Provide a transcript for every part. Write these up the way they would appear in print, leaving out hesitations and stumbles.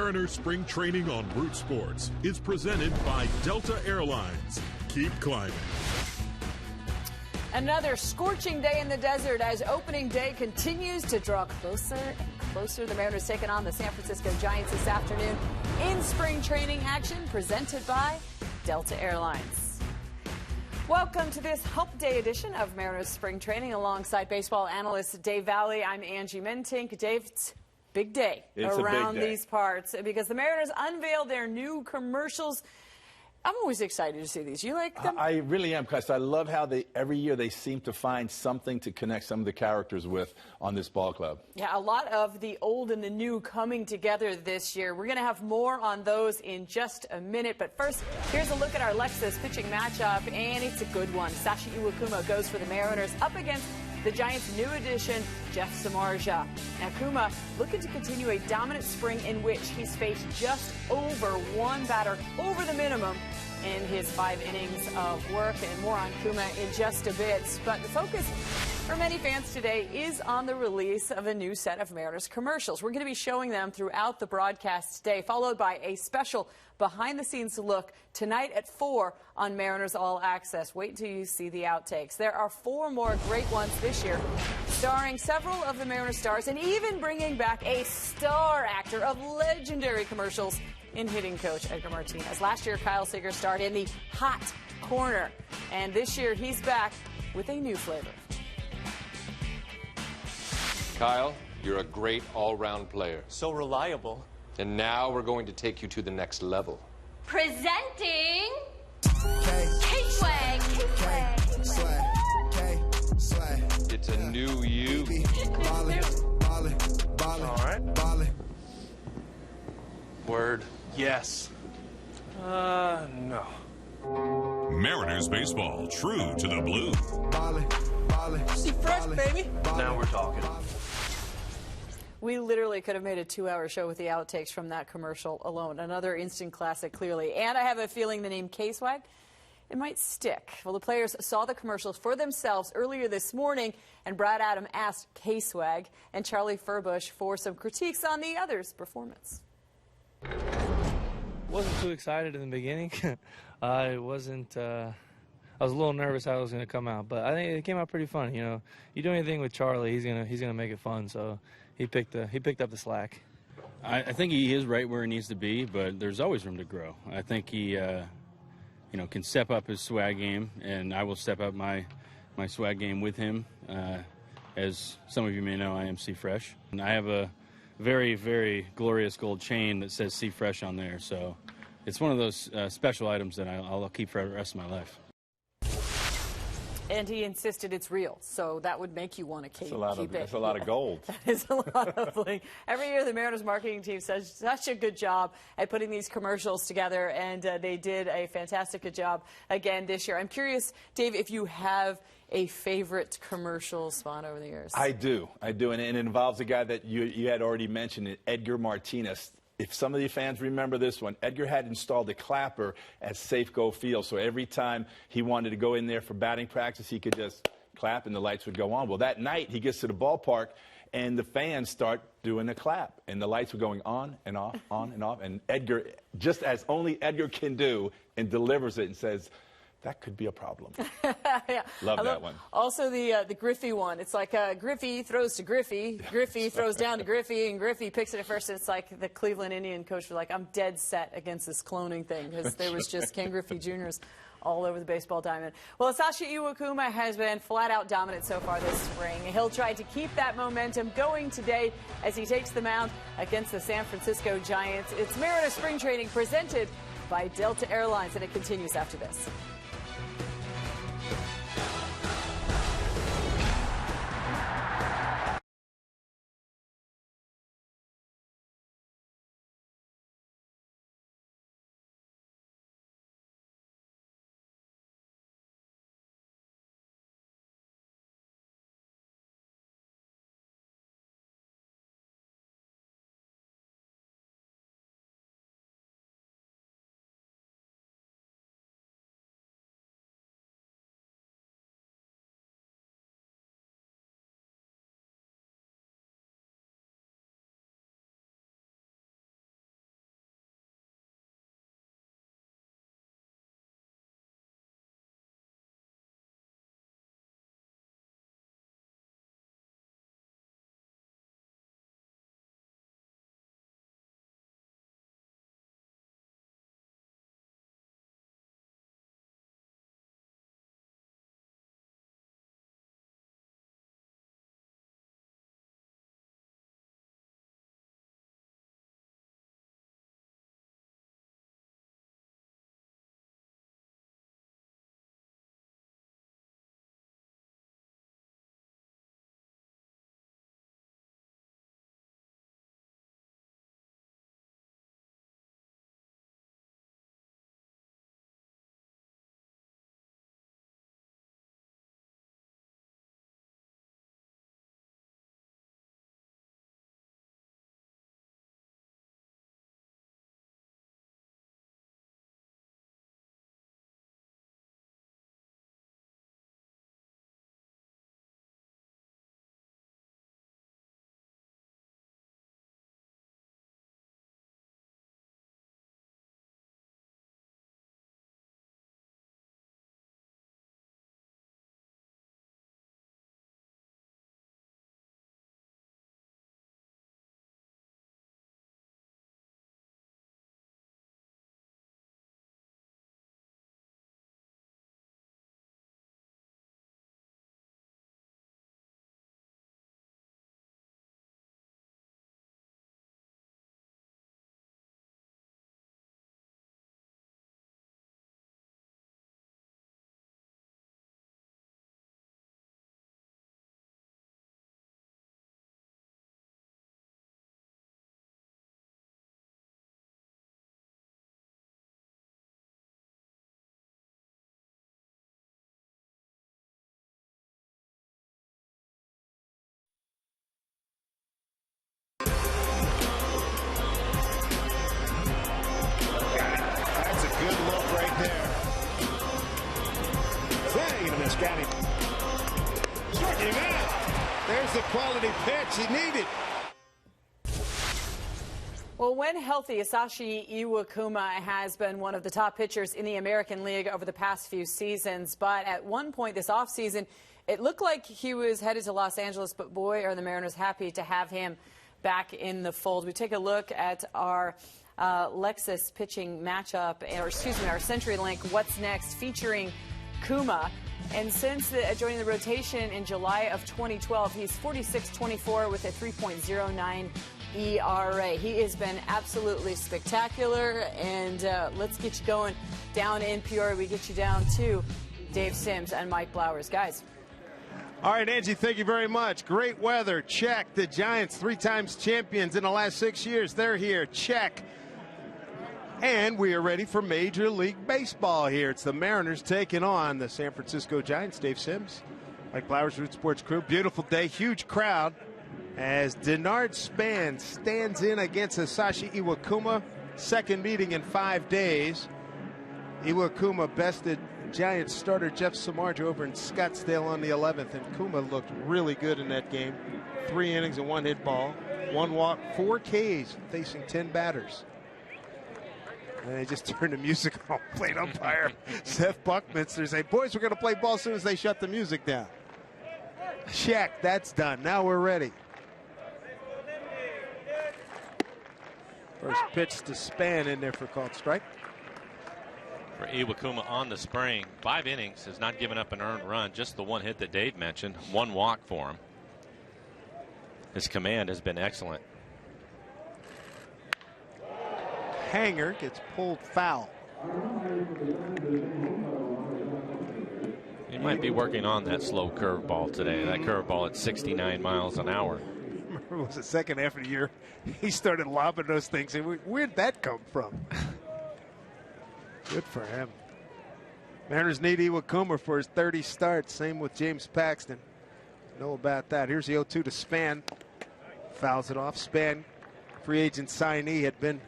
Mariners Spring Training on Root Sports is presented by Delta Airlines. Keep climbing. Another scorching day in the desert as opening day continues to draw closer and closer. The Mariners taking on the San Francisco Giants this afternoon in spring training action presented by Delta Airlines. Welcome to this Hump Day edition of Mariners Spring Training alongside baseball analyst Dave Valley. I'm Angie Mentink. Dave, it's big day around these parts because the Mariners unveiled their new commercials. I'm always excited to see these. You like them? I really am, because I love how every year they seem to find something to connect some of the characters with on this ball club. Yeah, a lot of the old and the new coming together this year. We're going to have more on those in just a minute. But first, here's a look at our Lexus pitching matchup, and it's a good one. Sashi Iwakuma goes for the Mariners up against the Giants' new addition, Jeff Samardzija. Now, Kuma looking to continue a dominant spring in which he's faced just over one batter over the minimum in his 5 innings of work, and more on Kuma in just a bit. But the focus for many fans today is on the release of a new set of Mariners commercials. We're going to be showing them throughout the broadcast today, followed by a special behind-the-scenes look tonight at 4 on Mariners All Access. Wait until you see the outtakes. There are 4 more great ones this year, starring several of the Mariners stars and even bringing back a star actor of legendary commercials in hitting coach Edgar Martinez. Last year, Kyle Seager starred in the hot corner, and this year he's back with a new flavor. Kyle, you're a great all-round player. So reliable. And now we're going to take you to the next level. Presenting K-Swag. It's a new you. All right. Word. Yes. No. Mariners baseball, true to the blue. See fresh, baby. Now we're talking. We literally could have made a 2-hour show with the outtakes from that commercial alone. Another instant classic, clearly. And I have a feeling the name K-Swag, it might stick. Well, the players saw the commercials for themselves earlier this morning, and Brad Adam asked K-Swag and Charlie Furbush for some critiques on the others' performance. Wasn't too excited in the beginning. I was a little nervous how it was going to come out, but I think it came out pretty fun. You know, you do anything with Charlie, he's gonna make it fun. So he picked up the slack. I think he is right where he needs to be, but there's always room to grow. I think he, can step up his swag game, and I will step up my swag game with him. As some of you may know, I am C Fresh, and I have a very, very glorious gold chain that says C Fresh on there. So it's one of those special items that I'll keep for the rest of my life. And he insisted it's real, so that would make you want to keep it. That's a lot of gold. That is a lot of bling. Every year, the Mariners marketing team does such a good job at putting these commercials together, and they did a fantastic good job again this year. I'm curious, Dave, if you have a favorite commercial spot over the years. I do, and it involves a guy that you had already mentioned, Edgar Martinez. If some of you fans remember this one, Edgar had installed a clapper at Safeco Field, so every time he wanted to go in there for batting practice, he could just clap and the lights would go on. Well, that night, he gets to the ballpark, and the fans start doing a clap, and the lights were going on and off, and Edgar, just as only Edgar can do, and delivers it and says, that could be a problem. Yeah. Love that one. Also, the Griffey one. It's like Griffey throws to Griffey, Griffey throws down to Griffey, and Griffey picks it at first. And it's like the Cleveland Indian coach was like, I'm dead set against this cloning thing, because there was just Ken Griffey Jr.'s all over the baseball diamond. Well, Sashi Iwakuma has been flat-out dominant so far this spring. He'll try to keep that momentum going today as he takes the mound against the San Francisco Giants. It's Mariners Spring Training presented by Delta Airlines, and it continues after this. there. Swing and a miss. Got him. Struck him out. There's the quality pitch he needed. Well, when healthy, Asashi Iwakuma has been one of the top pitchers in the American League over the past few seasons. But at one point this offseason, it looked like he was headed to Los Angeles. But boy, are the Mariners happy to have him back in the fold. We take a look at our Lexus pitching matchup, or excuse me, our CenturyLink What's Next featuring Kuma. And since joining the rotation in July of 2012, he's 46-24 with a 3.09 ERA. He has been absolutely spectacular, and let's get you going down in Peoria. We get you down to Dave Sims and Mike Blowers. Guys. All right, Angie, thank you very much. Great weather. Check. The Giants, 3 times champions in the last 6 years. They're here. Check. And we are ready for Major League Baseball here. It's the Mariners taking on the San Francisco Giants. Dave Sims, Mike Blowers, Root Sports Crew. Beautiful day. Huge crowd as Denard Span stands in against Asashi Iwakuma. Second meeting in 5 days. Iwakuma bested Giants starter Jeff Samardzija over in Scottsdale on the 11th, and Kuma looked really good in that game. 3 innings and 1 hit ball, 1 walk, 4 Ks, facing 10 batters. And they just turned the music on. Plate umpire Seth Buckminster said, "Boys, we're going to play ball as soon as they shut the music down." Check. That's done. Now we're ready. First pitch to Span in there for called strike. For Iwakuma on the spring, 5 innings, has not given up an earned run, just the 1 hit that Dave mentioned, 1 walk for him. His command has been excellent. Hanger gets pulled foul. He might be working on that slow curveball today. That curveball at 69 miles an hour. Remember, it was the second half of the year. He started lobbing those things. And where'd that come from? Good for him. Mariners need Iwakuma for his 30 starts. Same with James Paxton. Know about that. Here's the 0-2 to Span. Fouls it off. Span, free agent signee, had been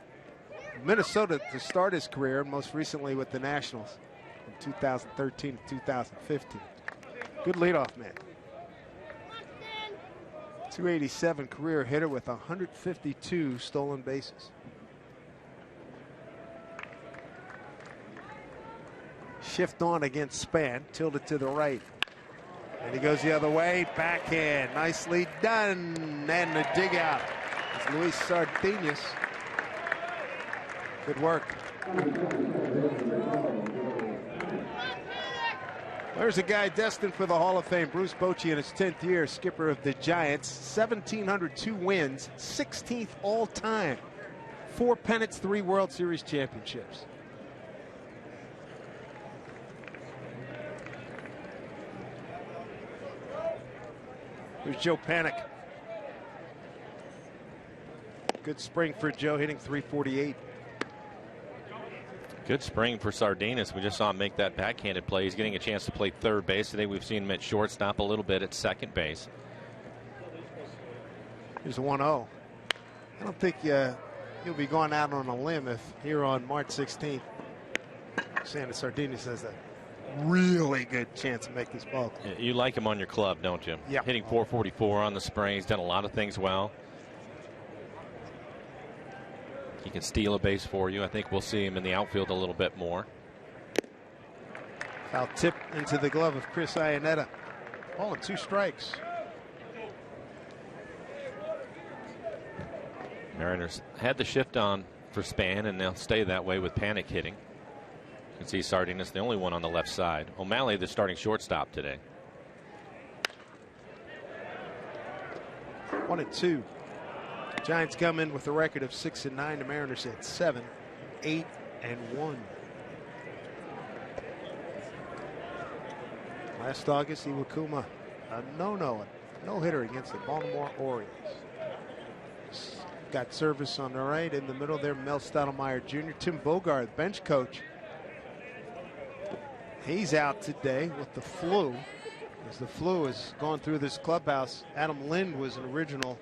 in Minnesota to start his career, most recently with the Nationals from 2013 to 2015. Good leadoff man. 287 career hitter with 152 stolen bases. Shift on against Span, tilted to the right. And he goes the other way, backhand, nicely done. And the dig out. It's Luis Sardinas. Good work. There's a guy destined for the Hall of Fame, Bruce Bochy, in his 10th year, skipper of the Giants. 1,702 wins, 16th all time. 4 pennants, 3 World Series championships. Here's Joe Panik. Good spring for Joe, hitting .348. Good spring for Sardinas. We just saw him make that backhanded play. He's getting a chance to play third base today. We've seen him at shortstop, a little bit at second base. Here's a 1-0. I don't think he'll be going out on a limb if here on March 16th, Santa Sardinas has a really good chance to make this ball. You like him on your club, don't you? Yeah. Hitting .444 on the spring. He's done a lot of things well. He can steal a base for you. I think we'll see him in the outfield a little bit more. Foul tip into the glove of Chris Iannetta. Ball and 2 strikes. Mariners had the shift on for Span, and they'll stay that way with Panik hitting. You can see Sardinas, the only one on the left side. O'Malley, the starting shortstop today. 1-2. Giants come in with a record of 6-9. The Mariners at 7, 8-1. Last August, Iwakuma, a no-hitter against the Baltimore Orioles. Got service on the right. In the middle there, Mel Stottlemyre Jr. Tim Bogard, bench coach. He's out today with the flu. As the flu has gone through this clubhouse. Adam Lind was an original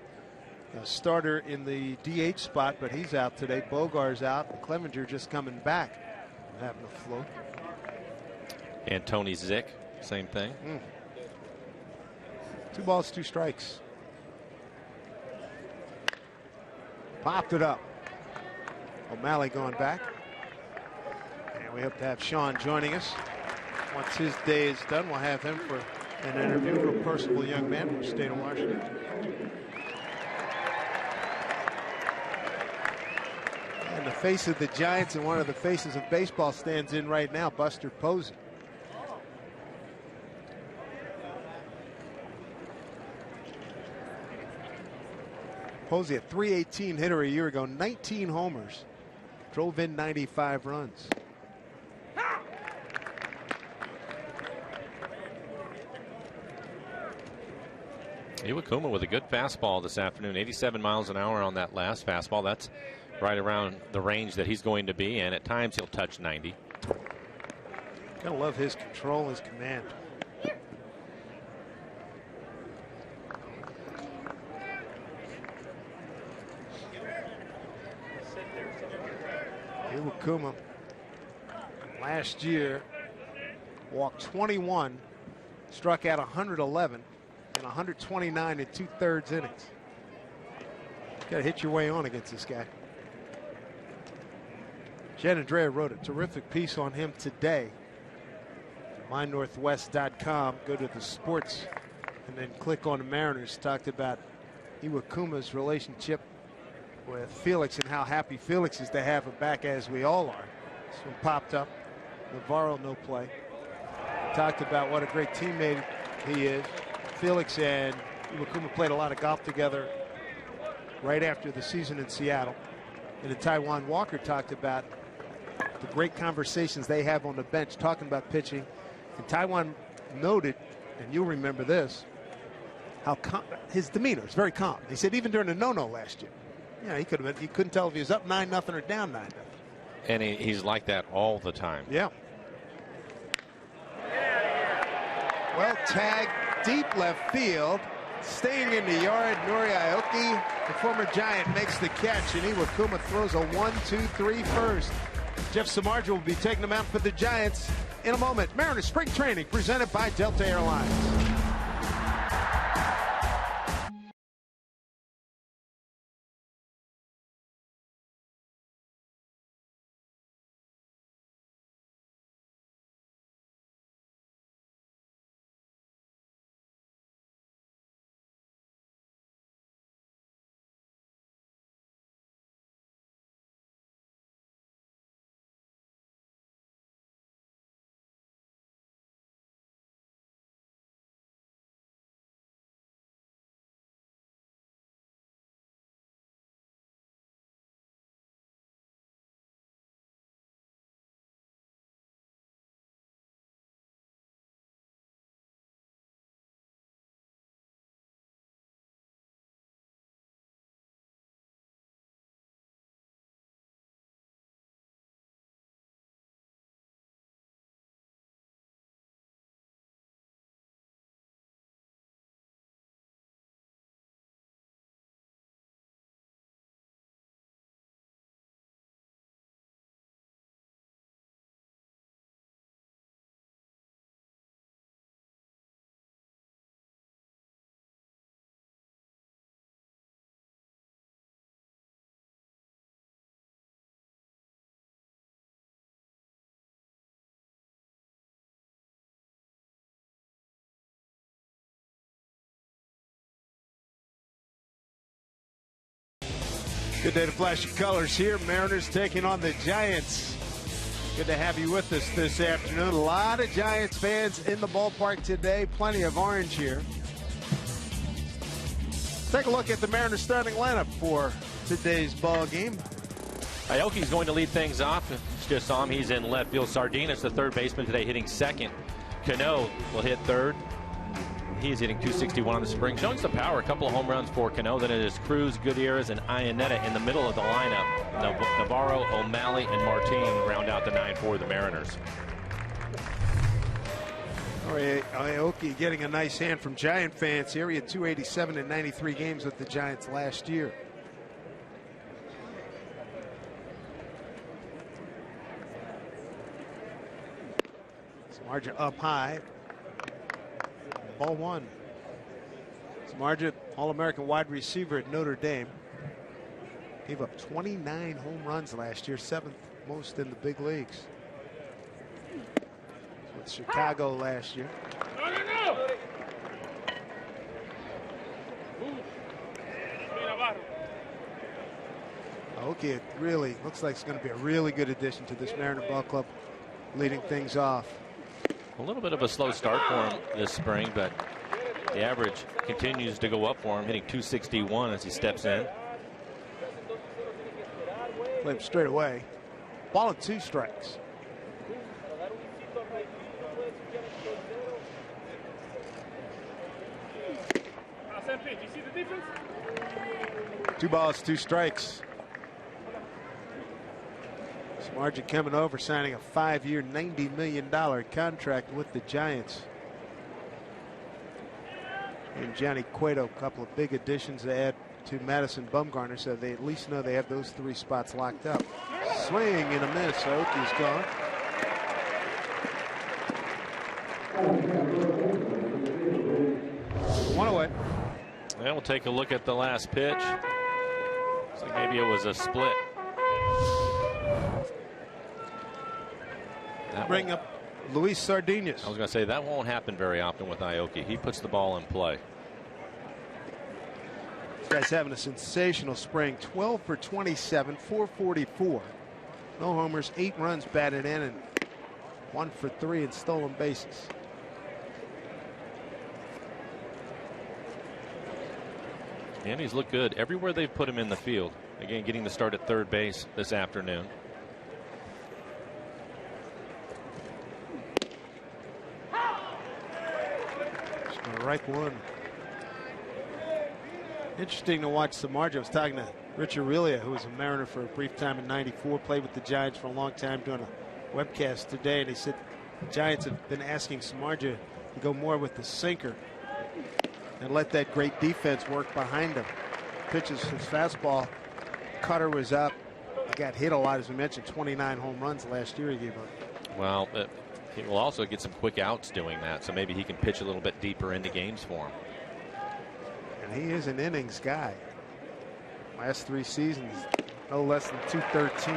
starter in the DH spot, but he's out today. Bogart's out. Clevenger just coming back. having a float. And Tony Zick, same thing. 2 balls, 2 strikes. Popped it up. O'Malley going back. And we hope to have Sean joining us. Once his day is done, we'll have him for an interview. Real personable young man from the state of Washington. And the face of the Giants and one of the faces of baseball stands in right now, Buster Posey. Posey, a .318 hitter a year ago, 19 homers, drove in 95 runs. Iwakuma with a good fastball this afternoon, 87 miles an hour on that last fastball. That's right around the range that he's going to be, and at times he'll touch 90. Gotta love his control, his command. Iwakuma last year walked 21, struck out 111 in 129 and 2/3 innings. Got to hit your way on against this guy. Jen Andrea wrote a terrific piece on him today. MyNorthwest.com. Go to the sports and then click on the Mariners. Talked about Iwakuma's relationship with Felix and how happy Felix is to have him back, as we all are. This one popped up. Navarro no play. Talked about what a great teammate he is. Felix and Iwakuma played a lot of golf together right after the season in Seattle. And then Taijuan Walker talked about the great conversations they have on the bench talking about pitching. And Taijuan noted, and you'll remember this, how his demeanor is very calm. He said even during the no-no last year, he couldn't tell if he was up 9-0 or down 9-0. And he's like that all the time. Yeah. Well tagged deep left field. Staying in the yard, Nori Aoki, the former Giant, makes the catch, and Iwakuma throws a 1-2-3 first. Jeff Samardzija will be taking them out for the Giants in a moment. Mariners Spring Training presented by Delta Airlines. Good day to flash your colors here. Mariners taking on the Giants. Good to have you with us this afternoon. A lot of Giants fans in the ballpark today. Plenty of orange here. Take a look at the Mariners starting lineup for today's ball game. Aoki's going to lead things off. Just saw him. He's in left field. Sardinas, the third baseman today, hitting second. Cano will hit third. He's hitting .261 on the spring, showing some power. A couple of home runs for Cano. Then it is Cruz, Gutierrez, and Iannetta in the middle of the lineup. Navarro, O'Malley, and Martin round out the 9 for the Mariners. Aoki getting a nice hand from Giant fans here. He had .287 in 93 games with the Giants last year. Samardzija up high. Ball one. Samardzija, All-American wide receiver at Notre Dame. Gave up 29 home runs last year, 7th most in the big leagues. With Chicago last year. Okay, it really looks like it's going to be a really good addition to this Mariner Ball Club, leading things off. A little bit of a slow start for him this spring, but the average continues to go up for him, hitting 261 as he steps in. Play him straight away. Ball and 2 strikes. You see the difference? 2 balls, 2 strikes. Samardzija coming over, signing a 5-year, $90 million contract with the Giants. And Johnny Cueto, a couple of big additions to add to Madison Bumgarner, so they at least know they have those 3 spots locked up. Swing and a miss. Oakie's gone. One away. And we'll take a look at the last pitch. Looks like maybe it was a split. Bring up Luis Sardinas. I was going to say that won't happen very often with Aoki. He puts the ball in play. This guy's having a sensational spring. 12 for 27, 444. No homers, 8 runs batted in, and 1 for 3 in stolen bases. And he's looked good everywhere they've put him in the field. Again, getting the start at third base this afternoon. Strike one. Interesting to watch Samardzija. I was talking to Rich Aurelia, who was a Mariner for a brief time in '94, played with the Giants for a long time, doing a webcast today, and he said the Giants have been asking Samardzija to go more with the sinker and let that great defense work behind him. Pitches his fastball. Cutter was up. He got hit a lot, as we mentioned. 29 home runs last year he gave up. Well, he will also get some quick outs doing that, so maybe he can pitch a little bit deeper into games for him. And he is an innings guy. Last 3 seasons, no less than 213.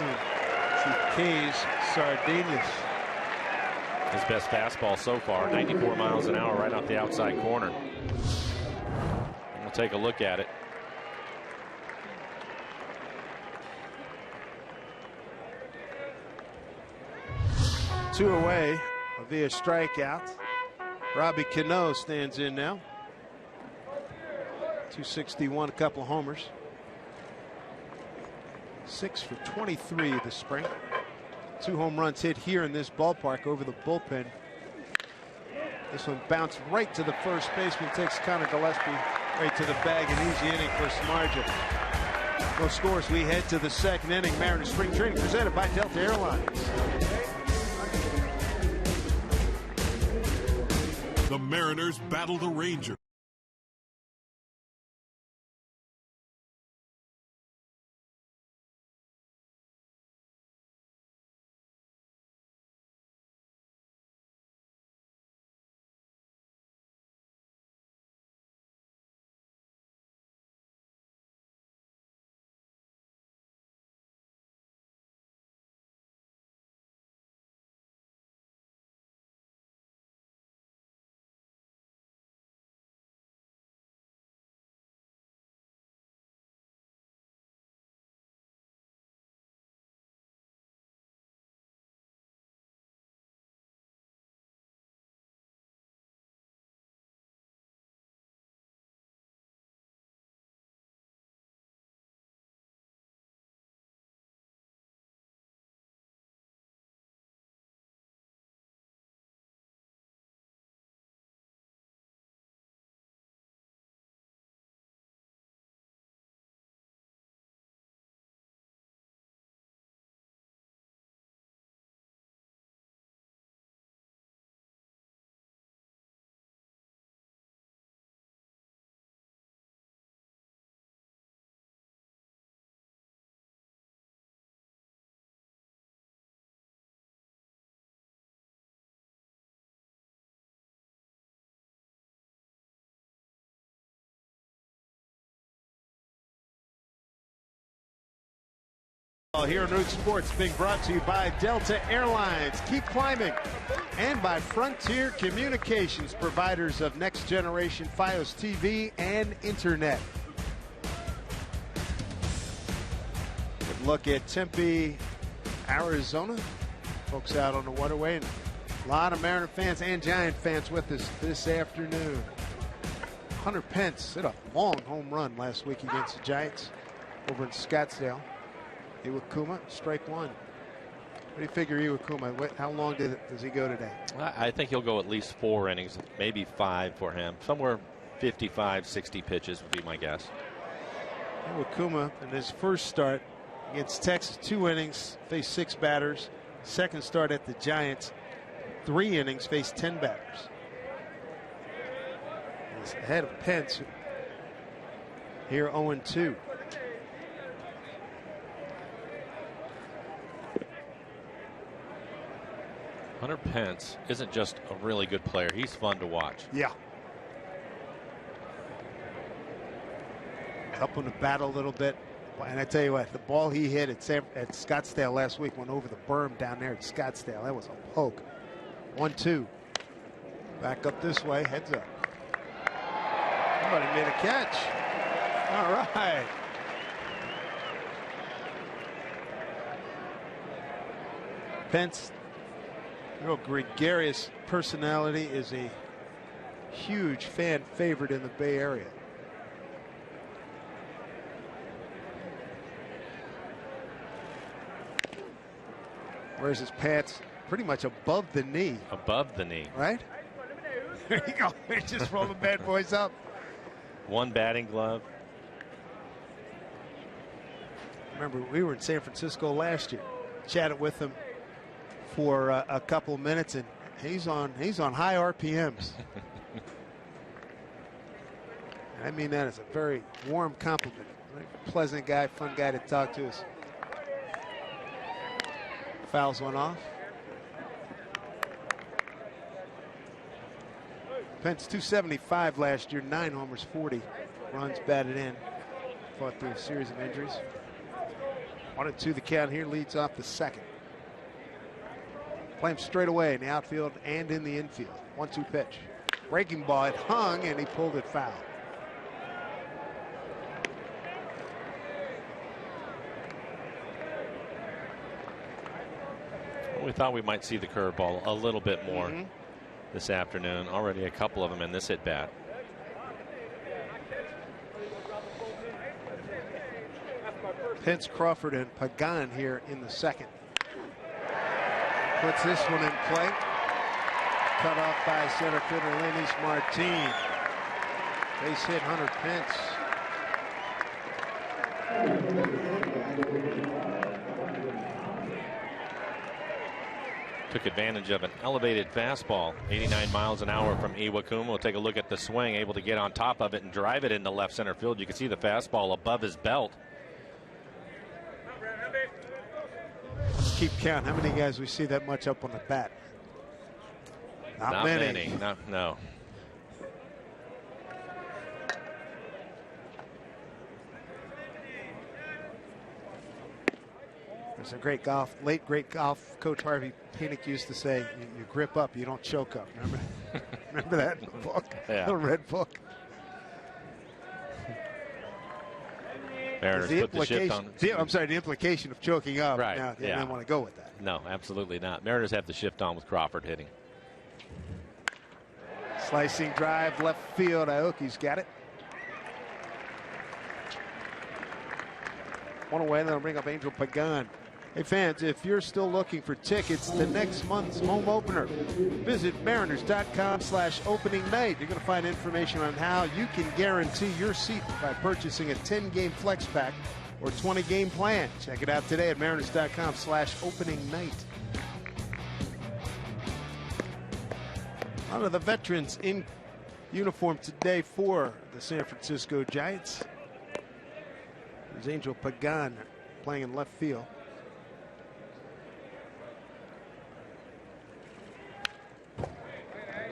K's Sardinas. His best fastball so far, 94 miles an hour right off the outside corner. And we'll take a look at it. Two away via strikeout. Robbie Cano stands in now. 261, a couple of homers. 6 for 23 this spring. 2 home runs hit here in this ballpark over the bullpen. This one bounced right to the first baseman, takes Connor Gillespie right to the bag. An easy inning for Samardzija. No scores. We head to the second inning. Mariners spring training presented by Delta Airlines. The Mariners battle the Rangers. Here on Root Sports, being brought to you by Delta Airlines. Keep climbing. And by Frontier Communications, providers of next generation Fios TV and internet. Good look at Tempe, Arizona. Folks out on the waterway. And a lot of Mariner fans and Giant fans with us this afternoon. Hunter Pence hit a long home run last week against the Giants over in Scottsdale. Iwakuma, strike one. What do you figure, Iwakuma? How long does he go today? I think he'll go at least 4 innings, maybe 5 for him. Somewhere 55, 60 pitches would be my guess. Iwakuma in his first start against Texas, 2 innings, faced 6 batters. Second start at the Giants, 3 innings, faced 10 batters. He's ahead of Pence here, 0-2. Hunter Pence isn't just a really good player. He's fun to watch. Yeah. Up on the bat a little bit. And I tell you what, the ball he hit at Scottsdale last week went over the berm down there at Scottsdale. That was a poke. 1-2. Back up this way. Heads up. Somebody made a catch. All right. Pence, real gregarious personality, is a huge fan favorite in the Bay Area. Wears his pants pretty much above the knee. Above the knee. Right? There you go. They just roll the bad boys up. 1 batting glove. Remember, we were in San Francisco last year. Chatted with him for a couple of minutes, and he's on high RPMs. And I mean that as a very warm compliment. Very pleasant guy, fun guy to talk to. Fouls one off. Pence 275 last year, 9 homers, 40 runs batted in. Fought through a series of injuries. 1-2 the count here, leads off the second. Play him straight away in the outfield and in the infield. 1-2 pitch. Breaking ball, it hung and he pulled it foul. We thought we might see the curveball a little bit more this afternoon. Already a couple of them in this at bat. Pence, Crawford, and Pagan here in the second. Puts this one in play. Cut off by center fielder Lennis Martin. Base hit, Hunter Pence. Took advantage of an elevated fastball, 89 miles an hour from Iwakuma. We'll take a look at the swing, able to get on top of it and drive it into left center field. You can see the fastball above his belt. Let's keep count. How many guys we see that much up on the bat? Not many. No. There's a late great golf coach Harvey Penick used to say, you grip up, you don't choke up. Remember? Remember that in the book? Yeah. The red book. Mariners put the shift on. The implication of choking up. Right. Now, they didn't want to go with that. No, absolutely not. Mariners have the shift on with Crawford hitting. Slicing drive, left field. Aoki's got it. One away, that'll bring up Angel Pagan. Hey fans, if you're still looking for tickets to next month's home opener, visit mariners.com/opening night. You're going to find information on how you can guarantee your seat by purchasing a 10-game flex pack or 20-game plan. Check it out today at mariners.com/opening night. A lot of the veterans in uniform today for the San Francisco Giants. There's Angel Pagan playing in left field.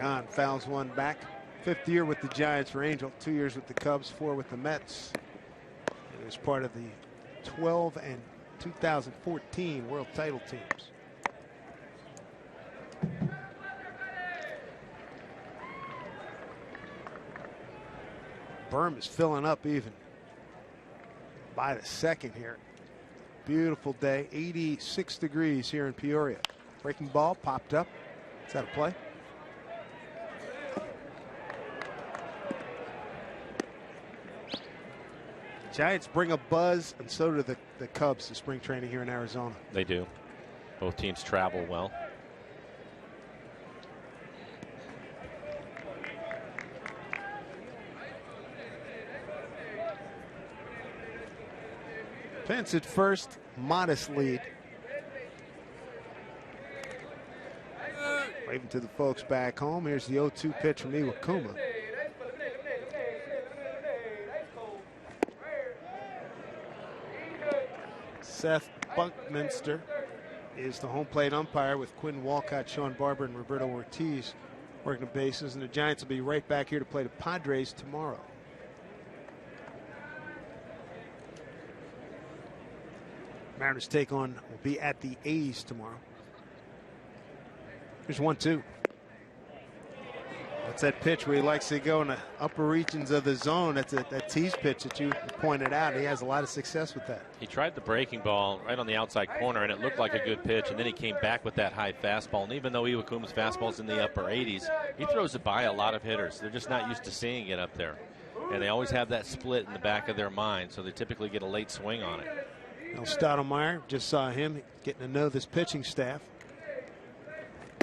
Pagan fouls one back. 5th year with the Giants for Angel. 2 years with the Cubs, 4 with the Mets. He was part of the 12 and 2014 World Title teams. Berm is filling up even by the second here. Beautiful day, 86 degrees here in Peoria. Breaking ball popped up. Is that a play? Giants bring a buzz, and so do the Cubs to spring training here in Arizona. They do. Both teams travel well. Pence at first, modest lead. Waving to the folks back home. Here's the 0-2 pitch from Iwakuma. Seth Buckminster is the home plate umpire with Quinn Walcott, Sean Barber, and Roberto Ortiz working the bases. And the Giants will be right back here to play the Padres tomorrow. Mariners will be at the A's tomorrow. Here's 1-2. That's that pitch where he likes to go in the upper regions of the zone. That's that tease pitch that you pointed out. He has a lot of success with that. He tried the breaking ball right on the outside corner, and it looked like a good pitch, and then he came back with that high fastball. And even though Iwakuma's fastball's in the upper 80s, he throws it by a lot of hitters. They're just not used to seeing it up there. And they always have that split in the back of their mind, so they typically get a late swing on it. Stoudemire, just saw him getting to know this pitching staff.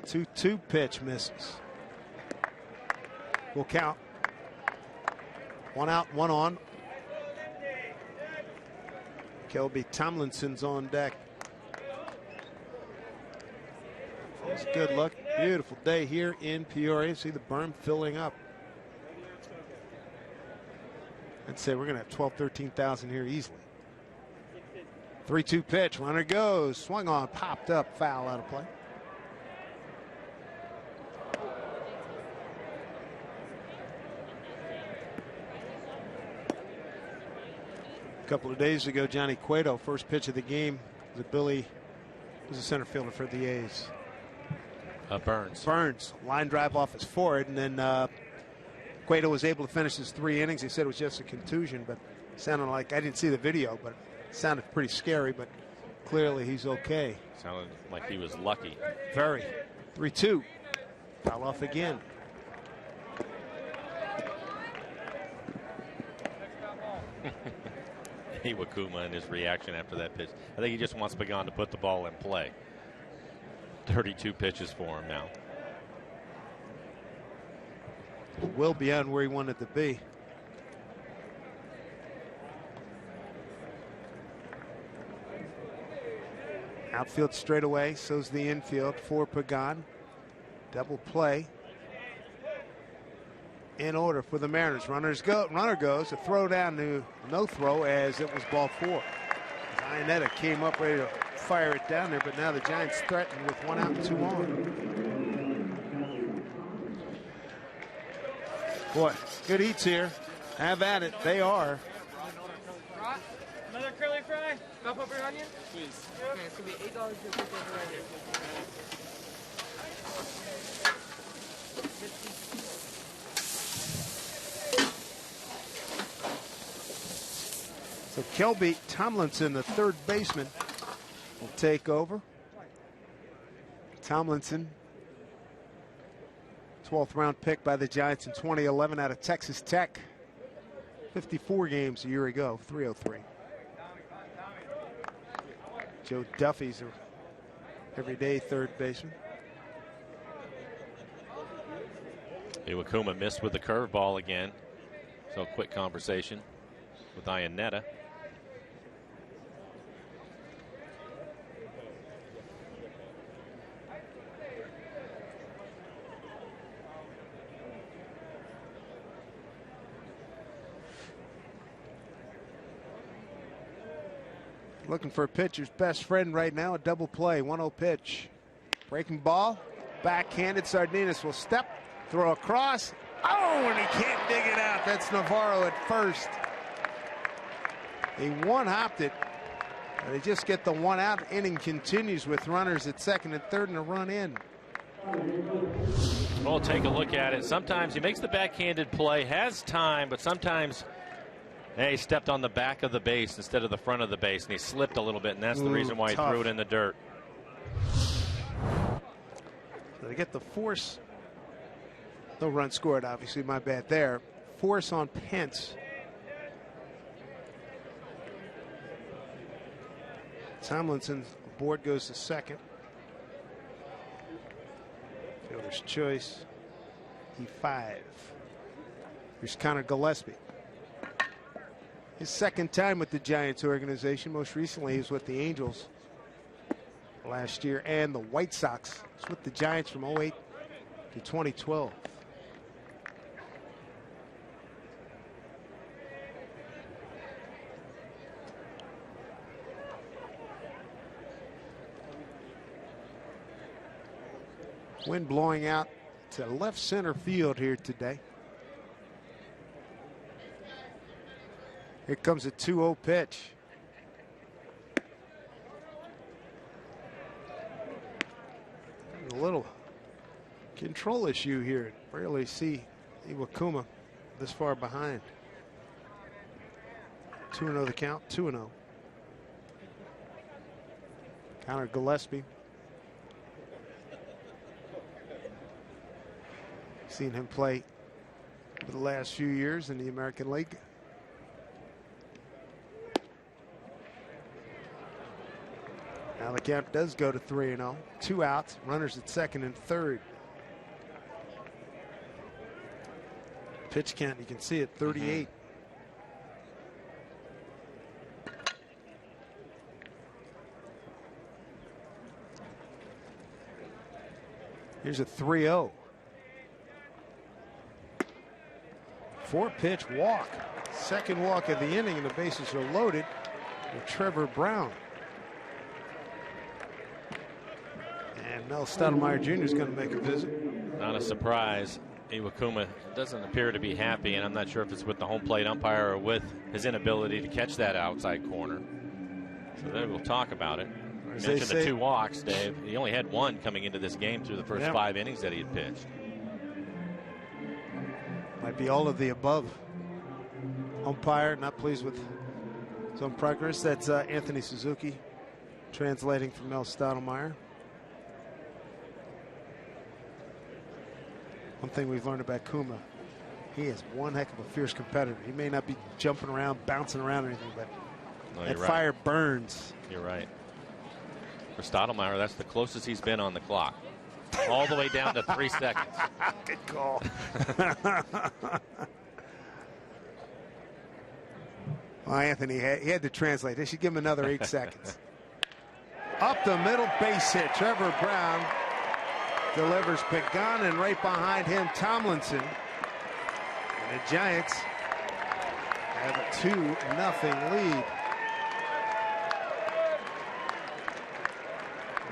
2-2 pitch misses. Will count. 1 out, 1 on. Kelby Tomlinson's on deck. It's a good look. Beautiful day here in Peoria. See the berm filling up. I'd say we're going to have 12,000, 13,000 here easily. 3-2 pitch. Runner goes. Swung on. Popped up. Foul out of play. A couple of days ago, Johnny Cueto, first pitch of the game, Billy was a center fielder for the A's. Burns. Line drive off his forehead, and then Cueto was able to finish his 3 innings. He said it was just a contusion, but it sounded like, I didn't see the video, but it sounded pretty scary, but clearly he's okay. Sounded like he was lucky. Very. 3-2. Foul off again. Iwakuma and his reaction after that pitch. I think he just wants Pagan to put the ball in play. 32 pitches for him now. Well beyond where he wanted to be. Outfield straightaway, so's the infield for Pagan. Double play in order for the Mariners. Runner goes. A throw down to no throw as it was ball 4. Iannetta came up ready to fire it down there, but now the Giants threaten with 1 out and 2 on. Boy, good eats here. Have at it. They are. Another curly fry? Bell pepper onion? Please. Okay, it's going to be $8 for the right here. So Kelby Tomlinson, the third baseman, will take over. Tomlinson, 12th round pick by the Giants in 2011 out of Texas Tech. 54 games a year ago, 303. Joe Duffy's an everyday third baseman. Iwakuma missed with the curveball again. So quick conversation with Iannetta. Looking for a pitcher's best friend right now. A double play. 1-0 pitch. Breaking ball. Backhanded. Sardinas will step. Throw across. Oh, and he can't dig it out. That's Navarro at first. He one-hopped it. They just get the one out. Inning continues with runners at second and third and a run in. We'll take a look at it. Sometimes he makes the backhanded play, has time, but sometimes he stepped on the back of the base instead of the front of the base, and he slipped a little bit, and that's the reason why he threw it in the dirt. So they get the force. No run scored, obviously. My bad there. Force on Pence. Tomlinson's board goes to second. Fielder's choice. E5. Here's Connor Gillespie. His second time with the Giants organization. Most recently, he was with the Angels last year and the White Sox. He's with the Giants from 08 to 2012. Wind blowing out to left center field here today. Here comes a 2-0 pitch. A little control issue here. Rarely see Iwakuma this far behind. 2-0 the count, 2-0. Connor Gillespie. Seen him play for the last few years in the American League. Now the count does go to 3-0. 2 outs, runners at second and third. Pitch count, you can see it, 38. Here's a 3-0. 4-pitch walk. Second walk of the inning, and the bases are loaded with Trevor Brown. And Mel Stottlemyre Jr. is going to make a visit. Not a surprise. Iwakuma doesn't appear to be happy, and I'm not sure if it's with the home plate umpire or with his inability to catch that outside corner. So then we'll talk about it. You mentioned the 2 walks, Dave. He only had 1 coming into this game through the first 5 innings that he had pitched. Might be all of the above. Umpire not pleased with his own progress. That's Anthony Suzuki translating from Mel Stottlemyre. One thing we've learned about Kuma, he is one heck of a fierce competitor. He may not be jumping around, bouncing around or anything, but that fire burns. You're right. For Stottlemyre, that's the closest he's been on the clock. All the way down to 3 seconds. Good call. Well, Anthony, he had to translate. They should give him another 8 seconds. Up the middle, base hit. Trevor Brown delivers Pagan, and right behind him, Tomlinson. And the Giants have a 2-0 lead.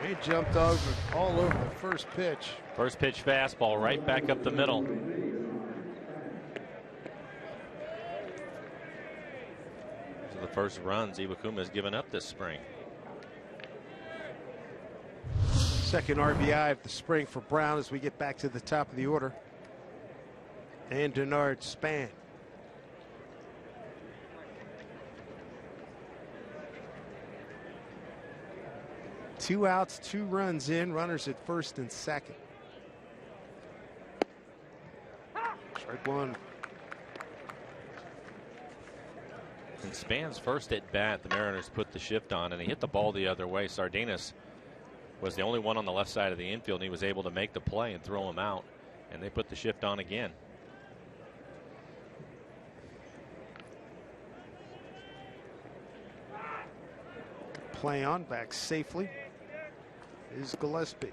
He jumped all over the first pitch. First pitch fastball right back up the middle. These are the first runs Iwakuma has given up this spring. Second RBI of the spring for Brown as we get back to the top of the order. And Denard Span. Two outs, 2 runs in, runners at first and second. Strike one. In Span's first at bat, the Mariners put the shift on, and he hit the ball the other way. Sardinas was the only one on the left side of the infield, and he was able to make the play and throw him out, and they put the shift on again. Play on, back safely is Gillespie.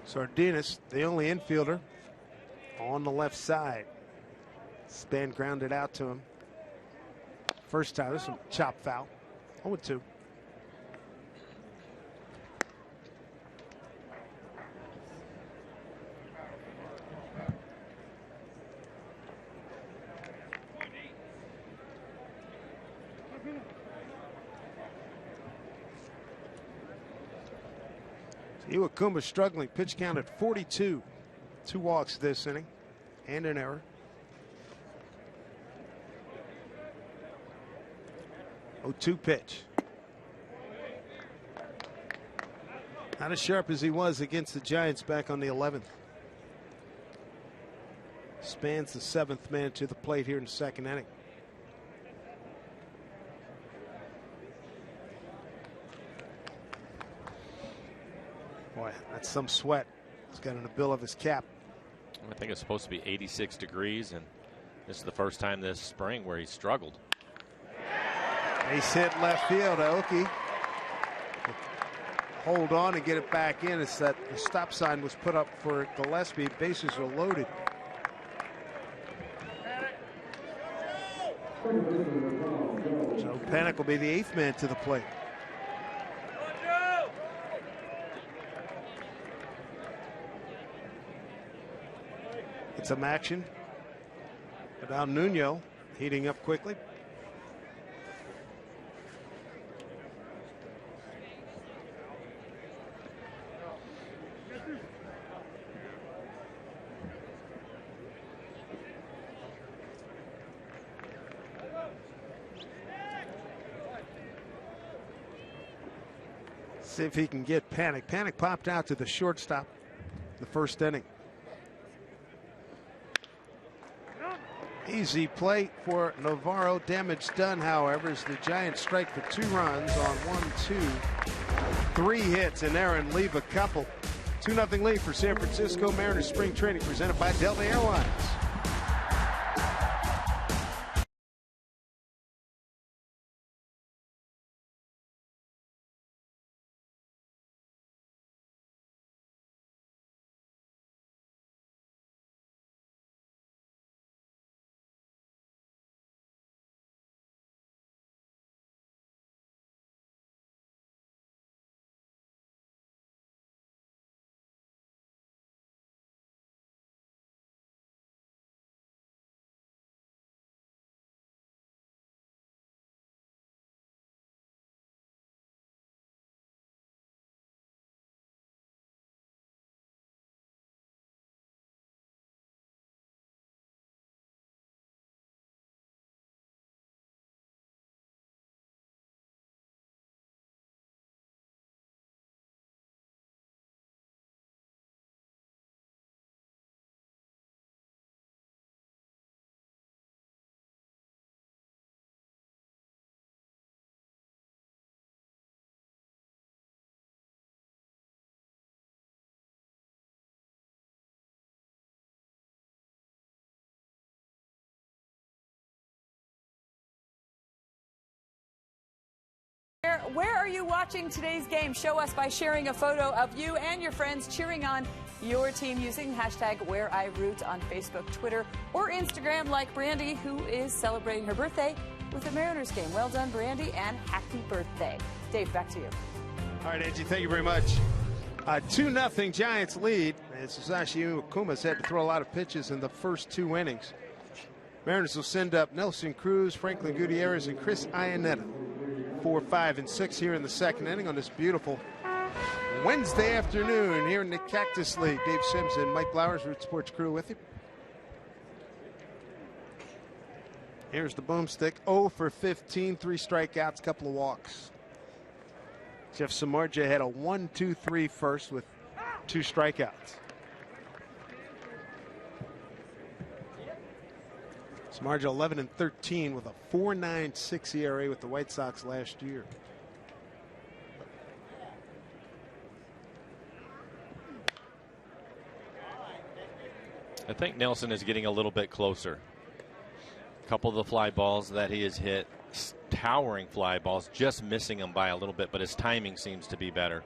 Sardinas, the only infielder on the left side. Span grounded out to him. First time, this is a chop foul. 0-2. Iwakuma struggling. Pitch count at 42. 2 walks this inning and an error. 0-2 pitch. Not as sharp as he was against the Giants back on the 11th. Spans the 7th man to the plate here in the 2nd inning. Boy, that's some sweat. He's got on the bill of his cap. I think it's supposed to be 86 degrees, and this is the first time this spring where he struggled. Base hit left field. Aoki hold on and get it back in. It's that the stop sign was put up for Gillespie. Bases are loaded. So Panik will be the 8th man to the plate. Get some action. But now Nuno heating up quickly. See if he can get Panik. Panik popped out to the shortstop the 1st inning. Easy play for Navarro. Damage done, however, as the Giants strike for 2 runs on 1, 2, 3 hits, and Aaron leave a couple. 2-0 lead for San Francisco Mariners spring training presented by Delta Airlines. Where are you watching today's game? Show us by sharing a photo of you and your friends cheering on your team using hashtag #WhereIRoot on Facebook, Twitter, or Instagram, like Brandy, who is celebrating her birthday with a Mariners game. Well done, Brandy, and happy birthday. Dave, back to you. All right, Angie, thank you very much. 2-0 Giants lead. And Sasaki Iwakuma's had to throw a lot of pitches in the first 2 innings. Mariners will send up Nelson Cruz, Franklin Gutierrez, and Chris Iannetta. 4, 5, and 6 here in the 2nd inning on this beautiful Wednesday afternoon here in the Cactus League. Dave Simpson, Mike Blowers, Root Sports crew with you. Here's the boomstick. 0 for 15, 3 strikeouts, couple of walks. Jeff Samardzija had a 1-2-3 first with 2 strikeouts. Samardzija 11-13 with a 4.96 ERA with the White Sox last year. I think Nelson is getting a little bit closer. A couple of the fly balls that he has hit, towering fly balls, just missing them by a little bit, but his timing seems to be better.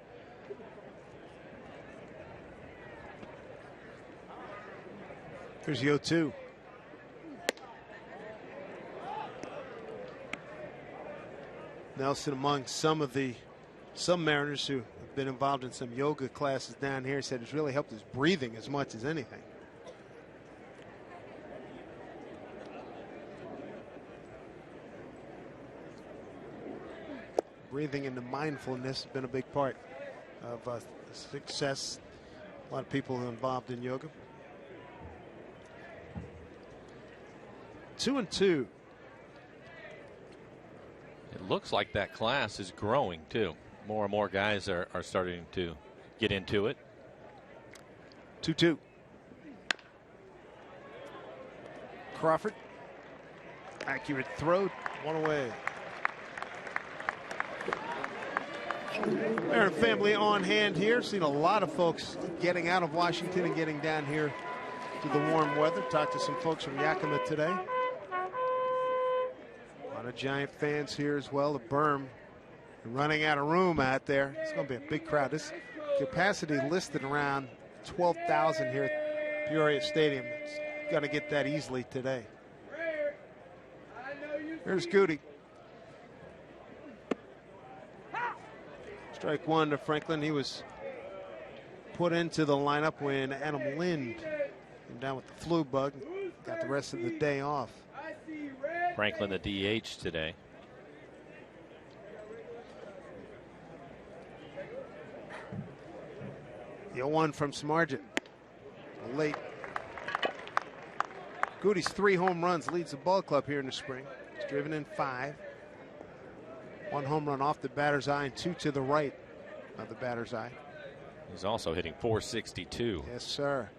Here's the 0-2. Nelson, among some Mariners who have been involved in some yoga classes down here, said it's really helped his breathing as much as anything. Breathing into mindfulness has been a big part. of success. A lot of people involved in yoga. 2-2. It looks like that class is growing too. More and more guys are starting to get into it. 2-2. Crawford. Accurate throw. One away. Marin family on hand here. Seen a lot of folks getting out of Washington and getting down here to the warm weather. Talked to some folks from Iwakuma today. A lot of Giant fans here as well. The berm running out of room out there. It's going to be a big crowd. This capacity listed around 12,000 here at Peoria Stadium. It's got to get that easily today. Here's Goody. Strike one to Franklin. He was put into the lineup when Adam Lind came down with the flu bug. Got the rest of the day off. Franklin the DH today. The 0-1 from Samardzija. Late. Goody's 3 home runs, leads the ball club here in the spring. He's driven in 5. 1 home run off the batter's eye and 2 to the right of the batter's eye. He's also hitting .462. Yes, sir.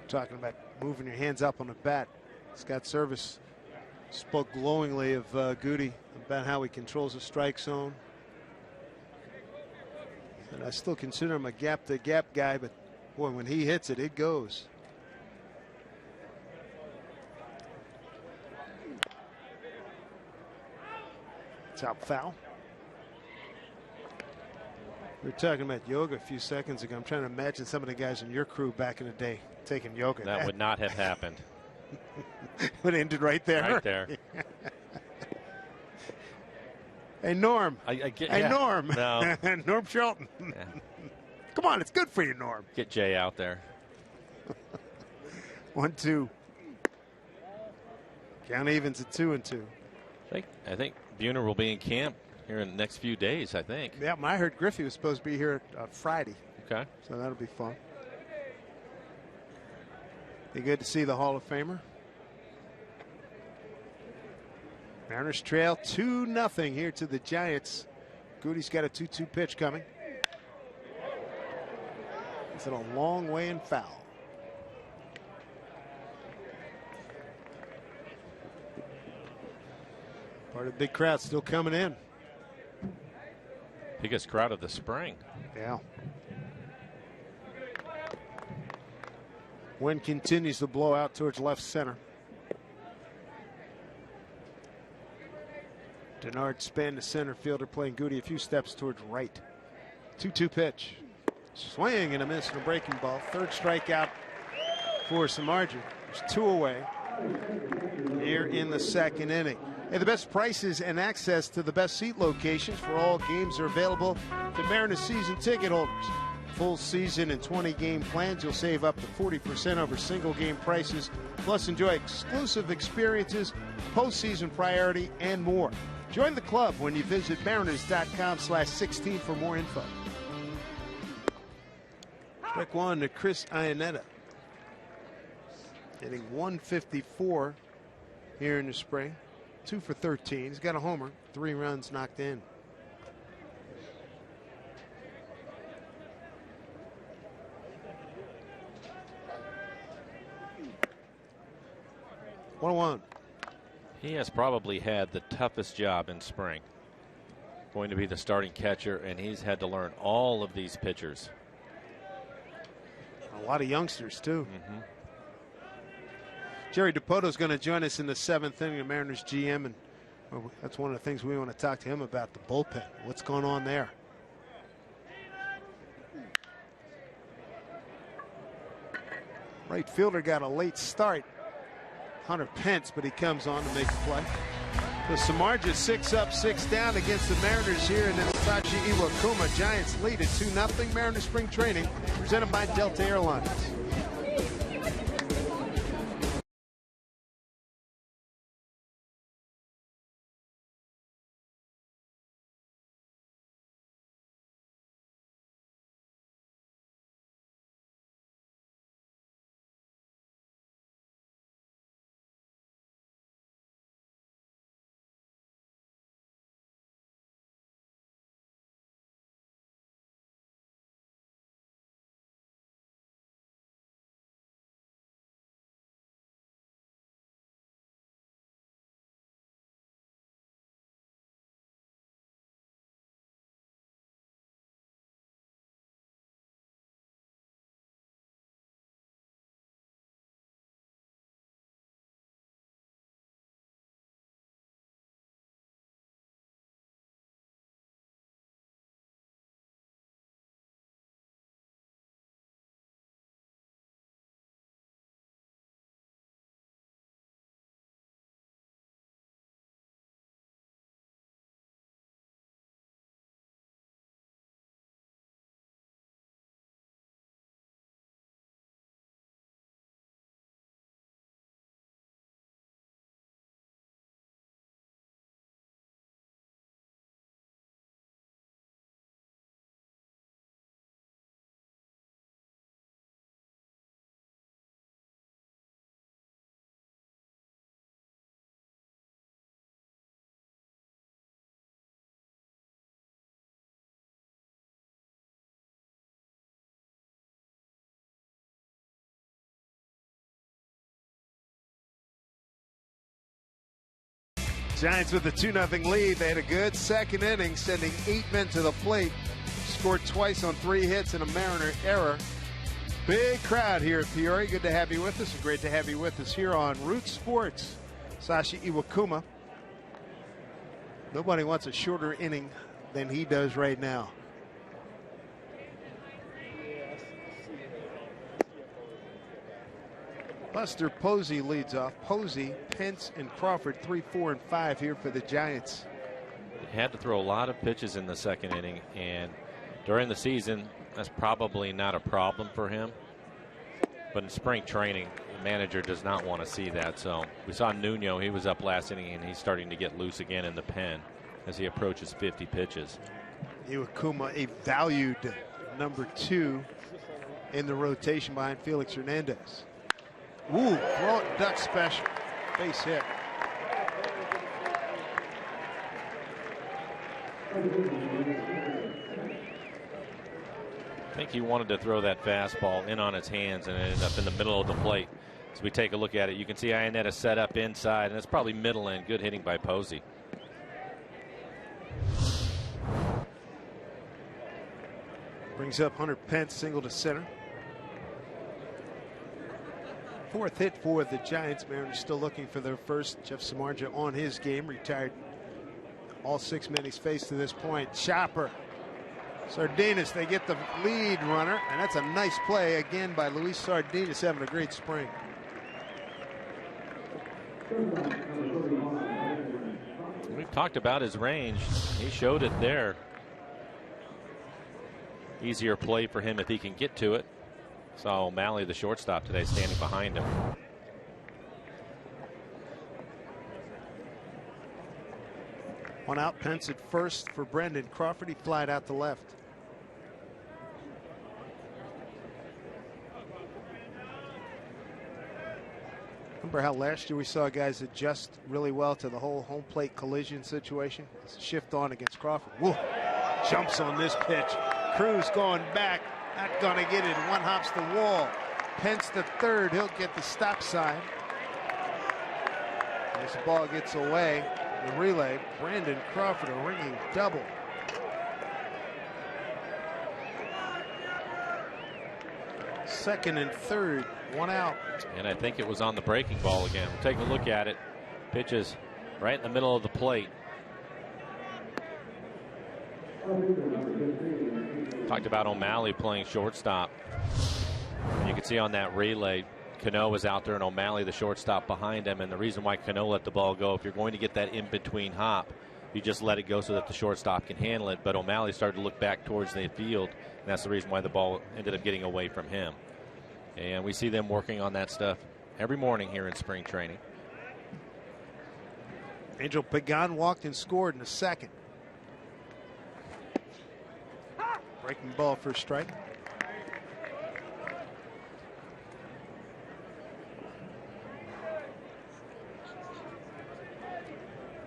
Talking about moving your hands up on the bat. Scott Service spoke glowingly of Goody about how he controls the strike zone. And I still consider him a gap-to-gap guy, but boy, when he hits it, it goes. It's out foul. We were talking about yoga a few seconds ago. I'm trying to imagine some of the guys in your crew back in the day taking yoga. That would not have happened. Would have ended right there. Right there. Hey, Norm. Hey, yeah. Norm. No. Norm Shelton. Yeah. Come on, it's good for you, Norm. Get Jay out there. 1-2. Count evens at 2-2. I think Buhner will be in camp here in the next few days, I think. Yeah, I heard Griffey was supposed to be here Friday. Okay. So that'll be fun. Be good to see the Hall of Famer. Mariners trail 2-0 here to the Giants. Goody's got a 2-2 pitch coming. It's a long way and foul. Part of the big crowd still coming in. Biggest crowd of the spring. Yeah. Wind continues to blow out towards left center. Denard Span, the center fielder, playing Goody a few steps towards right. 2-2 pitch. Swing and a miss and a breaking ball. Third strikeout for Samardzija. There's 2 away here in the second inning. Hey, the best prices and access to the best seat locations for all games are available to Mariners season ticket holders. Full season and 20 game plans, you'll save up to 40% over single game prices. Plus, enjoy exclusive experiences, postseason priority, and more. Join the club when you visit mariners.com/16 for more info. Strike one to Chris Iannetta. Hitting .154 here in the spring. 2 for 13. He's got a homer, 3 runs knocked in. One. He has probably had the toughest job in spring. Going to be the starting catcher, and he's had to learn all of these pitchers. A lot of youngsters, too. Mm-hmm. Jerry Dipoto is going to join us in the 7th inning, the Mariners GM, and that's one of the things we want to talk to him about, the bullpen. What's going on there? Right fielder got a late start, Hunter Pence, but he comes on to make the play. So Samardzija 6 up, 6 down against the Mariners here in the Iwakuma. Giants lead at 2-0. Mariners spring training presented by Delta Airlines. Giants with a 2-0 lead. They had a good second inning, sending 8 men to the plate. Scored twice on 3 hits and a Mariner error. Big crowd here at Peoria. Good to have you with us, and great to have you with us here on Root Sports. Sashi Iwakuma. Nobody wants a shorter inning than he does right now. Buster Posey leads off. Posey, Pence, and Crawford 3, 4, and 5 here for the Giants. He had to throw a lot of pitches in the second inning, and during the season, that's probably not a problem for him. But in spring training, the manager does not want to see that. So we saw Nuno, he was up last inning, and he's starting to get loose again in the pen as he approaches 50 pitches. Iwakuma, a valued number 2 in the rotation behind Felix Hernandez. Ooh, throw it, duck special. Base hit. I think he wanted to throw that fastball in on his hands, and it ended up in the middle of the plate. As we take a look at it, you can see Iannetta set up inside, and it's probably middle end. Good hitting by Posey. Brings up Hunter Pence, single to center. 4th hit for the Giants. Mariners still looking for their first. Jeff Samardzija on his game, retired all 6 men he's faced to this point. Chopper, Sardinas, they get the lead runner, and that's a nice play again by Luis Sardinas, having a great spring. We've talked about his range. He showed it there. Easier play for him if he can get to it. Saw O'Malley, the shortstop, today standing behind him. One out, Pence at first for Brendan Crawford. He flied out to left. Remember how last year we saw guys adjust really well to the whole home plate collision situation? It's a shift on against Crawford. Whoa. Jumps on this pitch. Cruz going back. Not going to get it. One hops the wall. Pence to third. He'll get the stop sign. As the ball gets away, the relay. Brandon Crawford, a ringing double. Second and third. One out. And I think it was on the breaking ball again. We'll take a look at it. Pitches right in the middle of the plate. Talked about O'Malley playing shortstop. And you can see on that relay, Cano was out there and O'Malley, the shortstop, behind him. And the reason why Cano let the ball go, if you're going to get that in-between hop, you just let it go so that the shortstop can handle it. But O'Malley started to look back towards the field, and that's the reason why the ball ended up getting away from him. And we see them working on that stuff every morning here in spring training. Angel Pagan walked and scored in the second. Breaking ball for a strike.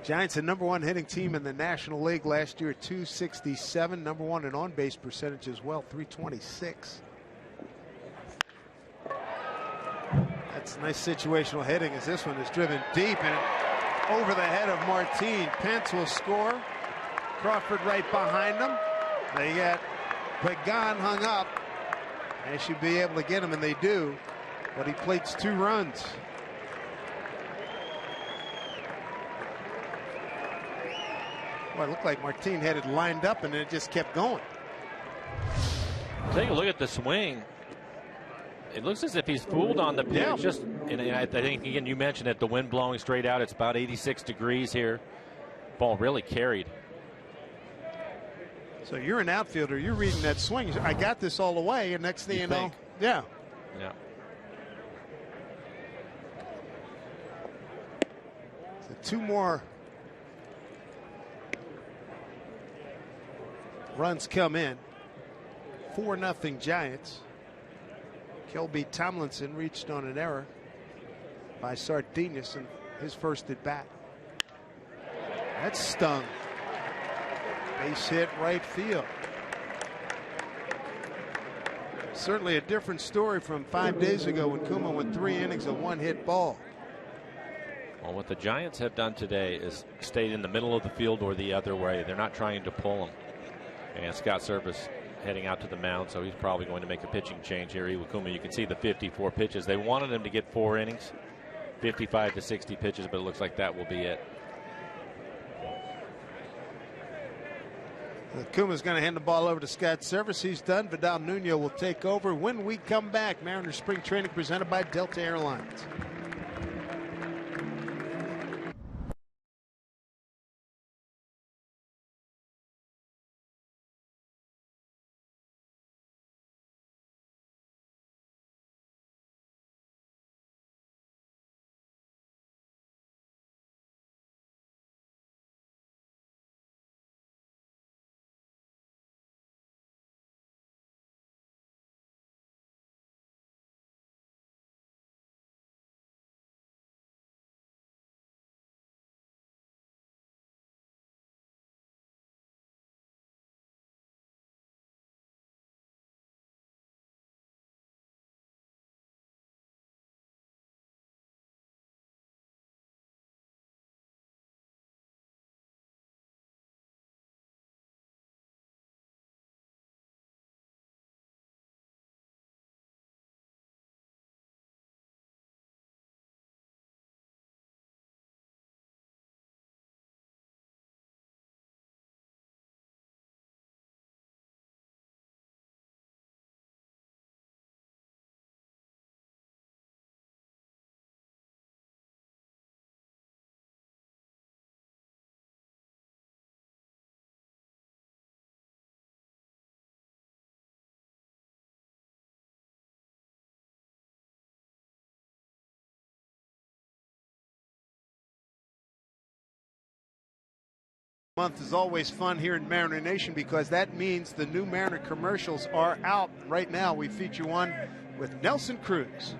Giants, the #1 hitting team in the National League last year at 267. #1 in on-base percentage as well, 326. That's nice situational hitting as this one is driven deep and over the head of Martin. Pence will score. Crawford right behind them. They got Pagan hung up. They should be able to get him, and they do. But he plates 2 runs. Well, it looked like Martin had it lined up, and then it just kept going. Take a look at the swing. It looks as if he's fooled on the pitch. Yeah. Just, and I think, again, you mentioned it, the wind blowing straight out. It's about 86 degrees here. Ball really carried. So you're an outfielder. You're reading that swing. I got this all the way, and next thing you know, yeah. Yeah. So 2 more runs come in. 4-0 Giants. Kelby Tomlinson reached on an error by Sardinas in his first at bat. That stung. Base hit right field. Certainly a different story from 5 days ago when Kuma went 3 innings of 1-hit ball. Well, what the Giants have done today is stayed in the middle of the field or the other way. They're not trying to pull them. And Scott Servais heading out to the mound, so he's probably going to make a pitching change here. Iwakuma, you can see the 54 pitches. They wanted him to get 4 innings, 55 to 60 pitches, but it looks like that will be it. Kuma's going to hand the ball over to Scott Servais. He's done. Vidal Nuno will take over when we come back. Mariners Spring Training presented by Delta Airlines. Month is always fun here in Mariner Nation because that means the new Mariner commercials are out. Right now we feature one with Nelson Cruz.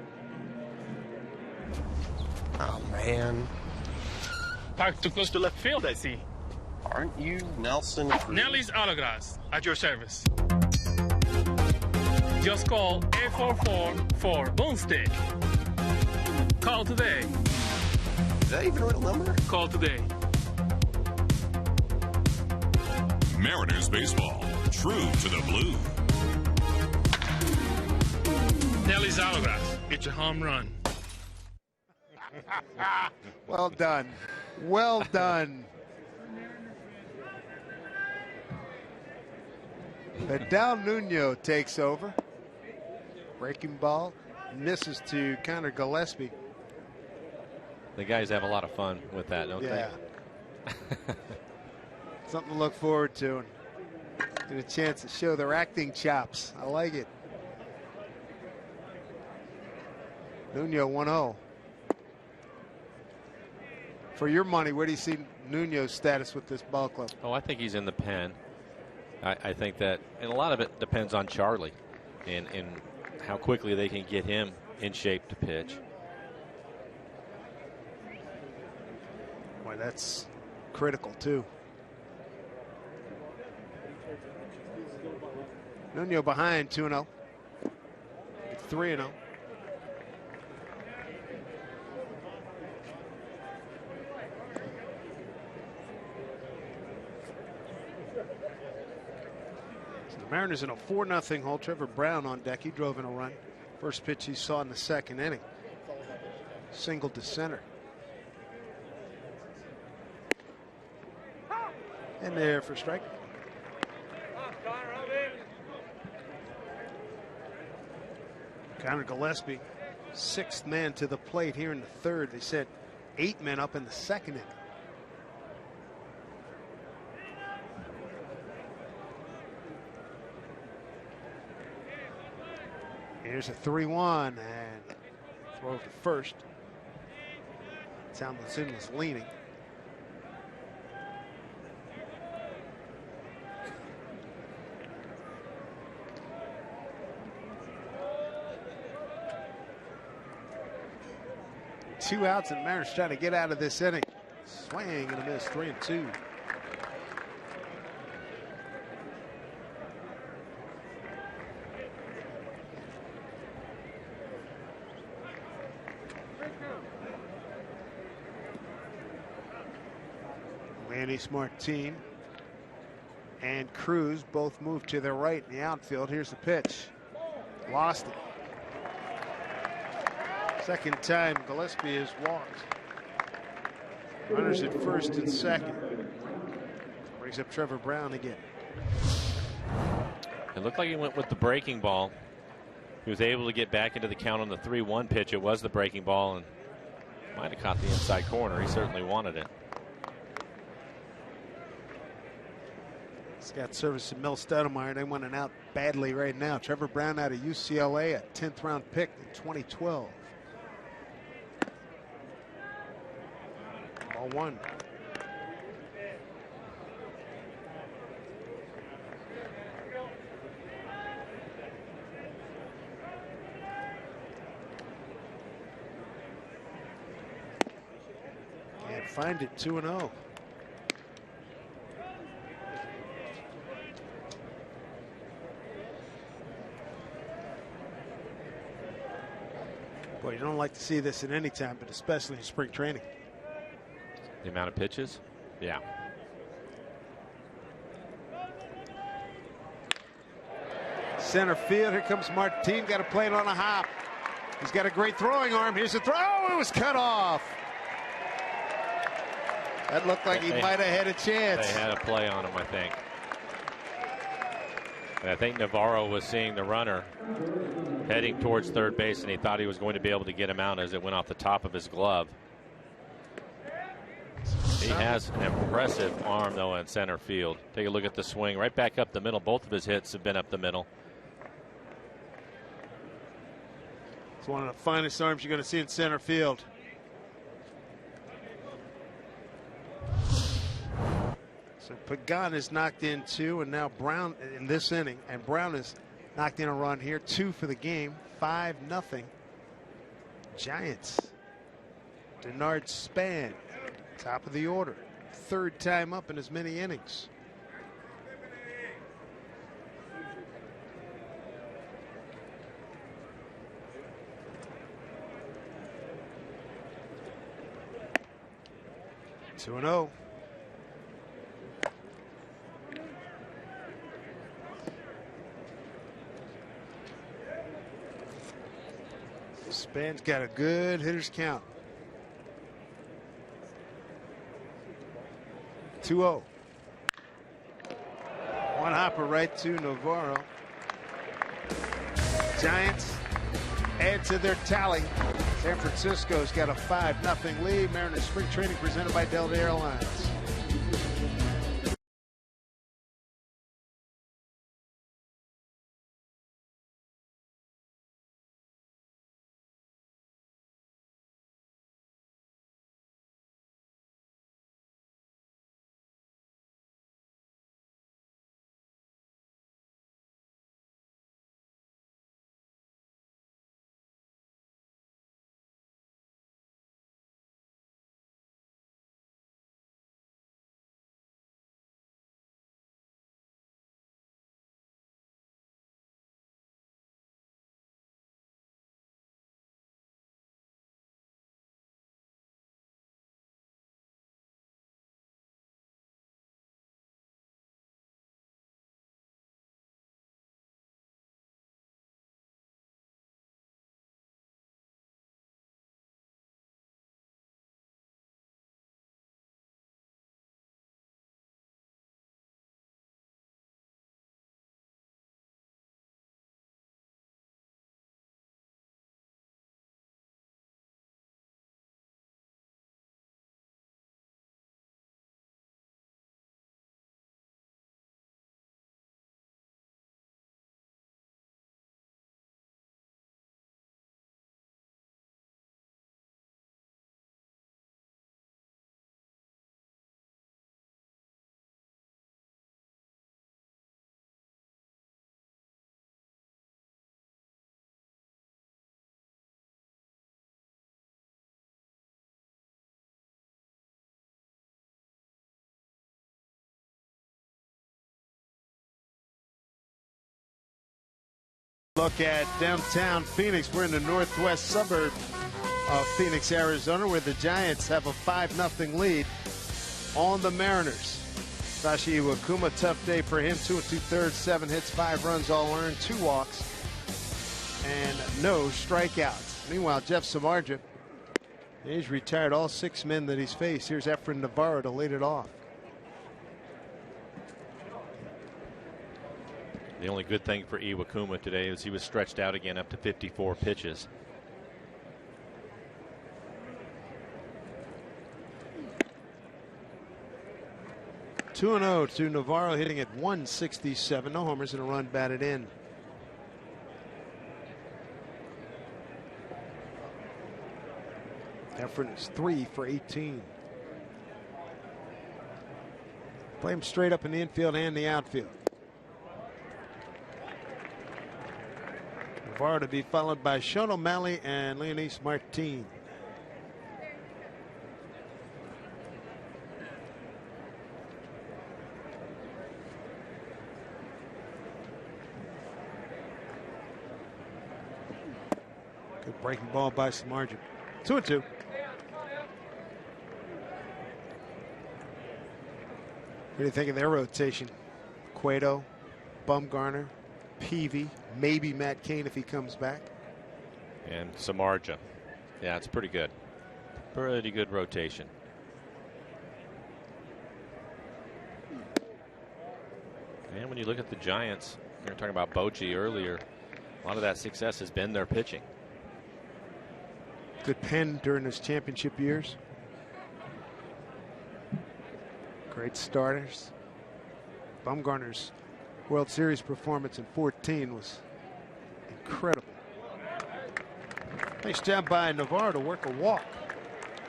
Oh man. Parked too close to left field, I see. Aren't you Nelson Cruz? Nelly's Autographs at your service. Just call 844 for Boomstick. Call today. Is that even a real number? Call today. Mariners baseball, true to the blue. Nelly's Autographs. It's a home run. Well done. Well done. Vidal Nuno takes over. Breaking ball misses to Connor Gillespie. The guys have a lot of fun with that, don't they? Something to look forward to and get a chance to show their acting chops. I like it. Nuno 1-0. For your money, where do you see Nuno's status with this ball club? Oh, I think he's in the pen. I think that, and a lot of it depends on Charlie and how quickly they can get him in shape to pitch. Boy, that's critical, too. Nuno behind 2-0. 3-0. So the Mariners in a 4-0 hole. Trevor Brown on deck. He drove in a run. First pitch he saw in the second inning. Single to center. And there for strike. Connor Gillespie, 6th man to the plate here in the third. They said 8 men up in the second inning. Here's a 3-1 and throw to first. Tomlinson was leaning. Two outs, and Mariners trying to get out of this inning. Swing and a miss, 3-2. Ace Martin and Cruz both move to their right in the outfield. Here's the pitch. Lost it. Second time Gillespie has walked. Runners at first and second. Brings up Trevor Brown again. It looked like he went with the breaking ball. He was able to get back into the count on the 3-1 pitch. It was the breaking ball and might have caught the inside corner. He certainly wanted it. He's got service to Mel Stoudemire. They want an out badly right now. Trevor Brown out of UCLA, a 10th round pick in 2012. Ball one. Can't find it. 2-0. Boy, you don't like to see this at any time, but especially in spring training. The amount of pitches? Yeah. Center field. Here comes Martin. Got to play it on a hop. He's got a great throwing arm. Here's the throw. Oh, it was cut off. That looked like he might have had a chance. They had a play on him, I think. And I think Navarro was seeing the runner heading towards third base, and he thought he was going to be able to get him out as it went off the top of his glove. He has an impressive arm, though, in center field. Take a look at the swing right back up the middle. Both of his hits have been up the middle. It's one of the finest arms you're going to see in center field. So Pagan is knocked in 2, and now Brown in this inning, and Brown is knocked in a run here. 2 for the game. 5-0. Giants. Denard Span, top of the order. 3rd time up in as many innings. Two 2-0. Span's got a good hitter's count. 2-0. One hopper right to Navarro. Giants add to their tally. San Francisco's got a 5-0 lead. Mariners spring training presented by Delta Airlines. Look at downtown Phoenix. We're in the northwest suburb of Phoenix, Arizona, where the Giants have a 5-0 lead. on the Mariners. Sashi Iwakuma, tough day for him. 2 2/3, 7 hits, 5 runs, all earned, 2 walks, and no strikeouts. Meanwhile, Jeff Samardzija, he's retired all 6 men that he's faced. Here's Efren Navarro to lead it off. The only good thing for Iwakuma today is he was stretched out again up to 54 pitches. (2-0) to Navarro, hitting at 167. No homers and a run batted in. Efren is 3 for 18. Play him straight up in the infield and the outfield. Navarro to be followed by Sean O'Malley and Leonys Martin. Good breaking ball by Samardzija. 2-2. What do you think of their rotation? Cueto, Bumgarner, Peavy, maybe Matt Cain if he comes back. And Samardzija. Yeah, it's pretty good. Pretty good rotation. And when you look at the Giants, we were talking about Bochy earlier, a lot of that success has been their pitching. Good pen during his championship years. Great starters. Bumgarner's World Series performance in 14 was incredible. Nice job by Navarro to work a walk.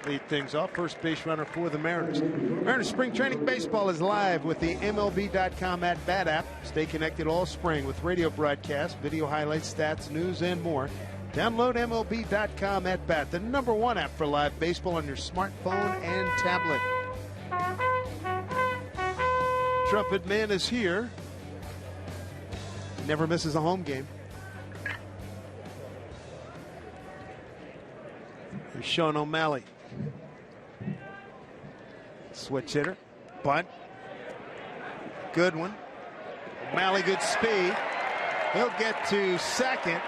Lead things off. First base runner for the Mariners. Mariners Spring Training Baseball is live with the MLB.com at-bat app. Stay connected all spring with radio broadcasts, video highlights, stats, news, and more. Download MLB.com at-bat, the #1 app for live baseball on your smartphone and tablet. Trumpet Man is here. Never misses a home game. Here's Sean O'Malley. Switch hitter. Bunt. Good one. O'Malley, good speed. He'll get to second.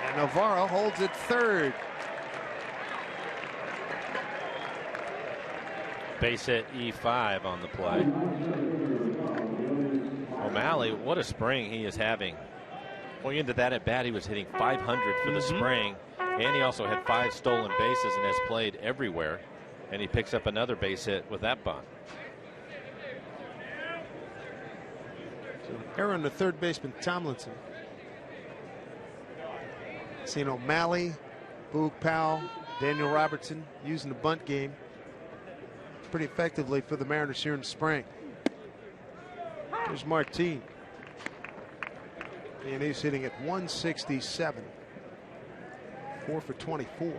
And Navarro holds it third. Base hit E5 on the play. O'Malley, what a spring he is having. Going into that at bat, he was hitting 500 for the spring, and he also had 5 stolen bases and has played everywhere. And he picks up another base hit with that bunt. So error on the third baseman Tomlinson. Seen O'Malley, Boog Powell, Daniel Robertson using the bunt game pretty effectively for the Mariners here in the spring. There's Martin. And he's hitting at 167. 4 for 24.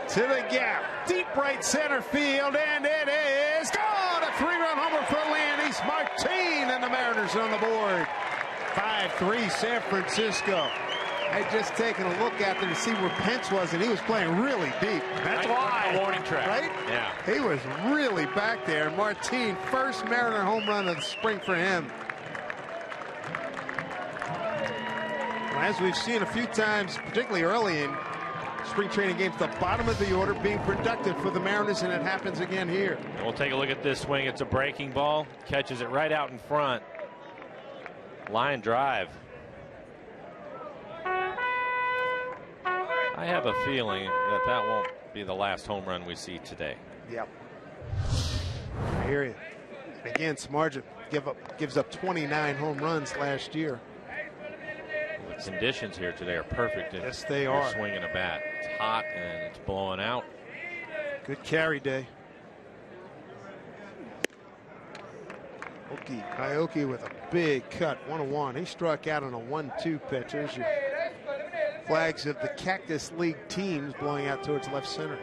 To the gap, deep right center field, and it is gone. A 3-run homer for Leonys Martin, and the Mariners on the board. 5-3 San Francisco. I had just taken a look out there to see where Pence was, and he was playing really deep. That's why. The warning track. Right? Yeah. He was really back there. Martin, first Mariner home run of the spring for him. As we've seen a few times, particularly early in spring training games, the bottom of the order being productive for the Mariners, and it happens again here. And we'll take a look at this swing. It's a breaking ball. Catches it right out in front. Line drive. I have a feeling that that won't be the last home run we see today. Yep. I hear you. And again, Samardzija gives up 29 home runs last year. The conditions here today are perfect. Yes, they are. Swinging a bat. It's hot and it's blowing out. Good carry day. Aoki with a big cut, 1-1. He struck out on a 1-2 pitch. There's your flags of the Cactus League teams blowing out towards left center.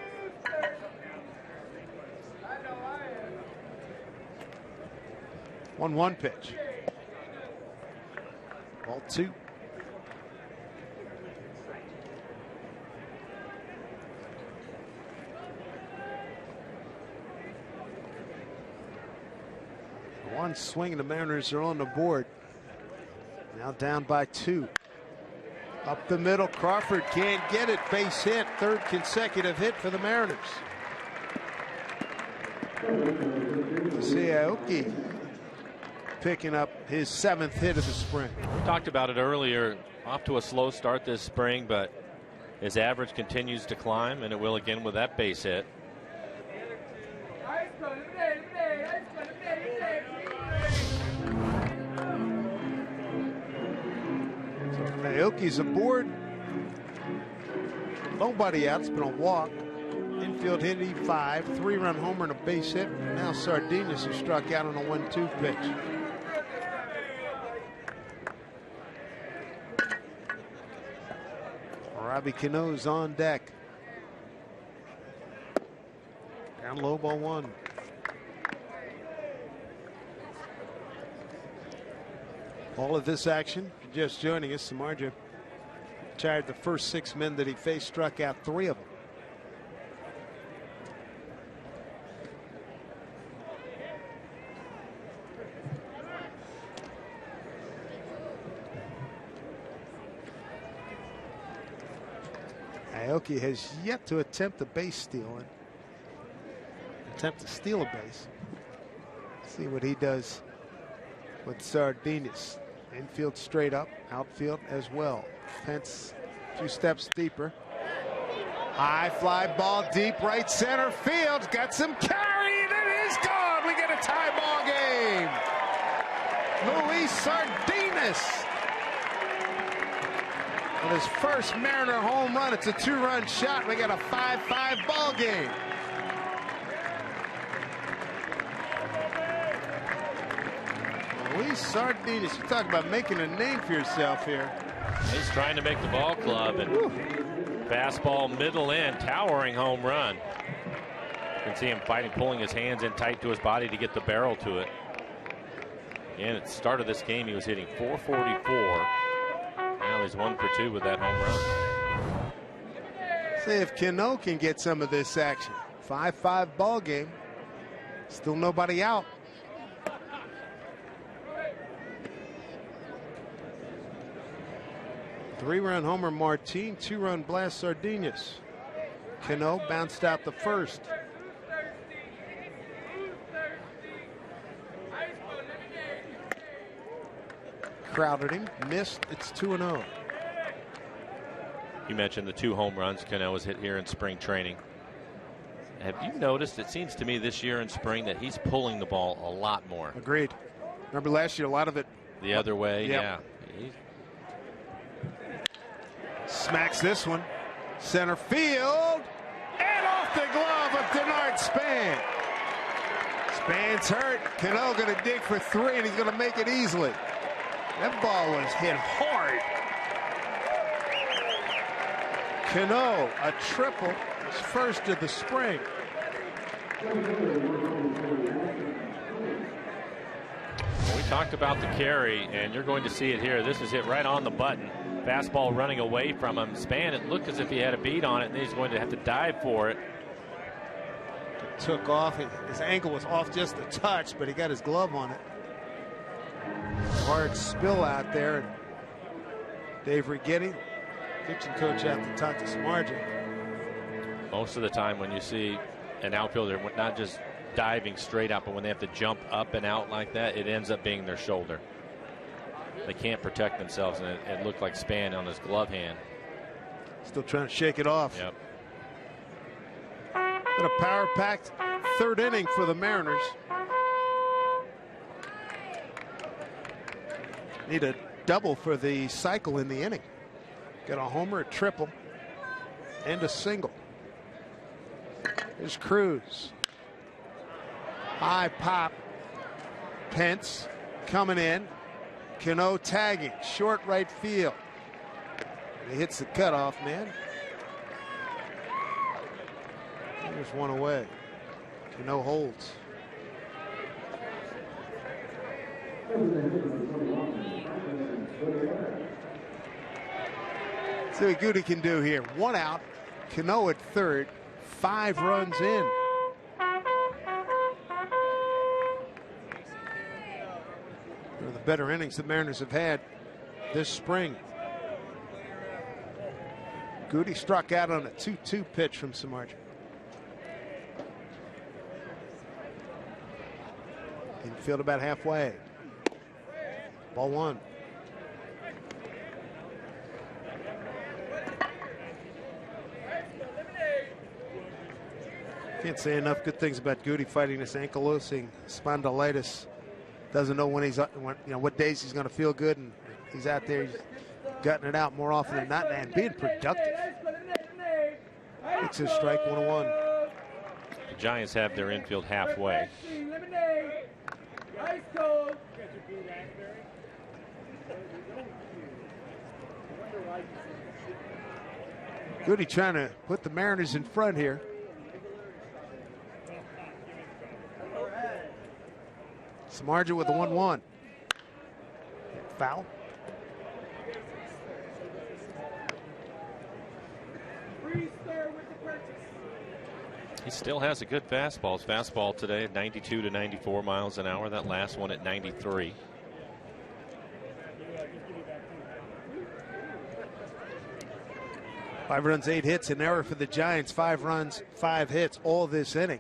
1-1 pitch. Ball 2. One swing and the Mariners are on the board. Now down by 2. Up the middle, Crawford can't get it. Base hit, 3rd consecutive hit for the Mariners. Aoki picking up his 7th hit of the spring. We talked about it earlier. Off to a slow start this spring, but his average continues to climb, and it will again with that base hit. Aoki's aboard. Nobody out. It's been a walk. Infield hit E5, 3-run homer and a base hit. Now Sardinas has struck out on a 1-2 pitch. Robbie Cano's on deck. Down low, ball 1. All of this action, just joining us, Samardzija retired the first 6 men that he faced, struck out 3 of them. Aoki has yet to attempt a base steal and attempt to steal a base. See what he does with Sardinas. Infield straight up, outfield as well. Pence 2 steps deeper. High fly ball deep right center field. Got some carry and it is gone. We get a tie ball game. Luis Sardinas with his first Mariner home run. It's a 2-run shot. We got a 5-5 ball game. Luis Sardinas, you talk about making a name for yourself here. He's trying to make the ball club, and fastball middle in, towering home run. You can see him fighting, pulling his hands in tight to his body to get the barrel to it. And at the start of this game, he was hitting .444. Now he's 1 for 2 with that home run. See if Cano can get some of this action. 5-5 ball game. Still nobody out. Three-run homer Martin, 2-run blast Sardinas. Cano bounced out the first. Crowded him, missed. It's 2-0. You mentioned the 2 home runs Cano has hit here in spring training. Have you noticed, it seems to me this year in spring, that he's pulling the ball a lot more? Agreed. Remember last year, a lot of it the other way. Yep. Yeah. Smacks this one. Center field. And off the glove of Denard Span. Span's hurt. Cano going to dig for 3, and he's going to make it easily. That ball was hit hard. Cano, a triple. His first of the spring. We talked about the carry, and you're going to see it here. This is hit right on the button. Fastball running away from him. Span, it looked as if he had a beat on it, and he's going to have to dive for it. It took off. His ankle was off just a touch, but he got his glove on it. Hard spill out there. And Dave Righetti, pitching coach, out to talk to Samardzija. Most of the time when you see an outfielder not just diving straight up, but when they have to jump up and out like that, it ends up being their shoulder. They can't protect themselves, and it looked like Span on his glove hand. Still trying to shake it off. Yep. Been a power-packed 3rd inning for the Mariners. Need a double for the cycle in the inning. Got a homer, a triple, and a single. Here's Cruz. High pop. Pence coming in. Cano tagging, short right field. He hits the cutoff man. There's one away. Cano holds. See what Goody can do here. 1 out. Cano at third. 5 runs in. One of the better innings the Mariners have had this spring. Goody struck out on a 2-2 pitch from Samardzija. Infield about halfway. Ball 1. Can't say enough good things about Goody fighting this ankylosing spondylitis. Doesn't know when what days he's going to feel good, and he's out there, he's gutting it out more often than not, and being productive. It's a strike, 1-1. The Giants have their infield halfway. Goody trying to put the Mariners in front here. Samardzija with the 1-1. Foul. He still has a good fastball. His fastball today at 92 to 94 miles an hour. That last one at 93. Five runs, 8 hits, an error for the Giants. 5 runs, 5 hits, all this inning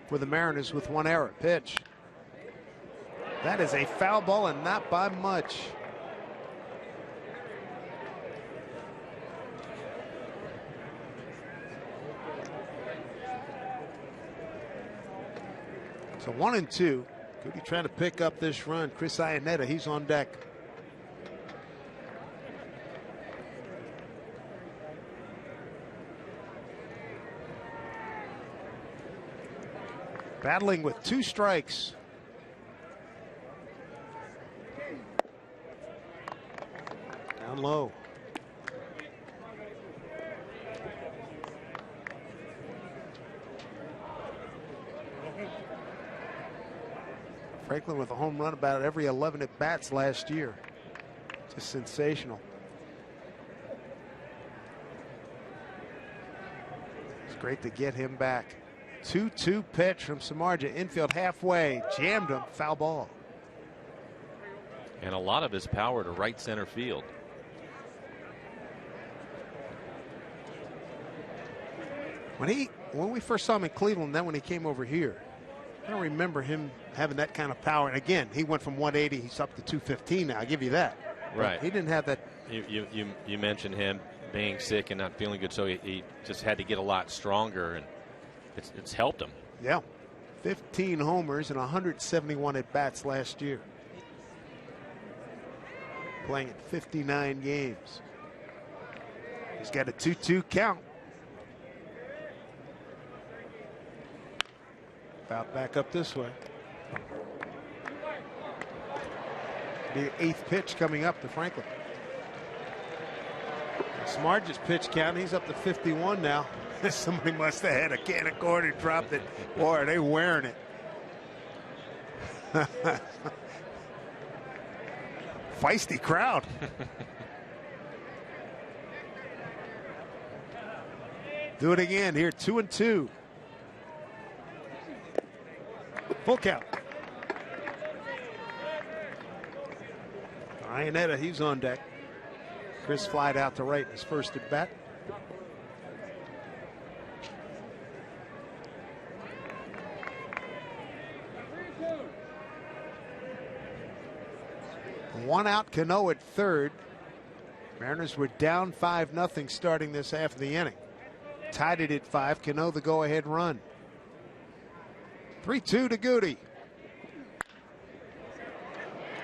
for the Mariners with 1 error. Pitch. That is a foul ball, and not by much. So 1-2. Goody trying to pick up this run. Chris Iannetta, he's on deck. Battling with 2 strikes. Down low. Franklin with a home run about every 11 at bats last year. Just sensational. It's great to get him back. 2-2 pitch from Samardzija. Infield halfway. Jammed him. Foul ball. And a lot of his power to right center field. When we first saw him in Cleveland, then when he came over here, I don't remember him having that kind of power. And again, he went from 180, he's up to 215 now. I'll give you that. Right. But he didn't have that. You mentioned him being sick and not feeling good, so he just had to get a lot stronger, and it's helped him. Yeah. 15 homers and 171 at bats last year. Playing in 59 games. He's got a 2-2 count. About back up this way. The 8th pitch coming up to Franklin. Samardzija's pitch count, he's up to 51 now. Somebody must have had a can of corn and dropped it. Boy, are they wearing it. Feisty crowd. Do it again here, 2-2. Full count. Iannetta, he's on deck. Chris flied out to right in his first at bat. One out, Cano at third. Mariners were down 5-0 starting this half of the inning. Tied it at 5. Cano the go-ahead run. 3-2 to Goody.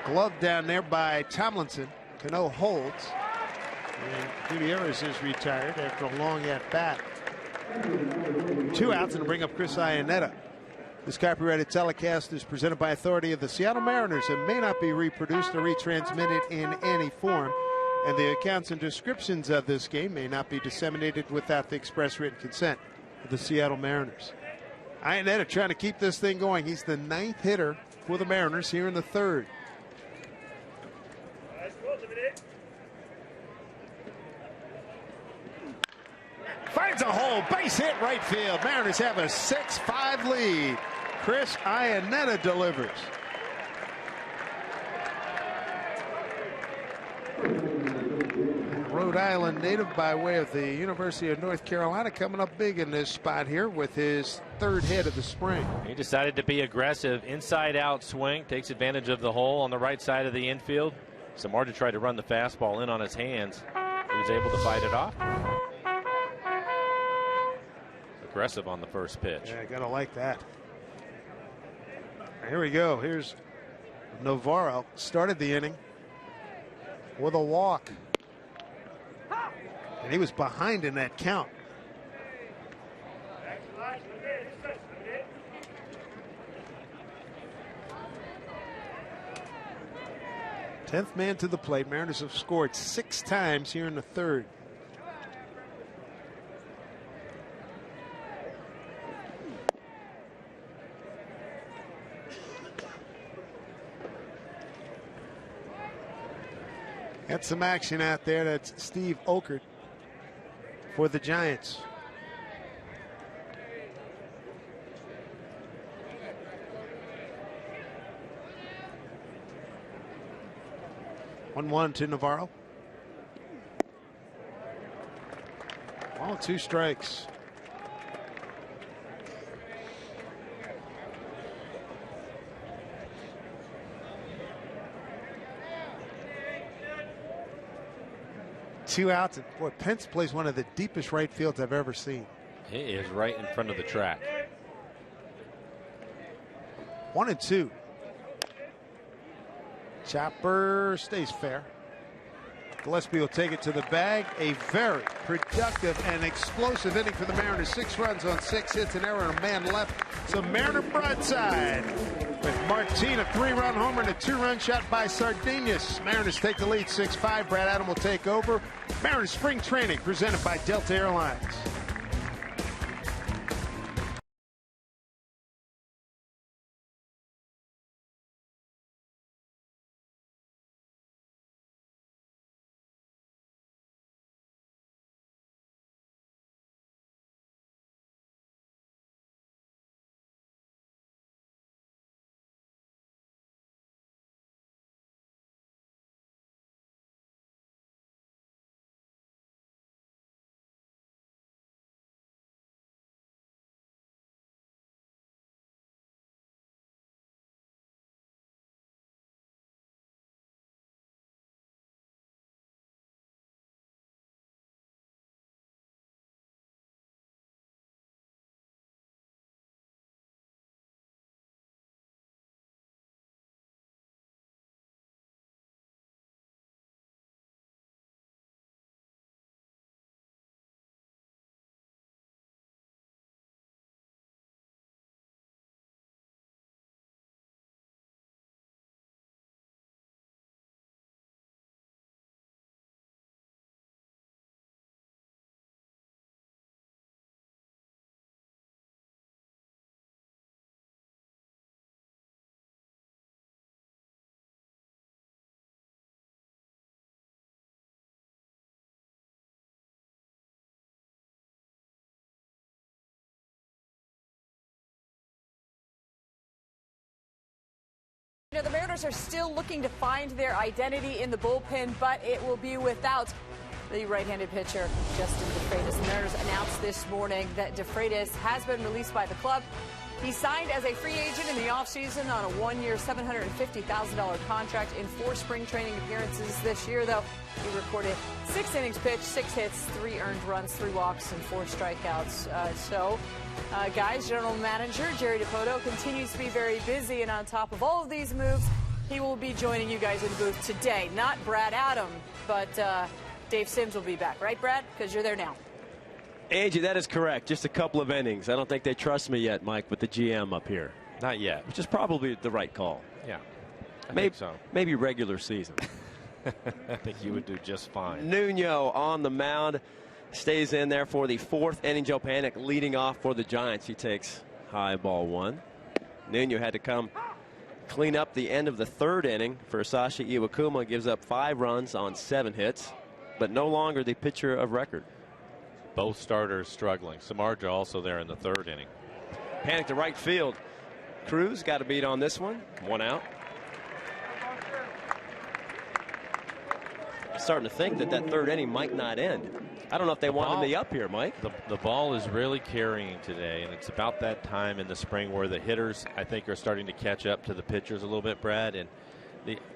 Glove down there by Tomlinson. Cano holds. And Gutierrez is retired after a long at-bat. 2 outs and bring up Chris Iannetta. This copyrighted telecast is presented by authority of the Seattle Mariners and may not be reproduced or retransmitted in any form. And the accounts and descriptions of this game may not be disseminated without the express written consent of the Seattle Mariners. Iannetta trying to keep this thing going. He's the 9th hitter for the Mariners here in the 3rd. Finds a hole. Base hit right field. Mariners have a 6-5 lead. Chris Iannetta delivers. Rhode Island native by way of the University of North Carolina, coming up big in this spot here with his third hit of the spring. He decided to be aggressive. Inside out swing. Takes advantage of the hole on the right side of the infield. Samar tried to run the fastball in on his hands. He was able to fight it off. Aggressive on the first pitch. Yeah, gotta like that. Here we go. Here's Navarro. Started the inning with a walk. And he was behind in that count. Tenth man to the plate. Mariners have scored 6 times here in the third. Got some action out there. That's Steve Okert for the Giants. One to Navarro. 2 strikes. Two outs. Boy, Pence plays one of the deepest right fields I've ever seen. He is right in front of the track. 1-2. Chopper stays fair. Gillespie will take it to the bag. A very productive and explosive inning for the Mariners. 6 runs on 6 hits, an error, and a man left. So Mariner broadside with Martin, a 3-run homer and a 2-run shot by Sardinas. Mariners take the lead 6-5. Brad Adam will take over. Mariners spring training presented by Delta Airlines. You know, the Mariners are still looking to find their identity in the bullpen, but it will be without the right-handed pitcher, Justin DeFreitas. The Mariners announced this morning that DeFreitas has been released by the club. He signed as a free agent in the offseason on a 1-year, $750,000 contract in 4 spring training appearances this year, though. He recorded 6 innings pitched, 6 hits, 3 earned runs, 3 walks, and 4 strikeouts. Guys, General Manager Jerry Dipoto continues to be very busy, and on top of all of these moves, he will be joining you guys in the booth today. Not Brad Adam, but Dave Sims will be back. Right, Brad? Because you're there now. Angie, that is correct. Just a couple of innings. I don't think they trust me yet, Mike, with the GM up here. Not yet. Which is probably the right call. Yeah, I maybe think so. Maybe regular season. I think you would do just fine. Nuno on the mound. Stays in there for the 4th inning. Joe Panik leading off for the Giants. He takes high ball 1. Nuno had to come clean up the end of the 3rd inning for Sashi Iwakuma. Gives up 5 runs on 7 hits, but no longer the pitcher of record. both starters struggling. Samardzija also there in the third inning. Panic to right field. Cruz got a beat on this one. 1 out. I'm starting to think that third inning might not end. I don't know if they want him to be up here, Mike. The ball is really carrying today, and it's about that time in the spring where the hitters, I think, are starting to catch up to the pitchers a little bit, Brad. And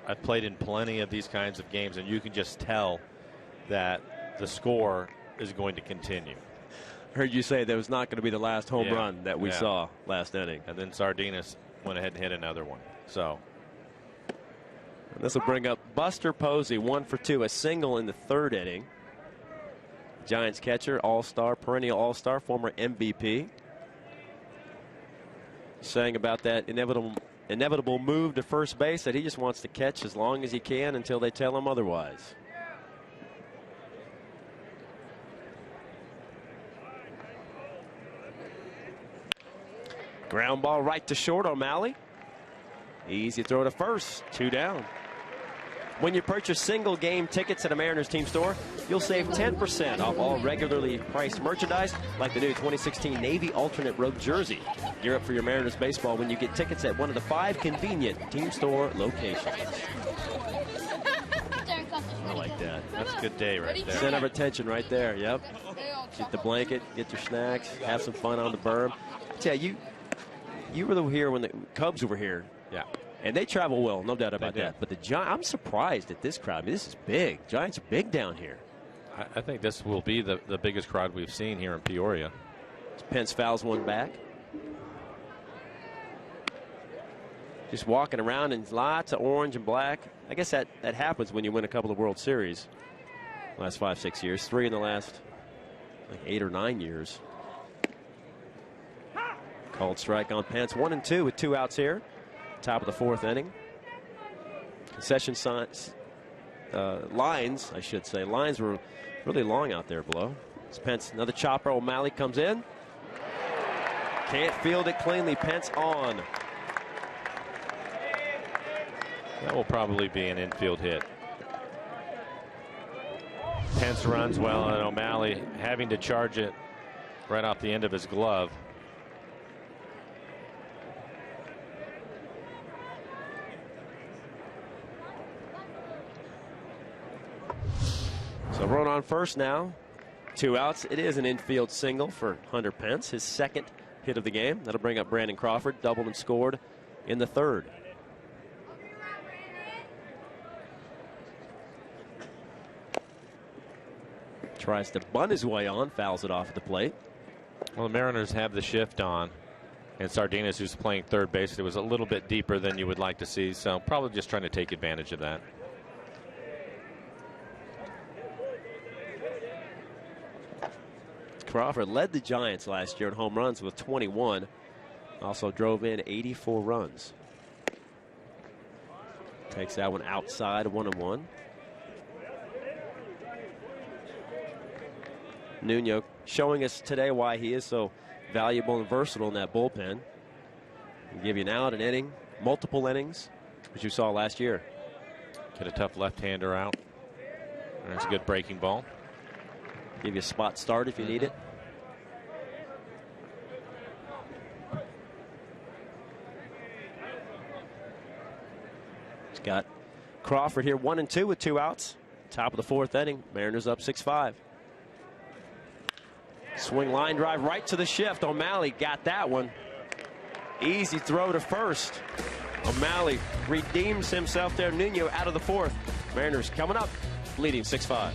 I've played in plenty of these kinds of games, and you can just tell that the score is going to continue. I heard you say that was not going to be the last home run that we saw last inning. And then Sardinas went ahead and hit another one. So this will bring up Buster Posey, 1 for 2, a single in the third inning. Giants catcher, all-star, perennial all-star, former MVP. Saying about that inevitable move to first base that he just wants to catch as long as he can until they tell him otherwise. Ground ball right to short. O'Malley. Easy throw to first. 2 down. When you purchase single game tickets at a Mariners team store, you'll save 10% off all regularly priced merchandise, like the new 2016 Navy alternate road jersey. Gear up for your Mariners baseball when you get tickets at one of the 5 convenient team store locations. I like that. That's a good day right there. Center of attention right there. Yep. Get the blanket, get your snacks, have some fun on the berm. I tell you, you were here when the Cubs were here. Yeah. And they travel well, no doubt about that. But the Giants, I'm surprised at this crowd. I mean, this is big. Giants are big down here. I think this will be the biggest crowd we've seen here in Peoria. Pence fouls one back. Just walking around in lots of orange and black. I guess that happens when you win a couple of World Series. Last 5-6 years. 3 in the last 8 or 9 years. Called strike on Pence. 1-2 with 2 outs here. Top of the 4th inning. Concession signs, lines, I should say. Lines were really long out there below. Pence, another chopper. O'Malley comes in. Can't field it cleanly. Pence on. That will probably be an infield hit. Pence runs well, and O'Malley having to charge it right off the end of his glove. So run on first now. 2 outs. It is an infield single for Hunter Pence, his 2nd hit of the game. That'll bring up Brandon Crawford, doubled and scored in the 3rd. Tries to bunt his way on, fouls it off at the plate. Well, the Mariners have the shift on, and Sardinas, who's playing third base, it was a little bit deeper than you would like to see, so probably just trying to take advantage of that. Crawford led the Giants last year in home runs with 21. Also drove in 84 runs. Takes that one outside, 1-1. Nuno showing us today why he is so valuable and versatile in that bullpen. He'll give you an out, an inning, multiple innings, as you saw last year. Get a tough left-hander out. There's a good breaking ball. Give you a spot start if you need it. He's got Crawford here, 1-2 with 2 outs. Top of the 4th inning. Mariners up 6-5. Swing line drive right to the shift. O'Malley got that one. Easy throw to first. O'Malley redeems himself there. Nuno out of the 4th. Mariners coming up, leading 6-5.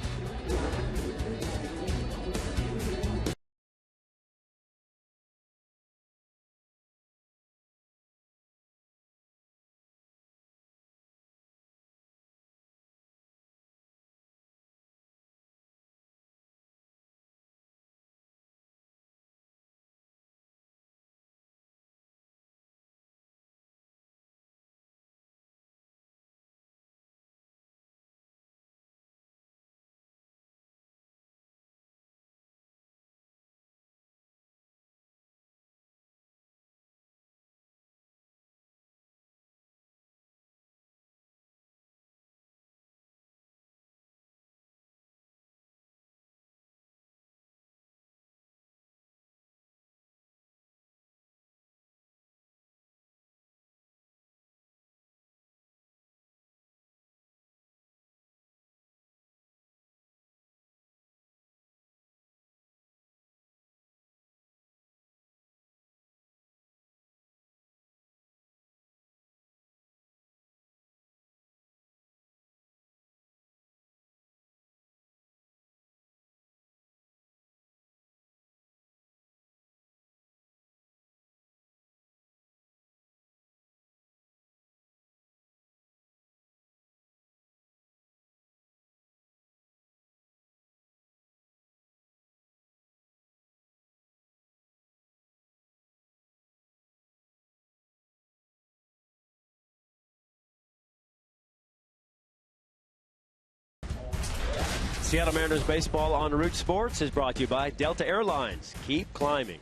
Seattle Mariners baseball on Root Sports is brought to you by Delta Airlines. Keep climbing.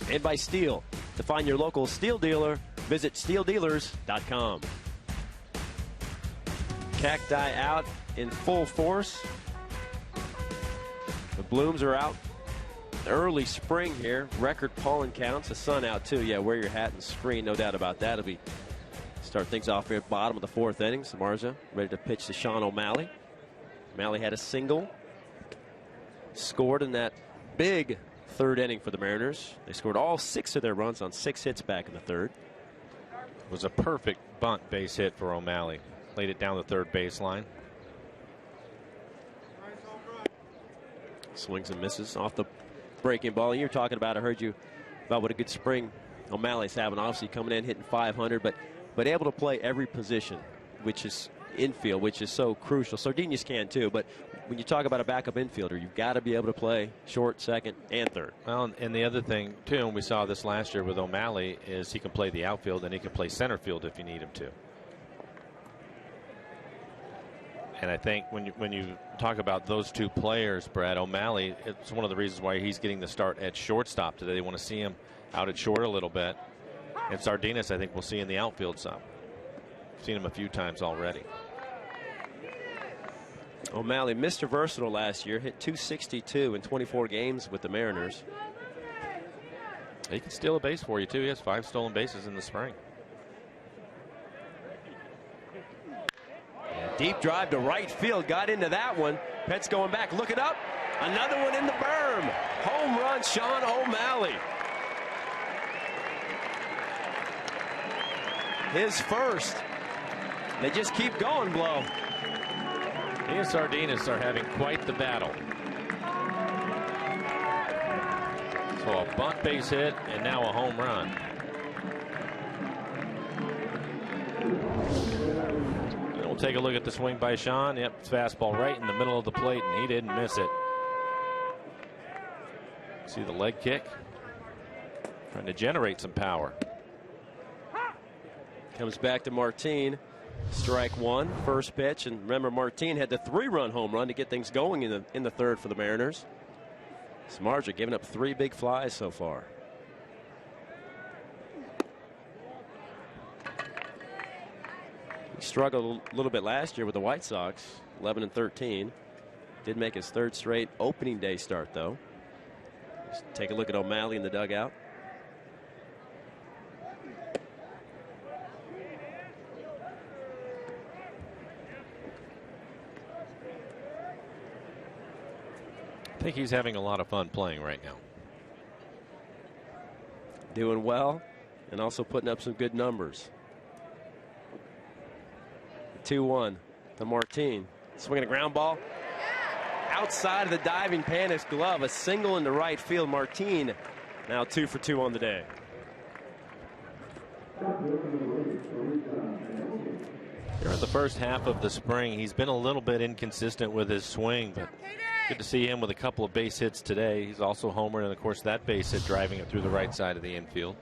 And by Steel. To find your local Steel dealer, visit steeldealers.com. Cacti out in full force. The blooms are out. Early spring here. Record pollen counts. The sun out too. Yeah, wear your hat and screen. No doubt about that. It'll be start things off here at the bottom of the 4th inning. Samardzija ready to pitch to Sean O'Malley. O'Malley had a single. Scored in that big 3rd inning for the Mariners. They scored all 6 of their runs on 6 hits back in the 3rd. It was a perfect bunt base hit for O'Malley. Laid it down the 3rd baseline. Swings and misses off the breaking ball. You're talking about, I heard you about what a good spring O'Malley's having. Obviously coming in hitting .500, but able to play every position, which is infield, which is so crucial. Sardinas can too, but when you talk about a backup infielder, you've got to be able to play short, second, and third. Well, and the other thing too, and we saw this last year with O'Malley, is he can play the outfield and he can play center field if you need him to. And I think when you talk about those 2 players, Brad, O'Malley, it's one of the reasons why he's getting the start at shortstop today. They want to see him out at short a little bit. And Sardinas, I think we'll see in the outfield some. Seen him a few times already. O'Malley, Mr. Versatile last year, hit .262 in 24 games with the Mariners. He can steal a base for you too. He has 5 stolen bases in the spring. Deep drive to right field, got into that one. Pet's going back, looking up. Another one in the berm. Home run, Sean O'Malley. His first. They just keep going, Blow. He and Sardinas are having quite the battle. So a bunt base hit and now a home run. We'll take a look at the swing by Sean. Yep, it's fastball right in the middle of the plate, and he didn't miss it. See the leg kick? Trying to generate some power. Comes back to Martin. Strike 1, first pitch. And remember, Martin had the 3-run home run to get things going in the 3rd for the Mariners. Samardzija giving up 3 big flies so far. He struggled a little bit last year with the White Sox, 11-13. Did make his 3rd straight opening day start, though. Just take a look at O'Malley in the dugout. I think he's having a lot of fun playing right now. Doing well and also putting up some good numbers. 2-1 to Martin. Swinging a ground ball. Outside of the diving Panik's glove. A single into right field. Martin now 2 for 2 on the day. During the first half of the spring, he's been a little bit inconsistent with his swing, but good to see him with a couple of base hits today. He's also homered, and of course that base hit driving it through the right side of the infield.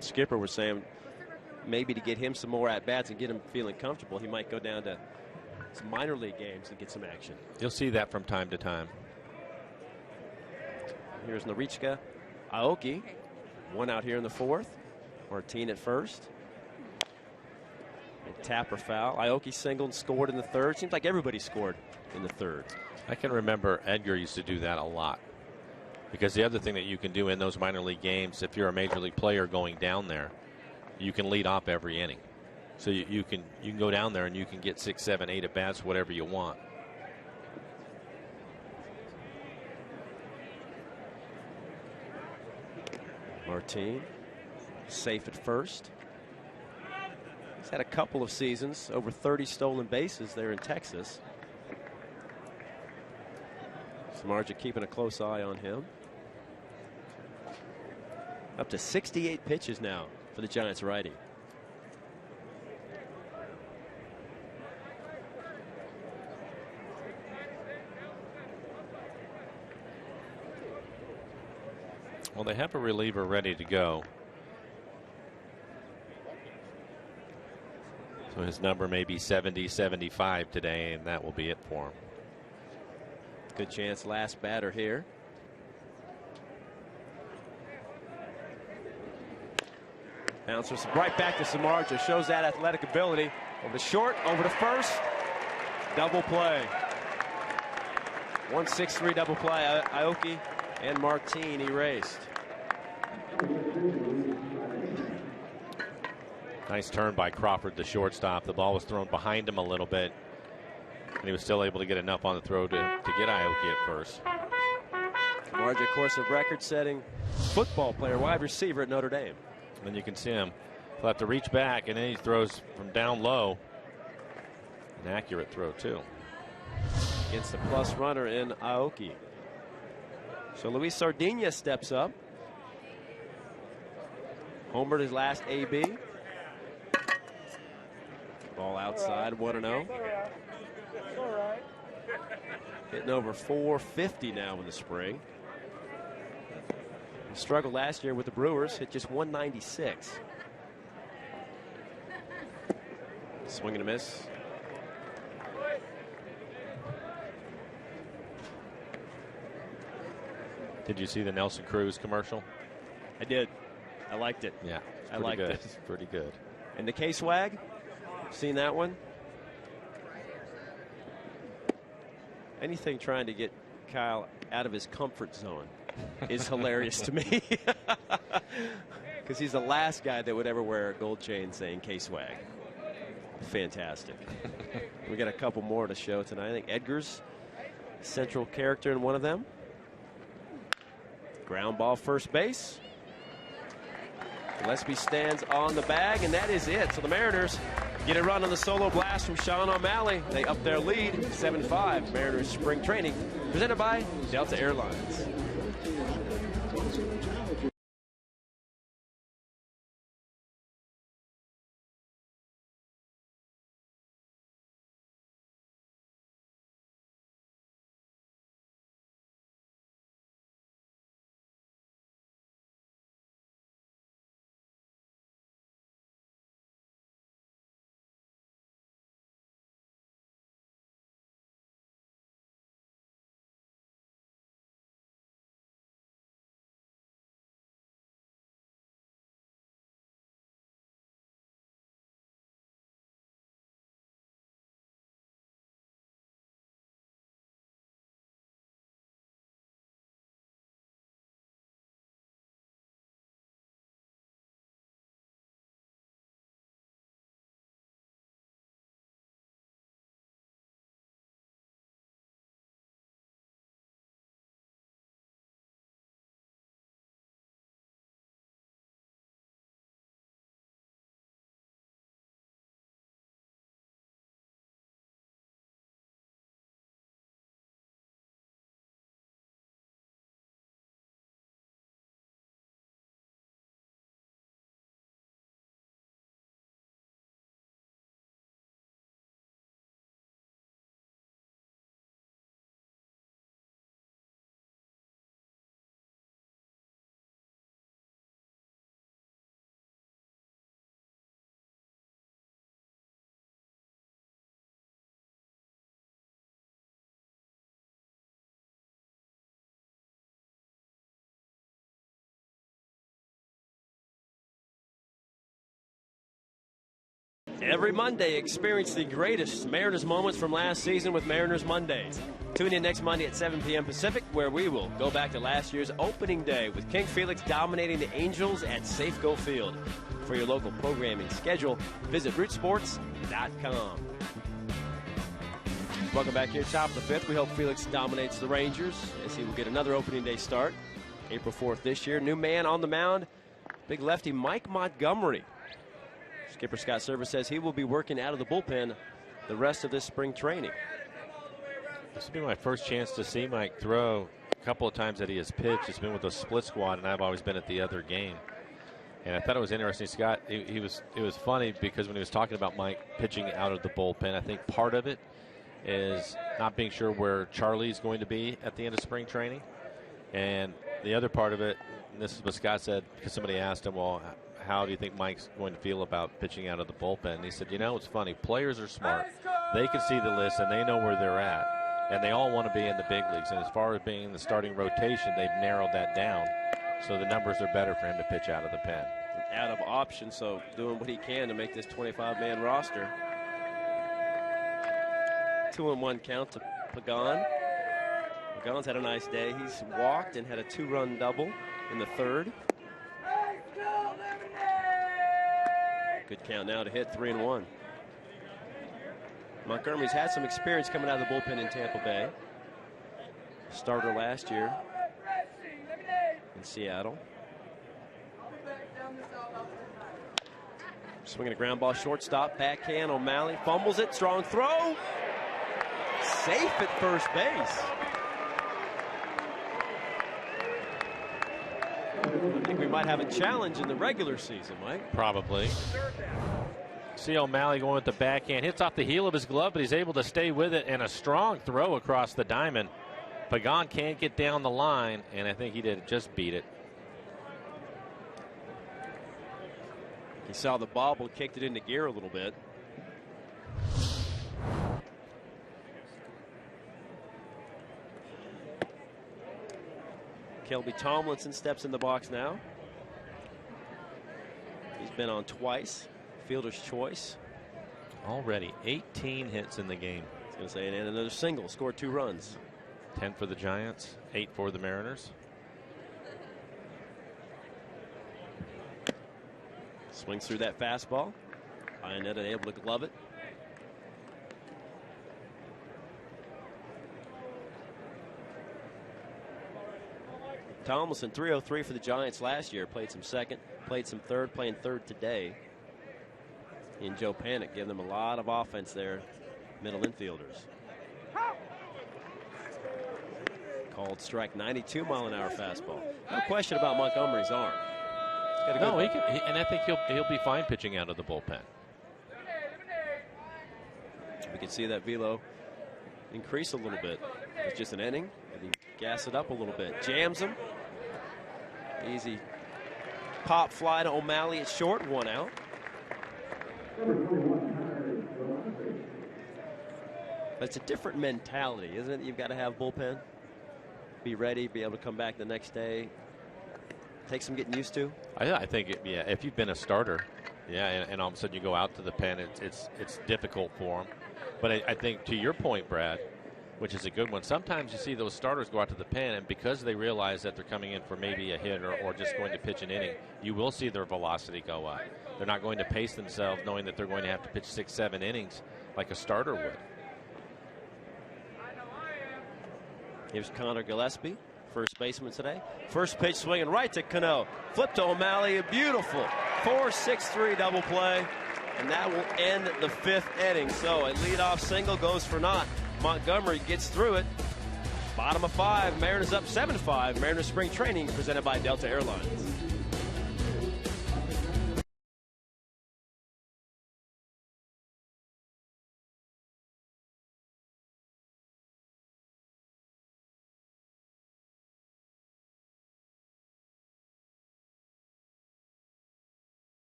Skipper was saying maybe to get him some more at-bats and get him feeling comfortable, he might go down to some minor league games and get some action. You'll see that from time to time. Here's Norichka. Aoki, 1 out here in the 4th. Martin at first. And tapper foul. Aoki singled and scored in the 3rd. Seems like everybody scored in the 3rd. I can remember Edgar used to do that a lot. Because the other thing that you can do in those minor league games, if you're a major league player going down there, you can lead off every inning. So you can go down there and you can get 6, 7, 8 at bats, whatever you want. Martin safe at first. He's had a couple of seasons, over 30 stolen bases there in Texas. Samardzija keeping a close eye on him. Up to 68 pitches now for the Giants righty. Well, they have a reliever ready to go. So his number may be 70, 75 today, and that will be it for him. Good chance, last batter here. Bouncer right back to Samardzija. Shows that athletic ability. Over to short, over to first. Double play. 1-6-3 double play. Aoki and Martin erased. Nice turn by Crawford, the shortstop. The ball was thrown behind him a little bit, and he was still able to get enough on the throw to get Aoki at first. Samardzija, of course, a record-setting football player, wide receiver at Notre Dame. And you can see him. He'll have to reach back, and then he throws from down low. An accurate throw, too. Against the plus runner in Aoki. So Luis Sardinia steps up. Homered his last AB. Ball outside, 1-0. Hitting over 450 now in the spring. He struggled last year with the Brewers, hit just 196. Swing and a miss. Did you see the Nelson Cruz commercial? I did. I liked it. Yeah, I liked it. It's pretty good. And the K-Swag? Seen that one? Anything trying to get Kyle out of his comfort zone is hilarious to me. Because he's the last guy that would ever wear a gold chain saying K-Swag. Fantastic. We got a couple more to show tonight. I think Edgar's a central character in one of them. Ground ball first base. Gillespie stands on the bag, and that is it. So the Mariners get a run on the solo blast from Sean O'Malley. They up their lead, 7-5. Mariners spring training, presented by Delta Airlines. Every Monday, experience the greatest Mariners moments from last season with Mariners Mondays. Tune in next Monday at 7 p.m. Pacific, where we will go back to last year's opening day with King Felix dominating the Angels at Safeco Field. For your local programming schedule, visit rootsports.com. Welcome back here, top of the fifth. We hope Felix dominates the Rangers as he will get another opening day start. April 4th this year. New man on the mound, big lefty Mike Montgomery. Skipper Scott Servais says he will be working out of the bullpen the rest of this spring training. This will be my first chance to see Mike throw. A couple of times that he has pitched, it's been with the split squad, and I've always been at the other game. And I thought it was interesting, Scott. It was funny because when he was talking about Mike pitching out of the bullpen, I think part of it is not being sure where Charlie's going to be at the end of spring training. And the other part of it, and this is what Scott said, because somebody asked him, well, how do you think Mike's going to feel about pitching out of the bullpen? And he said, you know, it's funny. Players are smart. They can see the list, and they know where they're at. and they all want to be in the big leagues. And as far as being in the starting rotation, they've narrowed that down, so the numbers are better for him to pitch out of the pen. Out of option, so doing what he can to make this 25-man roster. 2-1 count to Pagan. Pagan's had a nice day. He's walked and had a 2-run double in the third. Good count now to hit 3-1. Montgomery's had some experience coming out of the bullpen in Tampa Bay. Starter last year in Seattle. Swinging a ground ball shortstop, backhand. O'Malley fumbles it, strong throw. Safe at first base. I think we might have a challenge in the regular season, Mike. Probably. See O'Malley going with the backhand. Hits off the heel of his glove, but he's able to stay with it, and a strong throw across the diamond. Pagan can't get down the line, and I think he did just beat it. He saw the bobble, kicked it into gear a little bit. Kelby Tomlinson steps in the box now. He's been on twice. Fielder's choice. Already 18 hits in the game. I was going to say, and another single, scored 2 runs. 10 for the Giants, 8 for the Mariners. Swings through that fastball. Iannetta able to glove it. Tomlinson, 303 for the Giants last year. Played some second, played some third, playing third today. In Joe Panic, giving them a lot of offense there, middle infielders. Called strike, 92-mile-an-hour fastball. No question about Montgomery's arm. No, he can, and I think he'll be fine pitching out of the bullpen. We can see that velo increase a little bit. It's just an inning, and he gas it up a little bit. Jams him. Easy pop fly to O'Malley at short, 1 out. But it's a different mentality, isn't it? You've got to have bullpen, be ready, be able to come back the next day. Take some getting used to. I think, yeah, if you've been a starter, yeah, and all of a sudden you go out to the pen, it's difficult for them. But I think to your point, Brad, which is a good one, sometimes you see those starters go out to the pen, and because they realize that they're coming in for maybe a hit or just going to pitch an inning, you will see their velocity go up. They're not going to pace themselves knowing that they're going to have to pitch 6-7 innings like a starter would. Here's Connor Gillespie, first baseman today. First pitch swinging right to Cano. Flip to O'Malley, a beautiful 4-6-3 double play. And that will end the 5th inning. So a leadoff single goes for naught. Montgomery gets through it. Bottom of 5, Mariners up 7-5. Mariners spring training presented by Delta Airlines.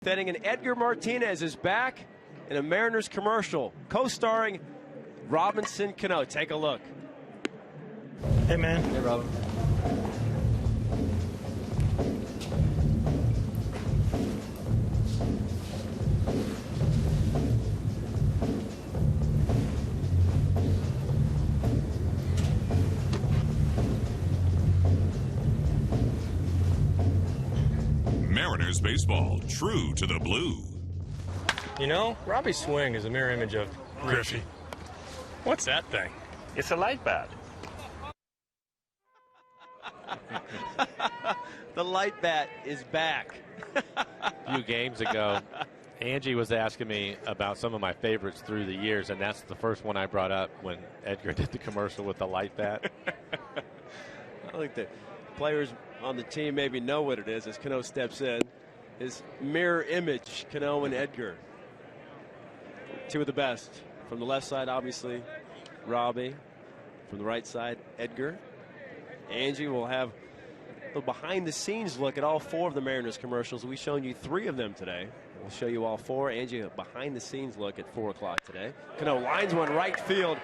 Inning, and Edgar Martinez is back in a Mariners commercial, co-starring Robinson Cano. Take a look. Hey, man. Hey, Rob. Mariners baseball, true to the blue. You know, Robbie's swing is a mirror image of Griffey. What's that thing? It's a light bat. The light bat is back. A few games ago, Angie was asking me about some of my favorites through the years, and that's the first one I brought up when Edgar did the commercial with the light bat. I think the players on the team maybe know what it is as Cano steps in. His mirror image, Cano and Edgar. Two of the best. From the left side, obviously, Robbie. From the right side, Edgar. Angie will have a behind-the-scenes look at all 4 of the Mariners commercials. We've shown you 3 of them today. We'll show you all 4. Angie, a behind-the-scenes look at 4 o'clock today. Cano lines one right field.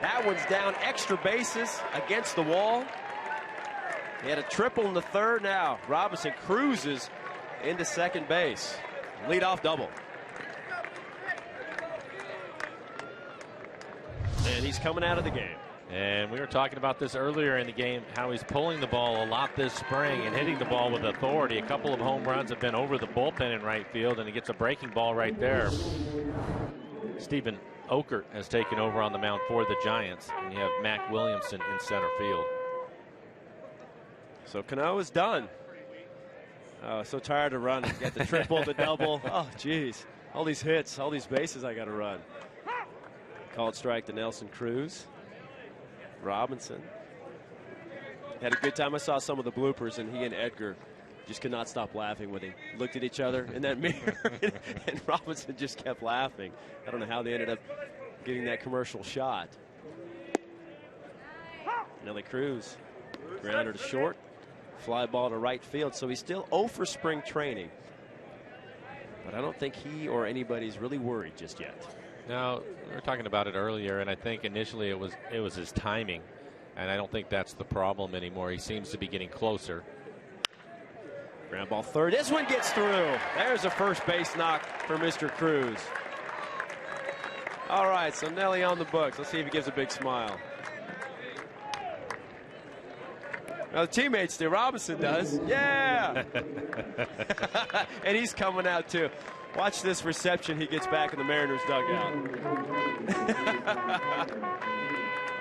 That one's down, extra bases against the wall. He had a triple in the third. Now Robinson cruises into second base. Leadoff double. And he's coming out of the game. And we were talking about this earlier in the game, how he's pulling the ball a lot this spring and hitting the ball with authority. A couple of home runs have been over the bullpen in right field, and he gets a breaking ball right there. Stephen Okert has taken over on the mound for the Giants, and you have Mac Williamson in center field. So Cano is done. So tired of running. Get the triple, the double. Oh, geez. All these hits, all these bases I got to run. Called strike to Nelson Cruz. Robinson had a good time. I saw some of the bloopers, and he and Edgar just could not stop laughing when they looked at each other in that mirror. And Robinson just kept laughing. I don't know how they ended up getting that commercial shot. Nelly Cruz, grounder to short. Fly ball to right field, so he's still 0 for spring training. But I don't think he or anybody's really worried just yet. No, we were talking about it earlier, and I think initially it was his timing, and I don't think that's the problem anymore. He seems to be getting closer. Ground ball third. This one gets through. There's a first base knock for Mr. Cruz. All right, so Nelly on the books. Let's see if he gives a big smile. Now the teammates do. Robinson does. Yeah. And he's coming out too. Watch this reception he gets back in the Mariners dugout.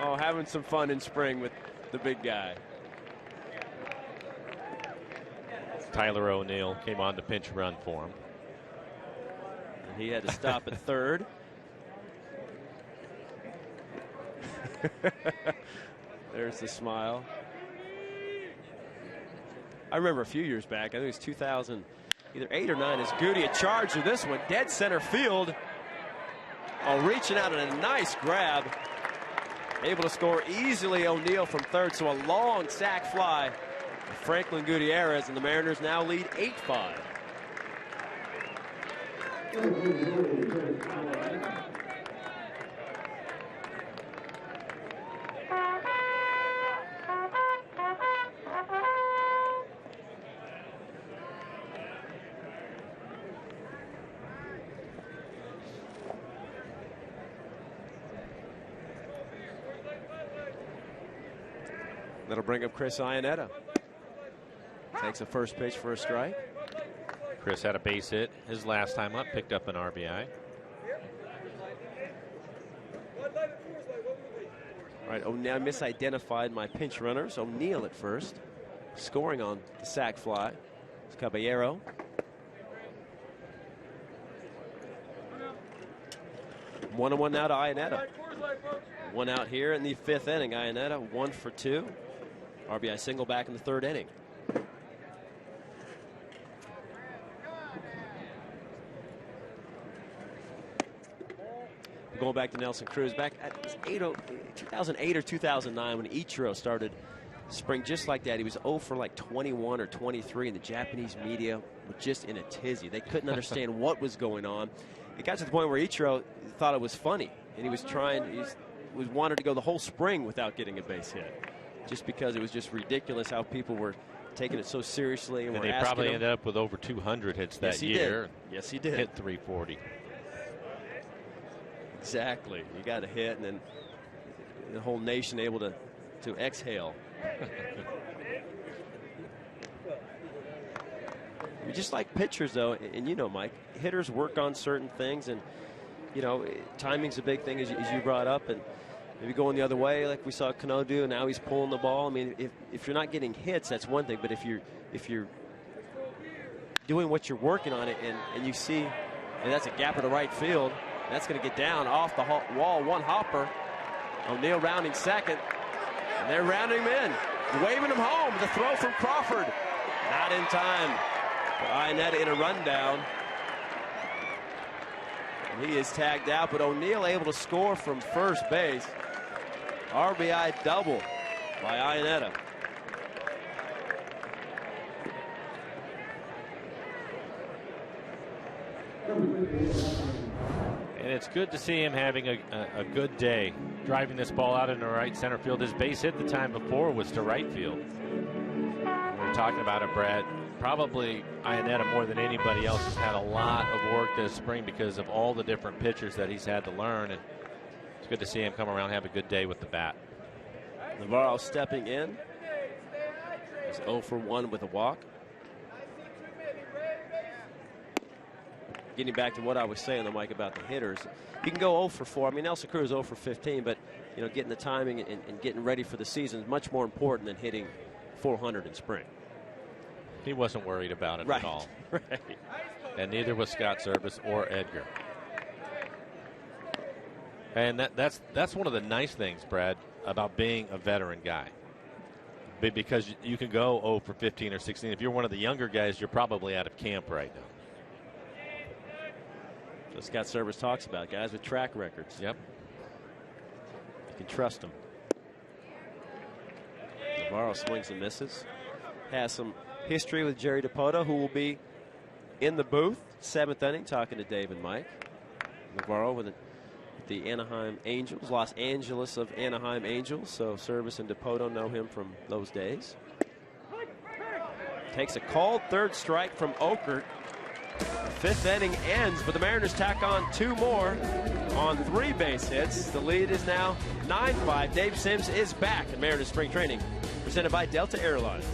Oh, having some fun in spring with the big guy. Tyler O'Neill came on to pinch run for him. And he had to stop at third. There's the smile. I remember a few years back, I think it was 2000, either 8 or 9, as Goody had charged with this one, dead center field. Oh, reaching out and a nice grab. Able to score easily, O'Neill from third, so a long sac fly. Franklin Gutierrez, and the Mariners now lead 8-5. That'll bring up Chris Iannetta. Takes a first pitch for a strike. Chris had a base hit his last time up, picked up an RBI. All right, O'Neill misidentified my pinch runners. O'Neill at first, scoring on the sac fly. It's Caballero. One and one now to Iannetta. One out here in the 5th inning. Iannetta 1 for 2. RBI single back in the 3rd inning. Going back to Nelson Cruz, back at 2008 or 2009 when Ichiro started spring just like that. He was 0 for like 21 or 23, and the Japanese media were just in a tizzy. They couldn't understand what was going on. it got to the point where Ichiro thought it was funny, and he wanted to go the whole spring without getting a base hit, just because it was just ridiculous how people were taking it so seriously. And he probably ended up with over 200 hits that year. Yes, he did. Hit 340. Exactly. You got a hit, and then the whole nation able to exhale. You're just like pitchers, though, and you know, Mike, hitters work on certain things, and you know, timing's a big thing, as you brought up, and maybe going the other way, like we saw Cano do, and now he's pulling the ball. I mean, if you're not getting hits, that's one thing, but if you're doing what you're working on it, and you see, and that's a gap in the right field, that's going to get down off the wall, one hopper. O'Neill rounding second, and they're rounding him in, waving him home. The throw from Crawford, not in time. Iannetta in a rundown. And he is tagged out, but O'Neill able to score from first base. RBI double by Iannetta. And it's good to see him having a good day, driving this ball out into right center field. His base hit the time before was to right field. We were talking about it, Brad. Probably Iannetta, more than anybody else, has had a lot of work this spring because of all the different pitchers that he's had to learn. And it's good to see him come around and have a good day with the bat. Navarro stepping in. He's 0 for 1 with a walk. Getting back to what I was saying, though, Mike, about the hitters. You can go 0 for 4. I mean, Nelson Cruz 0 for 15, but, you know, getting the timing and getting ready for the season is much more important than hitting 400 in spring. He wasn't worried about it at all. Right. And neither was Scott Service or Edgar. And that's one of the nice things, Brad, about being a veteran guy. Because you can go 0 for 15 or 16. If you're one of the younger guys, you're probably out of camp right now. So Scott Service talks about guys with track records. Yep. You can trust them. Navarro swings and misses. Has some history with Jerry Dipoto, who will be in the booth, 7th inning, talking to Dave and Mike. Navarro with the Anaheim Angels, Los Angeles of Anaheim Angels. So Service and Dipoto know him from those days. Takes a called third strike from Okert. 5th inning ends, but the Mariners tack on 2 more on 3 base hits. The lead is now 9-5. Dave Sims is back at Mariners Spring Training, presented by Delta Airlines.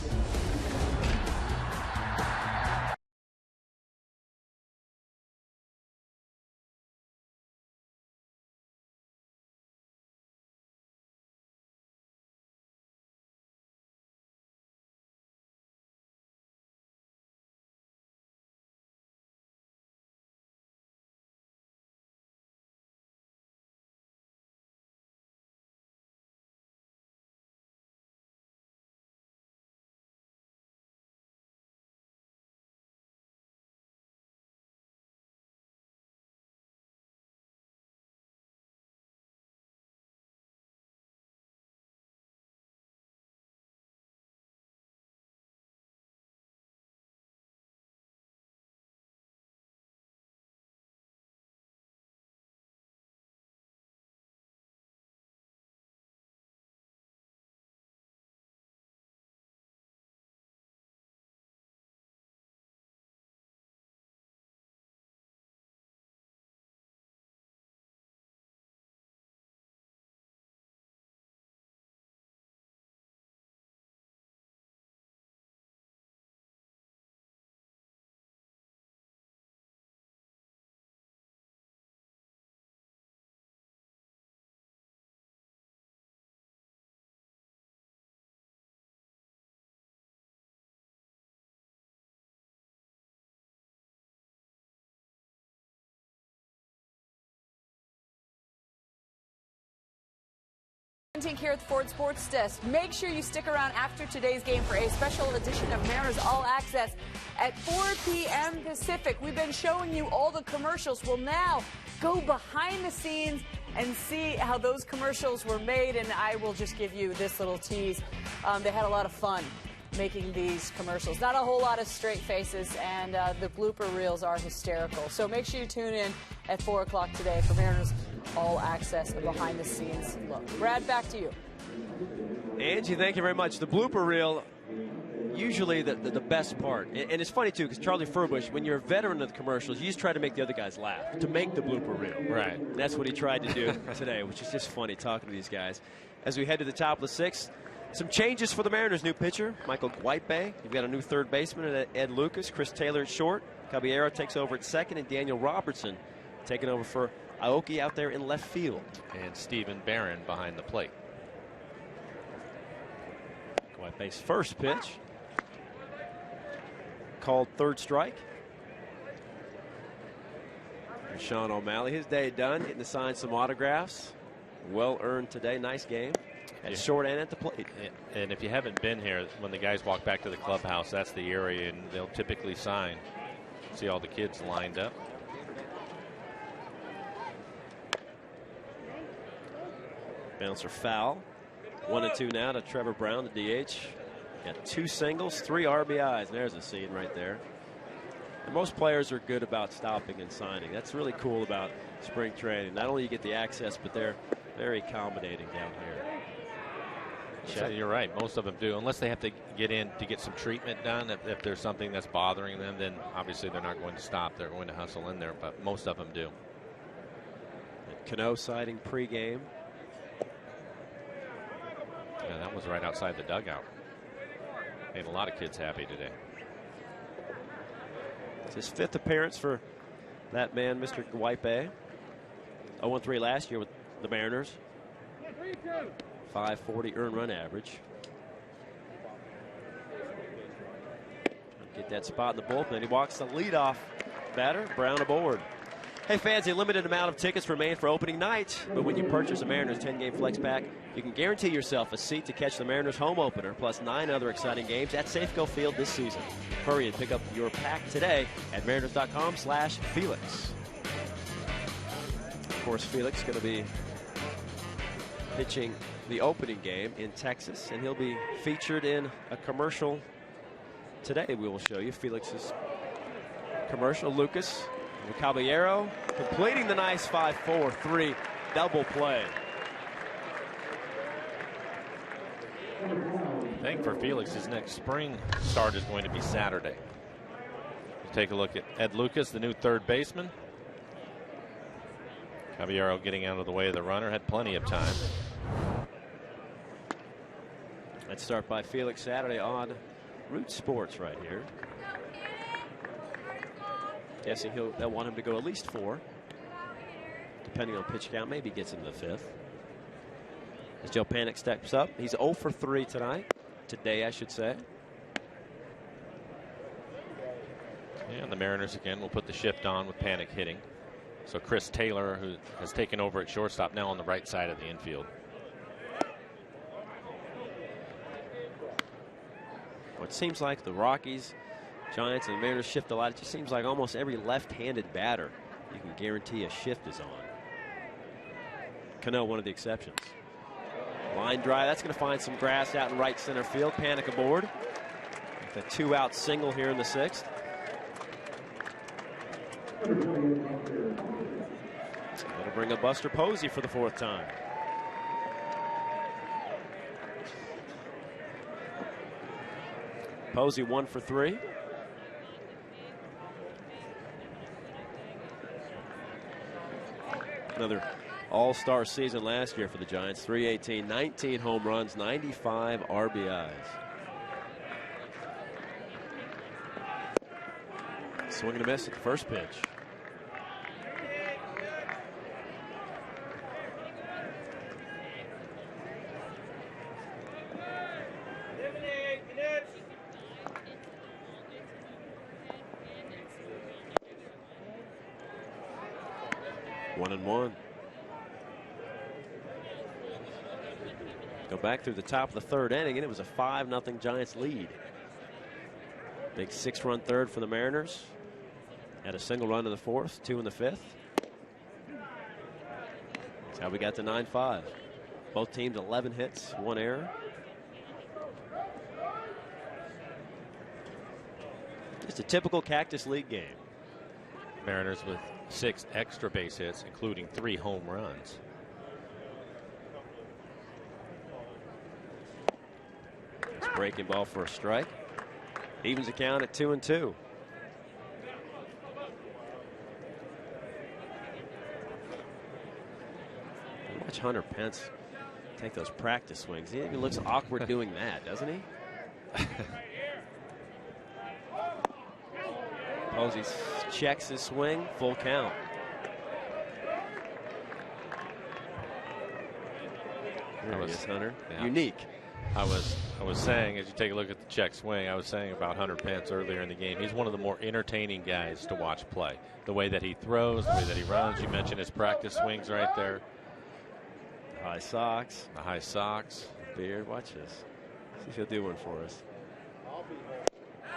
Here at the Ford Sports Desk. Make sure you stick around after today's game for a special edition of Mariners All Access at 4 p.m. Pacific. We've been showing you all the commercials. We'll now go behind the scenes and see how those commercials were made, and I will just give you this little tease. They had a lot of fun. making these commercials. Not a whole lot of straight faces, and the blooper reels are hysterical. So make sure you tune in at 4 o'clock today for Mariners All Access, a behind-the-scenes look. Brad, back to you. Angie, thank you very much. The blooper reel, usually the best part. And it's funny, too, because Charlie Furbush, when you're a veteran of the commercials, you just try to make the other guys laugh, to make the blooper reel. Right. And that's what he tried to do today, which is just funny talking to these guys. As we head to the top of the sixth, some changes for the Mariners. New pitcher, Michael Guipe. You've got a new third baseman, Ed Lucas. Chris Taylor at short. Caballero takes over at second, and Daniel Robertson taking over for Aoki out there in left field. And Stephen Barron behind the plate. Guipe's first pitch. Called third strike. And Sean O'Malley, his day done, getting to sign some autographs. Well earned today. Nice game. At short and at the plate. And if you haven't been here, when the guys walk back to the clubhouse, that's the area, and they'll typically sign. See all the kids lined up. Bouncer foul. 1-2 now to Trevor Brown, the DH. Got 2 singles, 3 RBIs. And there's a scene right there. And most players are good about stopping and signing. That's really cool about spring training. Not only you get the access, but they're very accommodating down here. So you're right. Most of them do, unless they have to get in to get some treatment done. If there's something that's bothering them, then obviously they're not going to stop. They're going to hustle in there, but most of them do. Cano sighting pregame. Yeah, that was right outside the dugout. Made a lot of kids happy today. It's his 5th appearance for that man, Mr. Guipe. 0-3 last year with the Mariners. 540 earned run average. Get that spot in the bullpen. He walks the leadoff batter. Brown aboard. Hey fans, a limited amount of tickets remain for opening night, but when you purchase a Mariners 10-game flex pack, you can guarantee yourself a seat to catch the Mariners home opener, plus 9 other exciting games at Safeco Field this season. Hurry and pick up your pack today at mariners.com/Felix. Of course, Felix going to be pitching the opening game in Texas, and he'll be featured in a commercial today. We will show you Felix's commercial. Lucas Caballero completing the nice 5-4-3 double play. I think for Felix, his next spring start is going to be Saturday. We'll take a look at Ed Lucas, the new third baseman. Caballero getting out of the way of the runner, had plenty of time. Let's start by Felix Saturday on Root Sports right here. Guessing they'll want him to go at least 4. Depending on pitch count, maybe gets him to the 5th. As Joe Panik steps up, he's 0 for 3 tonight. Today, I should say. And the Mariners again will put the shift on with Panik hitting. So Chris Taylor, who has taken over at shortstop, now on the right side of the infield. Well, it seems like the Rockies, Giants, and the Mariners shift a lot. It just seems like almost every left-handed batter you can guarantee a shift is on. Cano, one of the exceptions. Line drive, that's going to find some grass out in right center field. Panik aboard. With a 2-out single here in the 6th. That'll bring up Buster Posey for the 4th time. Posey 1 for 3. Another all-star season last year for the Giants. 318, 19 home runs, 95 RBIs. Swing and a miss at the first pitch. One and one. Go back through the top of the 3rd inning, and it was a 5-0 Giants lead. Big 6-run 3rd for the Mariners. Had a single run in the 4th, 2 in the 5th. That's how we got to 9-5. Both teams 11 hits, 1 error. Just a typical Cactus League game. Mariners with 6 extra base hits, including 3 home runs. It's breaking ball for a strike. Evens the count at 2-2. Watch Hunter Pence take those practice swings. He even looks awkward doing that, doesn't he? Posey checks his swing, full count. There he is, Hunter. Yeah. Unique. I was saying, as you take a look at the check swing, I was saying about Hunter Pence earlier in the game. He's one of the more entertaining guys to watch play. The way that he throws, the way that he runs. You mentioned his practice swings right there. High socks. The high socks. Beard, watch this. See if he'll do one for us.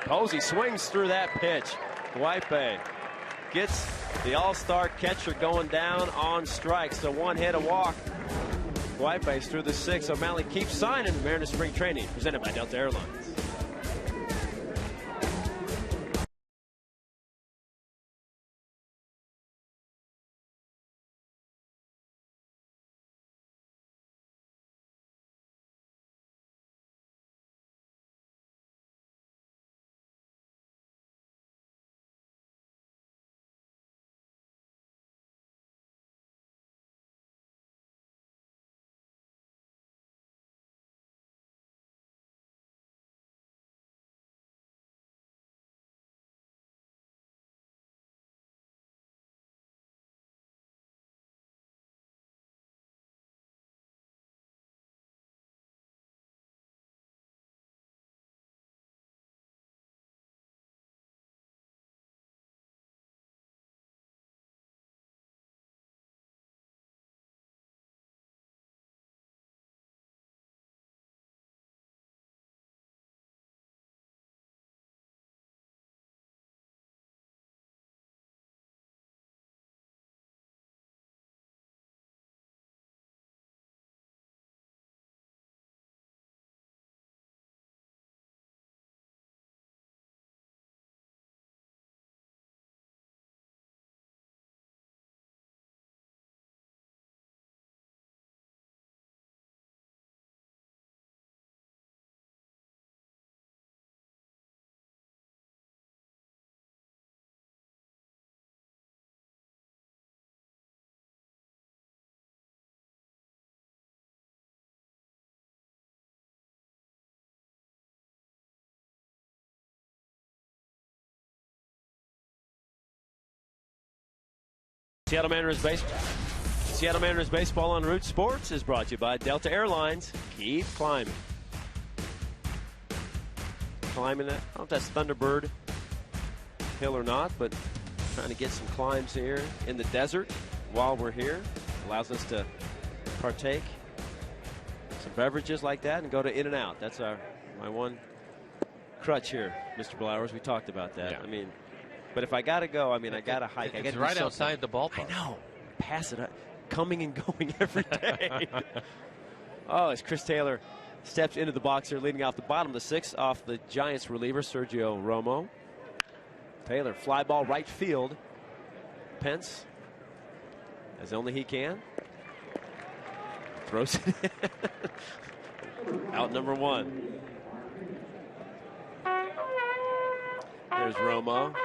Posey swings through that pitch. Iwakuma gets the all-star catcher going down on strike. So 1 hit, a walk. Iwakuma through the 6. O'Malley keeps signing. Mariners spring training presented by Delta Airlines. Seattle Mariners baseball on Root Sports is brought to you by Delta Airlines. Keep climbing. Climbing that. I don't know if that's Thunderbird Hill or not, but trying to get some climbs here in the desert while we're here. Allows us to partake some beverages like that and go to In-N-Out. That's my one crutch here, Mr. Blowers. We talked about that. Yeah. I mean, but if I got to go, I mean, I got to hike. It's right outside the ballpark. I know. Pass it up. Coming and going every day. Oh, as Chris Taylor steps into the box here, leading off the bottom of the 6th off the Giants reliever, Sergio Romo. Taylor, fly ball right field. Pence, as only he can. Throws it in. Out number 1. There's Romo.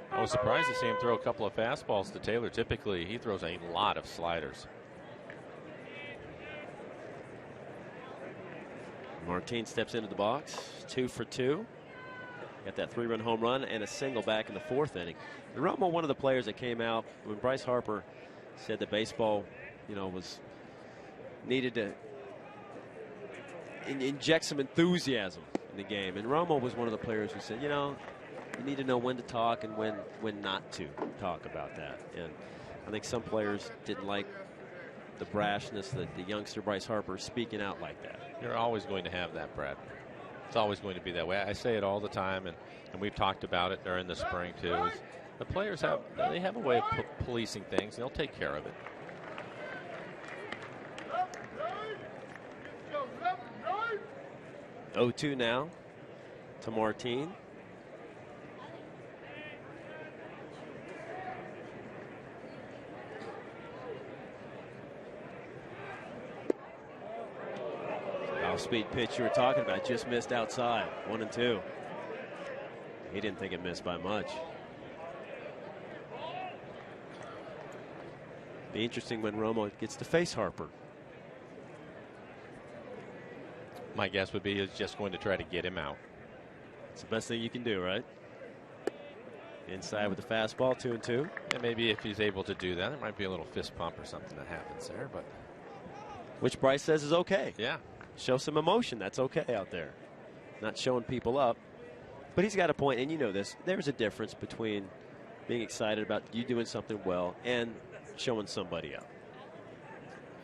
I was surprised to see him throw a couple of fastballs to Taylor. Typically, he throws a lot of sliders. Martin steps into the box, 2 for 2. Got that 3-run home run and a single back in the 4th inning. And Romo, one of the players that came out when Bryce Harper said that baseball, needed to inject some enthusiasm in the game. And Romo was one of the players who said, you need to know when to talk and when not to talk about that. And I think some players didn't like the brashness that the youngster Bryce Harper speaking out like that. You're always going to have that, Brad. It's always going to be that way. I say it all the time, and we've talked about it during the spring too. The players have a way of policing things, and they'll take care of it. Oh, 2 now to Martin. Off-speed pitch you were talking about just missed outside. 1-2. He didn't think it missed by much. Be interesting when Romo gets to face Harper. My guess would be he's just going to try to get him out. It's the best thing you can do, right? Inside with the fastball, 2-2. And maybe if he's able to do that, there might be a little fist pump or something that happens there. But which Bryce says is okay. Yeah. Show some emotion. That's okay out there. Not showing people up. But he's got a point, and you know this. There's a difference between being excited about you doing something well and showing somebody up.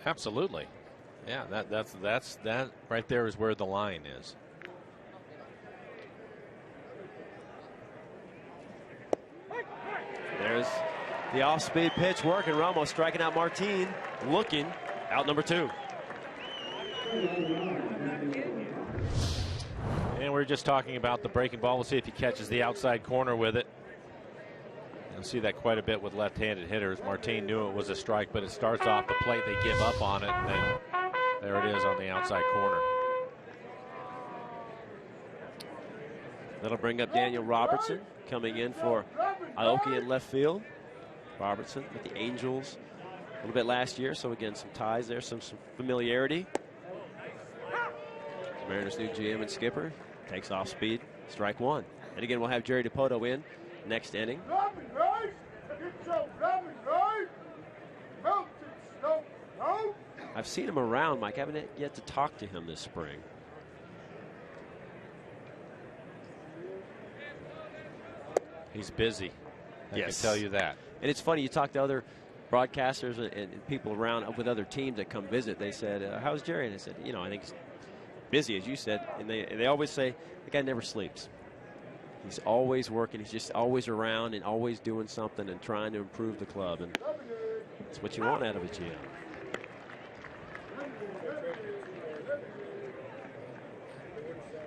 Absolutely. Yeah, that right there is where the line is. There's the off-speed pitch working. Romo striking out Martin. Looking out number 2. And we're just talking about the breaking ball. We'll see if he catches the outside corner with it. You'll see that quite a bit with left-handed hitters. Martin knew it was a strike, but it starts off the plate. They give up on it, and then there it is on the outside corner. That'll bring up Daniel Robertson coming in for Aoki in left field. Robertson with the Angels a little bit last year, so again some ties there, some familiarity. Mariners' new GM and skipper takes off speed, strike 1. And again, we'll have Jerry Dipoto in next inning. I've seen him around, Mike. I haven't yet to talk to him this spring. He's busy. I can tell you that. And it's funny, you talk to other broadcasters and people around with other teams that come visit. They said, how's Jerry? And I said, I think he's busy, as you said. And they always say, the guy never sleeps. He's always working. He's just always around and always doing something and trying to improve the club. And that's what you want out of a GM.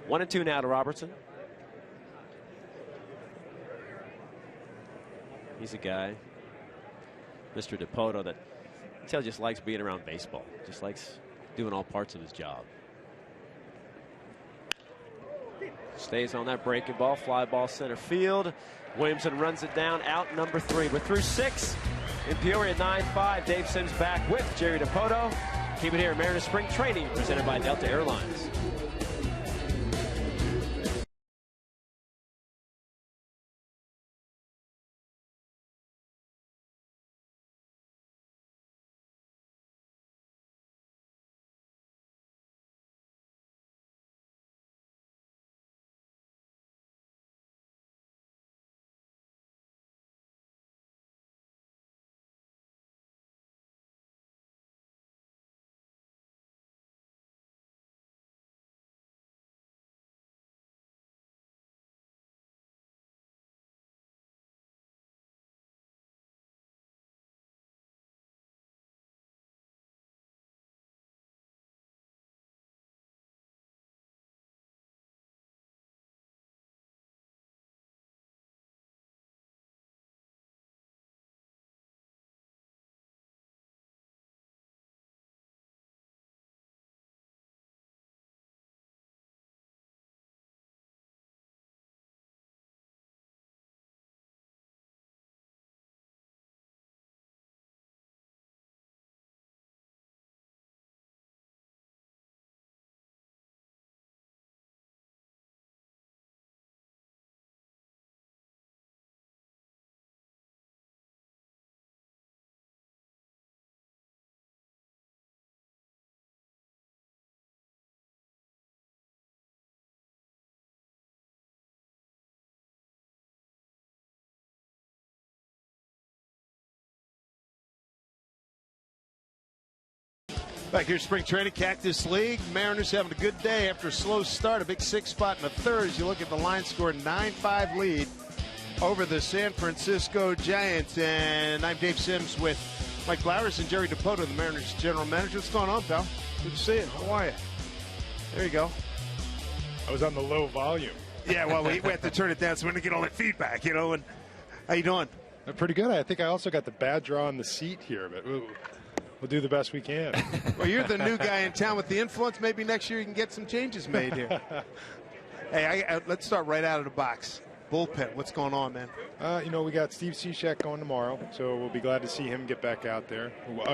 One and 2 now to Robertson. He's a guy, Mr. Dipoto, that I tell just likes being around baseball. Just likes doing all parts of his job. Stays on that breaking ball, fly ball center field. Williamson runs it down, out number 3. We're through 6 in Peoria, 9-5. Dave Sims back with Jerry Dipoto. Keep it here, Mariners Spring Training, presented by Delta Airlines. Back here, spring training, Cactus League. Mariners having a good day after a slow start. A big 6 spot in the third. As you look at the line score, 9-5 lead over the San Francisco Giants. And I'm Dave Sims with Mike Flowers and Jerry Dipoto, the Mariners general manager. What's going on, pal? Good to see you. How are you? There you go. I was on the low volume. Yeah, well, we had to turn it down so we didn't get all that feedback, And how you doing? Pretty good. I think I also got the bad draw on the seat here, but ooh. we'll do the best we can. Well, you're the new guy in town with the influence. Maybe next year you can get some changes made here. Hey, let's start right out of the box. Bullpen, what's going on, man? We got Steve Cishek going tomorrow, so we'll be glad to see him get back out there.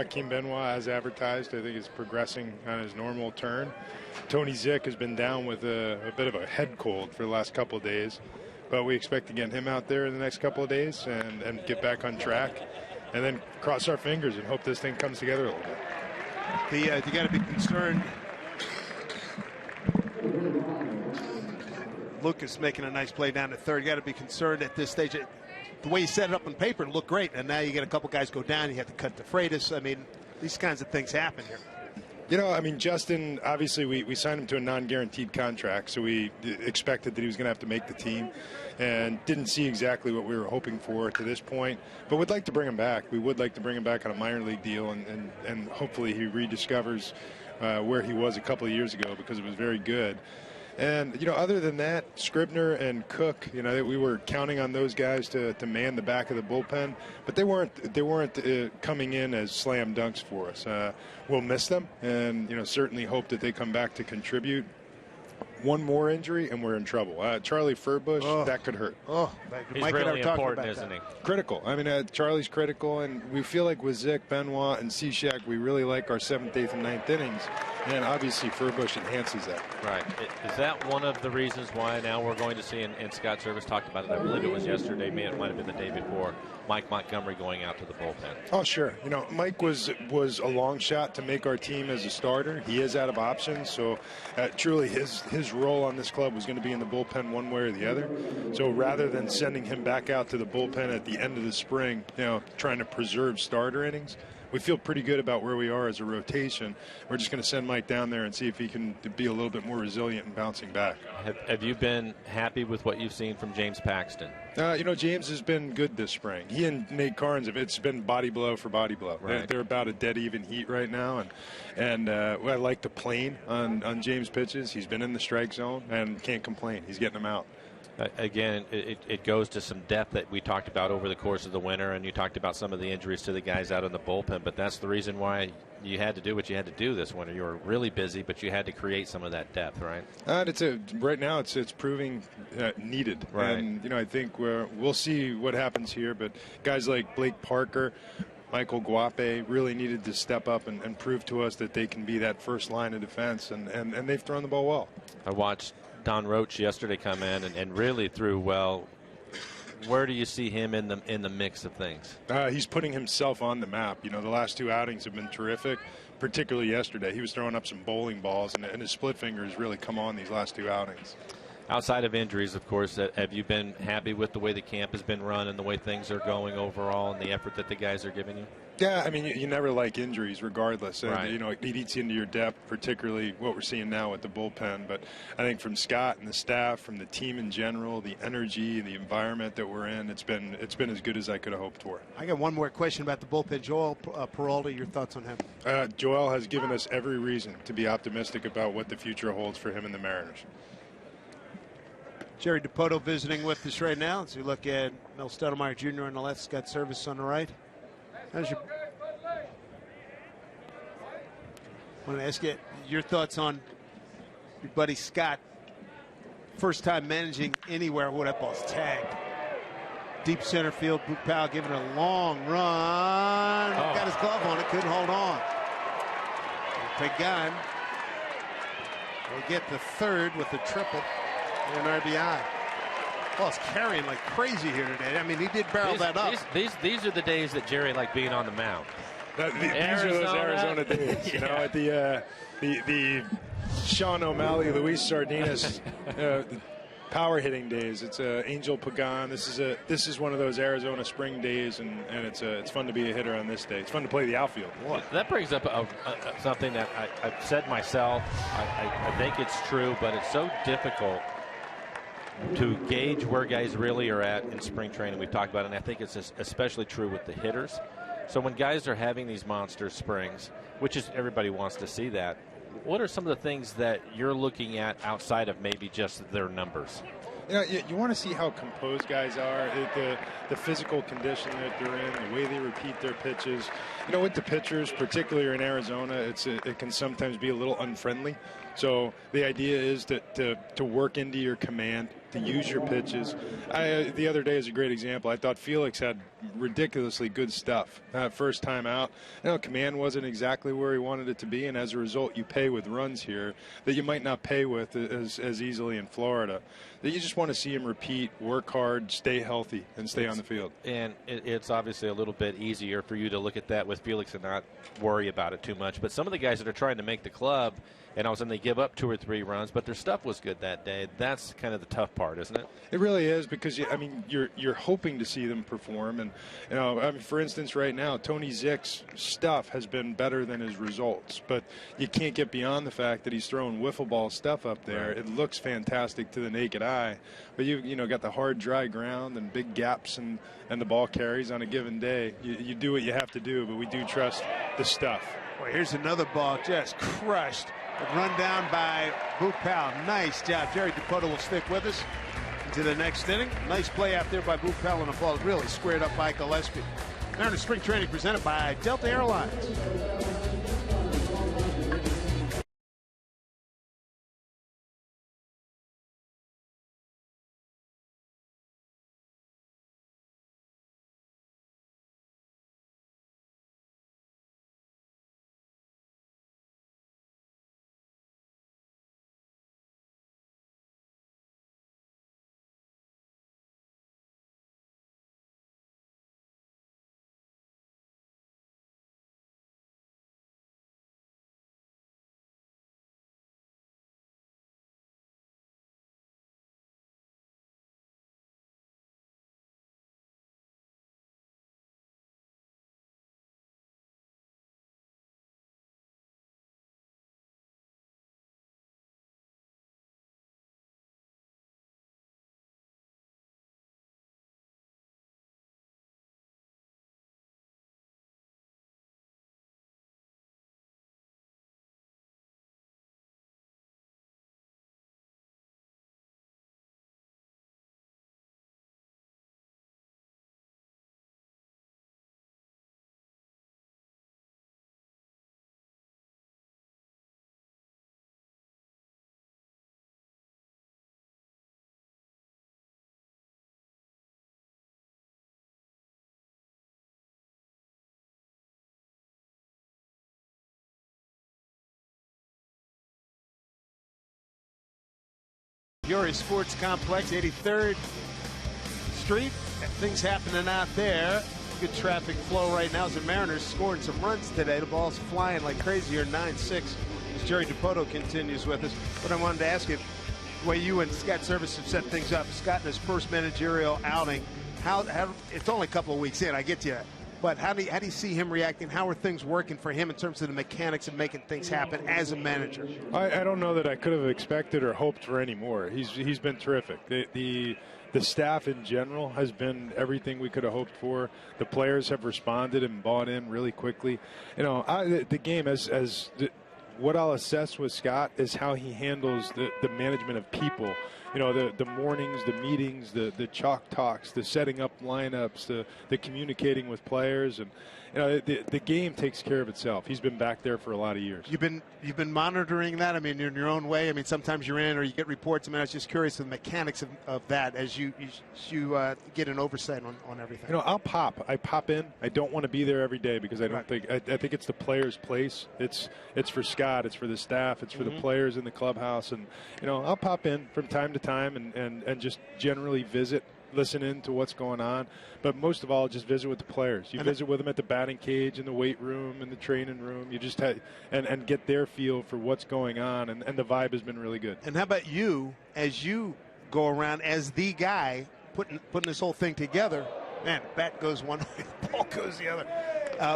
Kim Benoit, as advertised, I think is progressing on his normal turn. Tony Zick has been down with a bit of a head cold for the last couple of days, but we expect to get him out there in the next couple of days and get back on track, and then cross our fingers and hope this thing comes together a little bit. You got to be concerned. Lucas making a nice play down to third. You got to be concerned at this stage. The way you set it up on paper, it looked great, and now you get a couple guys go down. You have to cut the Freitas. I mean, these kinds of things happen here. Justin, obviously we signed him to a non-guaranteed contract, so we expected that he was going to have to make the team and didn't see exactly what we were hoping for to this point. But we'd like to bring him back. We would like to bring him back on a minor league deal, and hopefully he rediscovers where he was a couple of years ago, because it was very good. And, other than that, Scribner and Cook, we were counting on those guys to man the back of the bullpen, but they weren't coming in as slam dunks for us. We'll miss them, and, certainly hope that they come back to contribute. One more injury, and we're in trouble. Charlie Furbush, that could hurt. He's really important, isn't he? Critical. Charlie's critical, and we feel like with Zick, Benoit, and Cishek, we really like our 7th, 8th, and 9th innings, and obviously Furbush enhances that. Right. Is that one of the reasons why now we're going to see, and Scott Service talked about it, I believe it was yesterday, it might have been the day before, Mike Montgomery going out to the bullpen? Oh, sure. Mike was a long shot to make our team as a starter. He is out of options, so truly his role on this club was going to be in the bullpen one way or the other. So rather than sending him back out to the bullpen at the end of the spring, trying to preserve starter innings, we feel pretty good about where we are as a rotation. We're just going to send Mike down there and see if he can be a little bit more resilient in bouncing back. Have you been happy with what you've seen from James Paxton? James has been good this spring. He and Nate Carnes, it's been body blow for body blow. Right. They're about a dead even heat right now, and I like the plane on James' pitches. He's been in the strike zone and can't complain. He's getting them out. Again, it goes to some depth that we talked about over the course of the winter, and you talked about some of the injuries to the guys out in the bullpen, but that's the reason why you had to do what you had to do this winter. You were really busy, but you had to create some of that depth, right? Right now it's proving needed. Right. And, I think we'll see what happens here, but guys like Blake Parker, Michael Guape really needed to step up and prove to us that they can be that first line of defense, and they've thrown the ball well. I watched Don Roach yesterday come in and really threw well. Where do you see him in the mix of things? He's putting himself on the map. The last 2 outings have been terrific, particularly yesterday. He was throwing up some bowling balls, and his split finger has really come on these last 2 outings. Outside of injuries, of course, have you been happy with the way the camp has been run and the way things are going overall and the effort that the guys are giving you? Yeah, you never like injuries regardless. And, right. It eats into your depth, particularly what we're seeing now with the bullpen. But I think from Scott and the staff, from the team in general, the energy, the environment that we're in, it's been as good as I could have hoped for. I got one more question about the bullpen. Joel Peralta, your thoughts on him? Joel has given us every reason to be optimistic about what the future holds for him and the Mariners. Jerry Dipoto visiting with us right now. As we look at Mel Stoudemire Jr. on the left, Scott Service on the right. I want to ask you your thoughts on your buddy Scott. First time managing anywhere. Oh, that ball's tagged. Deep center field. Bullpen giving a long run. Got his glove on it. Couldn't hold on. Pagan will get the third with the triple. An RBI. Well, it's carrying like crazy here today. He did barrel that up. These are the days that Jerry liked being on the mound. These are those Arizona days. At the Sean O'Malley, Luis Sardinas power hitting days. It's Angel Pagan. This is one of those Arizona spring days, and it's fun to be a hitter on this day. It's fun to play the outfield. That brings up something that I've said myself. I think it's true, but it's so difficult to gauge where guys really are at in spring training. We've talked about it, and I think it's especially true with the hitters. So when guys are having these monster springs, which is everybody wants to see that, what are some of the things that you're looking at outside of maybe just their numbers? You want to see how composed guys are, the physical condition that they're in, the way they repeat their pitches. With the pitchers, particularly in Arizona, it can sometimes be a little unfriendly. So the idea is to work into your command, to use your pitches. The other day is a great example. I thought Felix had ridiculously good stuff. First time out, command wasn't exactly where he wanted it to be, and as a result, you pay with runs here that you might not pay with as easily in Florida. That you just want to see him repeat, work hard, stay healthy, and stay on the field. And it's obviously a little bit easier for you to look at that with Felix and not worry about it too much. But some of the guys that are trying to make the club, and all of a sudden they give up 2 or 3 runs, but their stuff was good that day. That's kind of the tough part, isn't it? It really is, because you're hoping to see them perform, and for instance, right now Tony Zick's stuff has been better than his results, but you can't get beyond the fact that he's throwing wiffle ball stuff up there. Right. It looks fantastic to the naked eye, but you got the hard, dry ground and big gaps, and the ball carries on a given day. You do what you have to do, but we do trust the stuff. Boy, here's another ball just crushed. Run down by Bullpen. Nice job. Jerry Dipoto will stick with us into the next inning. Nice play out there by Bullpen, and the ball really squared up by Gillespie. Mariners spring training presented by Delta Airlines. Peoria Sports Complex, 83rd Street. Things happening out there. Good traffic flow right now as the Mariners scoring some runs today. The ball's flying like crazy here, 9-6, as Jerry Dipoto continues with us. But I wanted to ask you, the way you and Scott Service have set things up, Scott in his first managerial outing, how it's only a couple of weeks in, I get you. But how do you see him reacting? How are things working for him in terms of the mechanics of making things happen as a manager? I don't know that I could have expected or hoped for any more. He's been terrific. The staff in general has been everything we could have hoped for. The players have responded and bought in really quickly. The game what I'll assess with Scott is how he handles the management of people. The mornings, the meetings, the chalk talks, the setting up lineups, the communicating with players, and the game takes care of itself. He's been back there for a lot of years. You've been monitoring that. I mean, in your own way. I mean, sometimes you're in or you get reports. I mean, I was just curious of the mechanics of that as you get an oversight on everything. I pop in. I don't want to be there every day because I don't think I think it's the players' place. It's for Scott. It's for the staff. It's for the players in the clubhouse. And I'll pop in from time to time and just generally visit, listen in to what's going on, but most of all, just visit with the players. You visit with them at the batting cage, in the weight room, in the training room. You just and get their feel for what's going on, and the vibe has been really good. And how about you, as you go around as the guy putting this whole thing together? Man, bat goes one way, ball goes the other.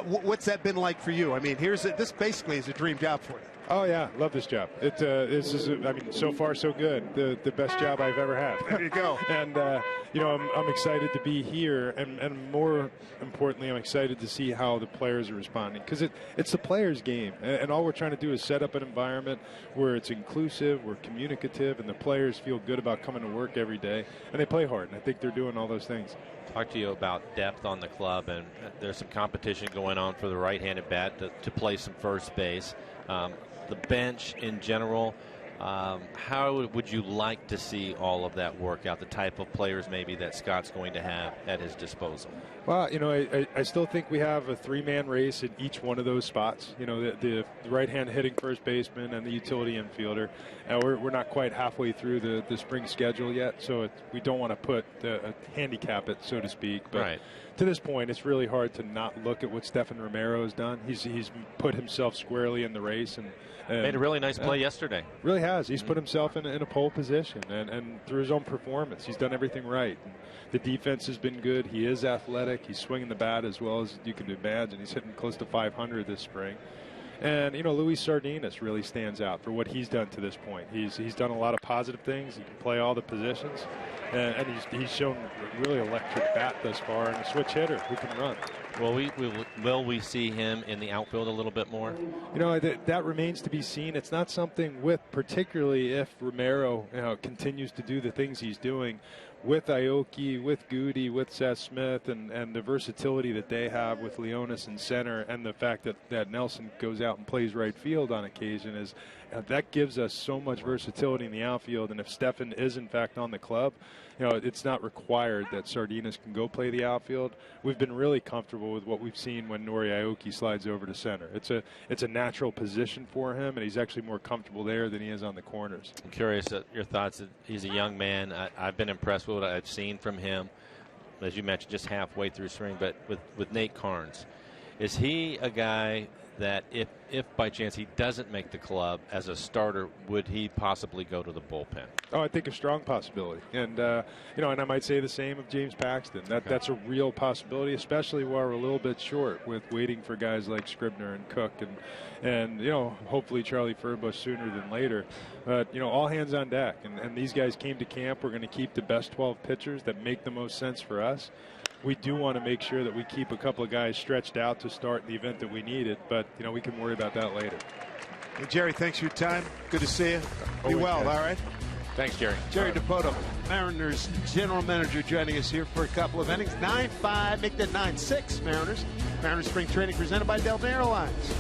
What's that been like for you? I mean, this basically is a dream job for you. Oh yeah, love this job. This is, I mean, so far so good. The best job I've ever had. There you go. And I'm excited to be here, and more importantly, I'm excited to see how the players are responding, because it's the players' game, and all we're trying to do is set up an environment where it's inclusive, we're communicative, and the players feel good about coming to work every day, and they play hard. And I think they're doing all those things. Talk to you about depth on the club, and there's some competition going on for the right-handed bat to play some first base. The bench in general, how would you like to see all of that work out, the type of players maybe that Scott's going to have at his disposal? Well, I still think we have a three-man race in each one of those spots. The right-hand hitting first baseman and the utility infielder. We're not quite halfway through the spring schedule yet, so we don't want to handicap it, so to speak. But right. To this point, it's really hard to not look at what Stephen Romero has done. He's put himself squarely in the race and made a really nice play yesterday. Really has. He's put himself in a pole position, and through his own performance, he's done everything right. And the defense has been good. He is athletic. He's swinging the bat as well as you can imagine. He's hitting close to 500 this spring. And, Luis Sardinas really stands out for what he's done to this point. He's done a lot of positive things. He can play all the positions. And he's shown a really electric bat thus far, and a switch hitter who can run. Will we see him in the outfield a little bit more? That remains to be seen. It's not something particularly if Romero continues to do the things he's doing with Aoki, with Goody, with Seth Smith, and the versatility that they have with Leonis in center, and the fact that Nelson goes out and plays right field on occasion is that gives us so much versatility in the outfield. And if Stephen is in fact on the club, it's not required that Sardinas can go play the outfield. We've been really comfortable with what we've seen when Nori Aoki slides over to center. It's a natural position for him, and he's actually more comfortable there than he is on the corners. I'm curious your thoughts. He's a young man. I've been impressed with what I've seen from him, as you mentioned, just halfway through spring. But with Nate Carnes, is he a guy that if by chance he doesn't make the club as a starter, would he possibly go to the bullpen? Oh, I think a strong possibility. And, and I might say the same of James Paxton. That's a real possibility, especially while we're a little bit short with waiting for guys like Scribner and Cook and hopefully Charlie Furbush sooner than later. But, all hands on deck. And these guys came to camp. We're going to keep the best 12 pitchers that make the most sense for us. We do want to make sure that we keep a couple of guys stretched out to start in the event that we need it, but we can worry about that later. Hey, Jerry, thanks for your time. Good to see you. Be well, all right? Thanks, Jerry. Jerry Dipoto, Mariners general manager, joining us here for a couple of innings. 9-5, make that 9-6, Mariners. Mariners spring training presented by Delta Airlines.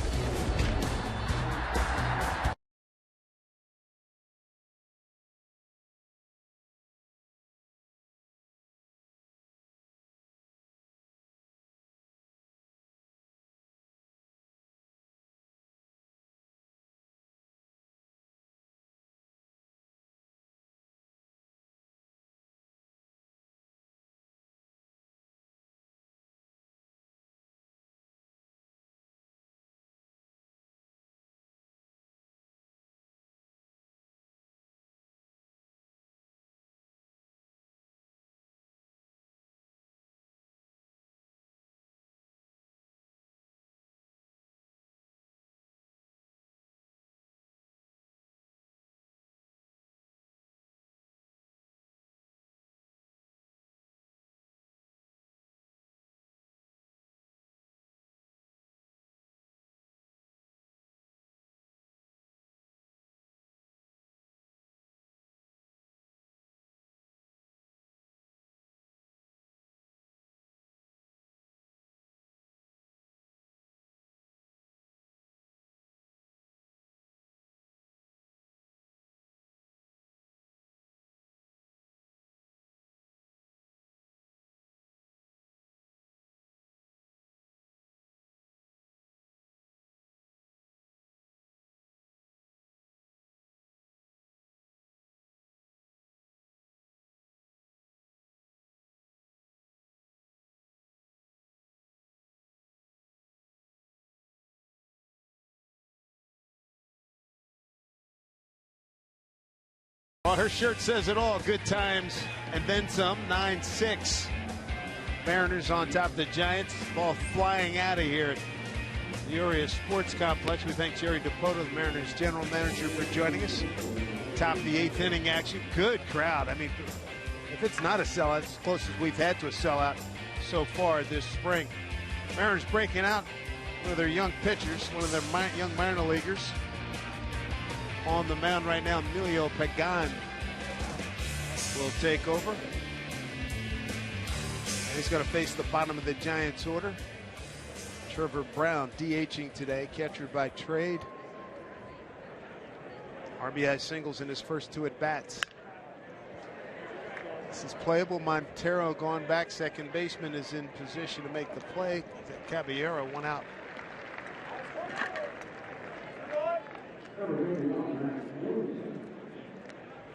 Well, her shirt says it all. Good times and then some. 9-6. Mariners on top of the Giants. Ball flying out of here. the Orioles Sports Complex. We thank Jerry Dipoto, the Mariners general manager, for joining us. Top of the 8th inning action. Good crowd. I mean, if it's not a sellout, it's as close as we've had to a sellout so far this spring. Mariners breaking out one of their young pitchers, one of their young minor leaguers. On the mound right now, Emilio Pagan will take over. And he's going to face the bottom of the Giants order. Trevor Brown DHing today, catcher by trade. RBI singles in his first 2 at-bats. This is playable. Montero gone back. Second baseman is in position to make the play. Caballero, 1 out.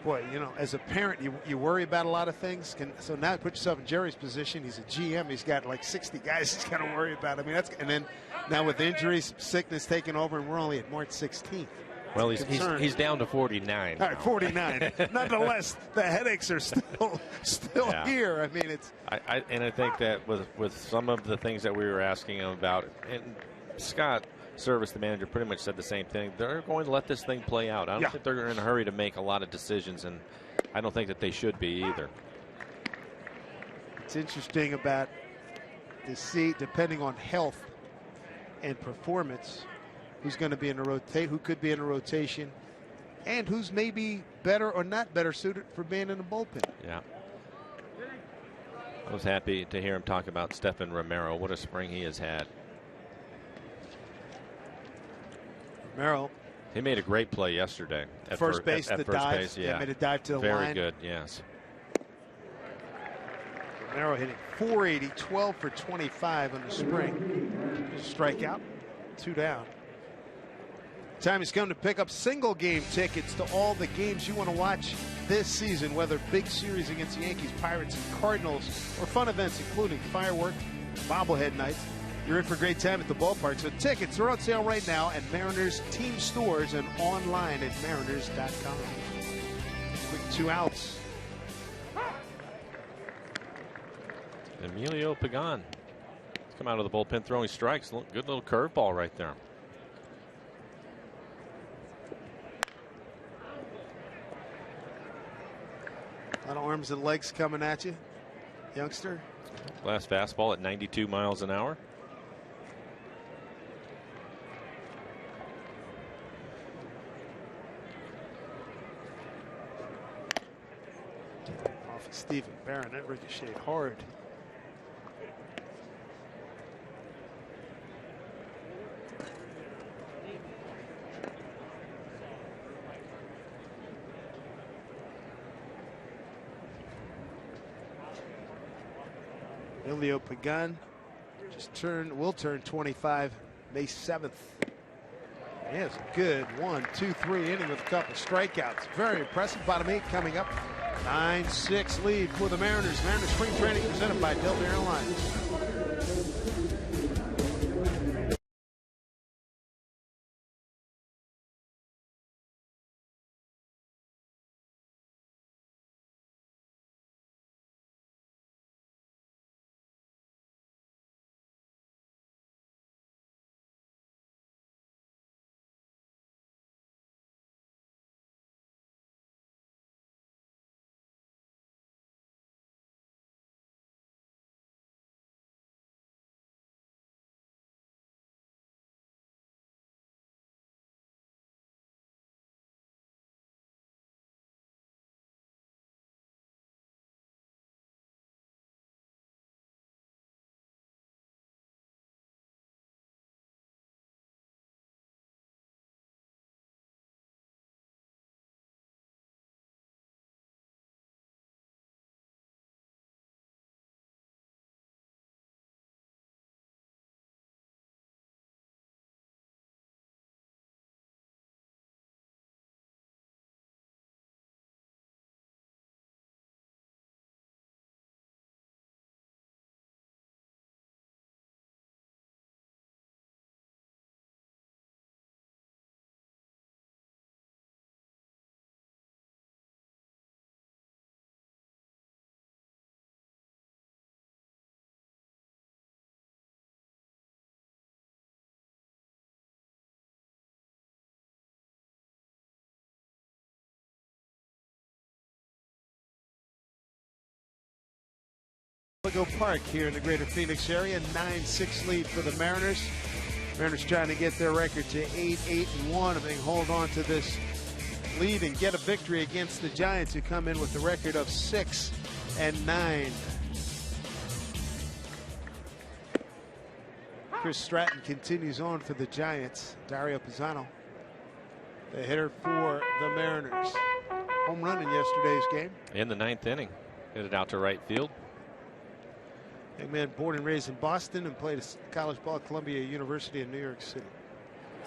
Boy, you know, as a parent, you worry about a lot of things. So now put yourself in Jerry's position. He's a GM. He's got like 60 guys he's got to worry about. I mean, and then now with injuries, sickness taking over, and we're only at March 16th. Well, he's down to 49. All right, 49. Nonetheless, the headaches are still here. I mean, it's. I think that with some of the things that we were asking him about, and Scott Service, the manager, pretty much said the same thing. They're going to let this thing play out. I don't think they're in a hurry to make a lot of decisions, and I don't think that they should be either. It's interesting about to see, depending on health and performance, who's going to be in a who could be in a rotation, and who's maybe better or not better suited for being in a bullpen. Yeah. I was happy to hear him talk about Stephen Romero. What a spring he has had. Romero. He made a great play yesterday. At first base, at the first dive. base, yeah. Made a dive to the Very line. good, yes. Romero hitting .480, 12 for 25 in the spring. Strikeout, 2 down. Time has come to pick up single game tickets to all the games you want to watch this season, whether big series against the Yankees, Pirates, and Cardinals, or fun events including firework, bobblehead nights. You're in for a great time at the ballpark. So tickets are on sale right now at Mariners team stores and online at mariners.com. Quick 2 outs. Emilio Pagan. Come out of the bullpen throwing strikes. Good little curveball right there. A lot of arms and legs coming at you, youngster. Last fastball at 92 miles an hour. Off of Stephen Barron. That ricocheted hard. Emilio Pagan will turn 25 May 7th. He has a good 1, 2, 3 inning with a couple strikeouts. Very impressive. Bottom 8 coming up. 9-6 lead for the Mariners. Mariners spring training presented by Delta Airlines. Gallego Park here in the greater Phoenix area. 9-6 lead for the Mariners. Mariners trying to get their record to 8-8-1 if they can hold on to this lead and get a victory against the Giants, who come in with a record of 6-9. Chris Stratton continues on for the Giants. Dario Pisano, the hitter for the Mariners. Home run in yesterday's game. In the 9th inning. Hit it out to right field. Young man born and raised in Boston and played college ball at Columbia University in New York City.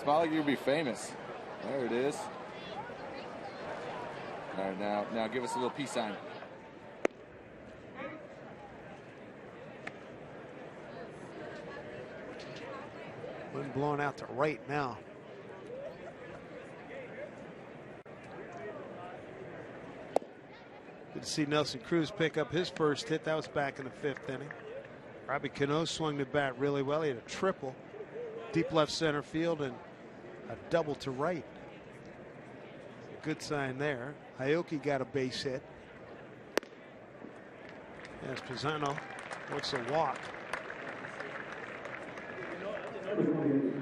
Smile like you'd be famous. There it is. All right, now give us a little peace sign. Wind blowing out to right now. Good to see Nelson Cruz pick up his first hit. That was back in the 5th inning. Robbie Cano swung the bat really well. He had a triple, deep left center field, and a double to right. Good sign there. Aoki got a base hit. As Pisano wants a walk.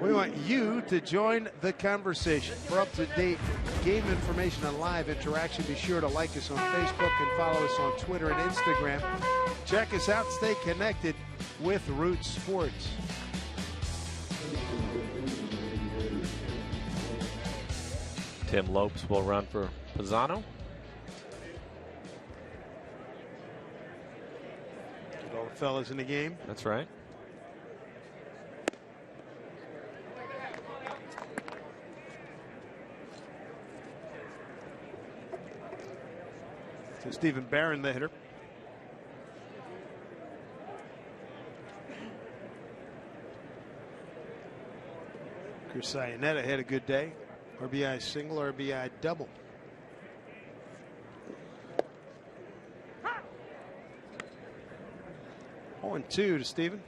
We want you to join the conversation. For up-to-date game information and live interaction, be sure to like us on Facebook and follow us on Twitter and Instagram. Check us out. Stay connected with Root Sports. Tim Lopes will run for Pisano. Get all the fellas in the game. That's right. So Stephen Barron, the hitter. Chris Iannetta had a good day. RBI single, RBI double. Oh, and 2 to Stephen.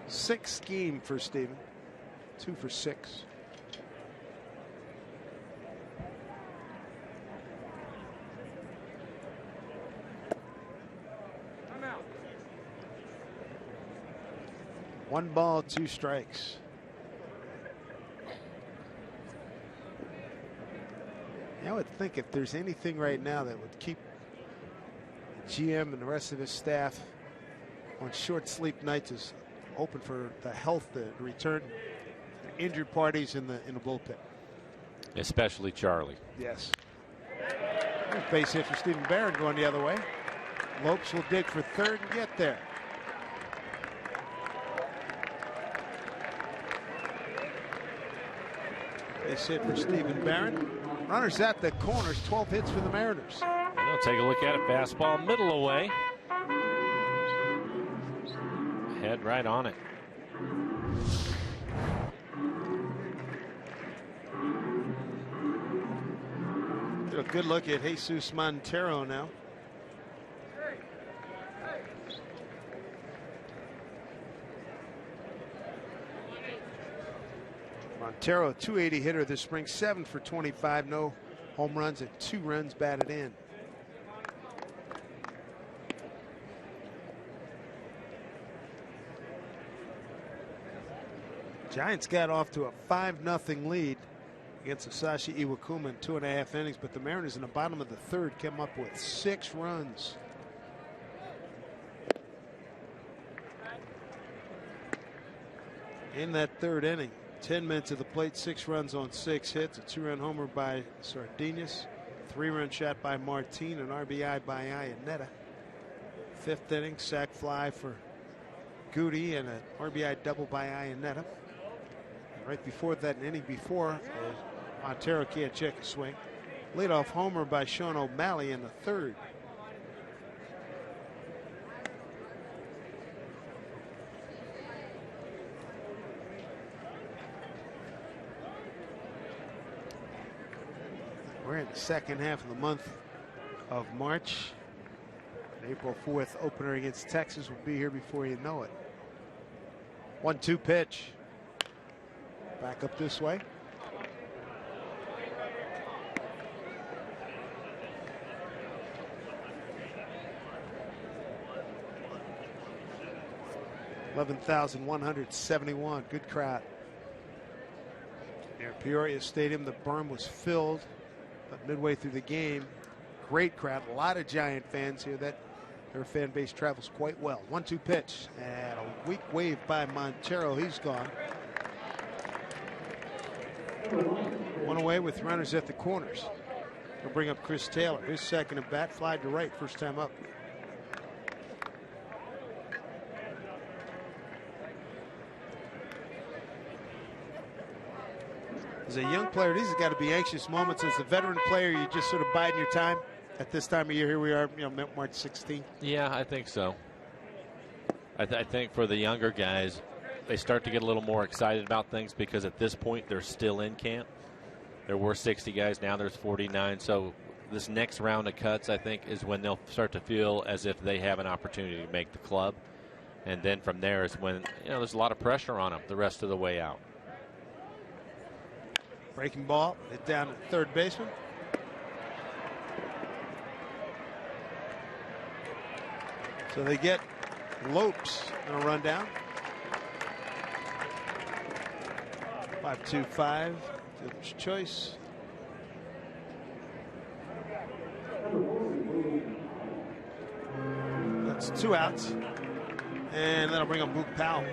Six scheme for Stephen. 2 for 6. One ball, 2 strikes. I would think if there's anything right now that would keep the GM and the rest of his staff on short sleep nights is open for the health to return injured parties in the bullpen. Especially Charlie. Yes. Base hit for Stephen Barron going the other way. Lopes will dig for third and get there. Base hit for Stephen Barron. Runners at the corners. 12 hits for the Mariners. We'll take a look at it. Fastball middle away. Head right on it. Get a good look at Jesus Montero now. Montero, 280 hitter this spring, 7 for 25, no home runs and 2 runs batted in. Giants got off to a 5-0 lead against Sashi Iwakuma in 2.5 innings, but the Mariners in the bottom of the 3rd came up with 6 runs. In that 3rd inning, 10 minutes at the plate, 6 runs on 6 hits, a 2-run homer by Sardinas, 3-run shot by Martin, an RBI by Iannetta. 5th inning, sac fly for Goody and an RBI double by Iannetta. Right before that, an inning before, Montero can't check a swing. Leadoff homer by Sean O'Malley in the 3rd. We're in the second half of the month of March. April 4th opener against Texas will be here before you know it. 1-2 pitch. Back up this way. 11,171. Good crowd. Near Peoria Stadium, the berm was filled, but midway through the game, great crowd. A lot of Giant fans here. Their fan base travels quite well. 1-2 pitch, and a weak wave by Montero. He's gone. One away with runners at the corners. He'll bring up Chris Taylor. His second at bat, fly to right, first time up. As a young player, these have got to be anxious moments. As a veteran player, you just sort of biding your time. At this time of year, here we are, March 16th. Yeah, I think so. I think for the younger guys, they start to get a little more excited about things because at this point they're still in camp. There were 60 guys, now there's 49. So this next round of cuts, I think, is when they'll start to feel as if they have an opportunity to make the club. And then from there is when there's a lot of pressure on them the rest of the way out. Breaking ball, hit down to third baseman. So they get Lopes on a rundown. 5-2-5, fielder's choice. That's 2 outs. And that'll bring up Luke Powell.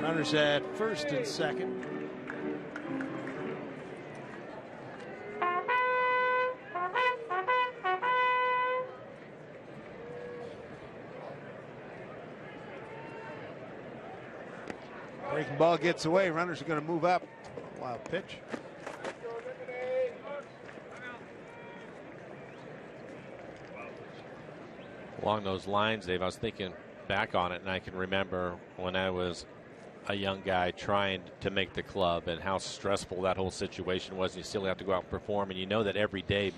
Runners at first and second. Breaking ball gets away. Runners are going to move up. Wild pitch. Along those lines, Dave, I was thinking back on it, and I can remember when I was a young guy trying to make the club and how stressful that whole situation was. You still have to go out and perform, and you know that every day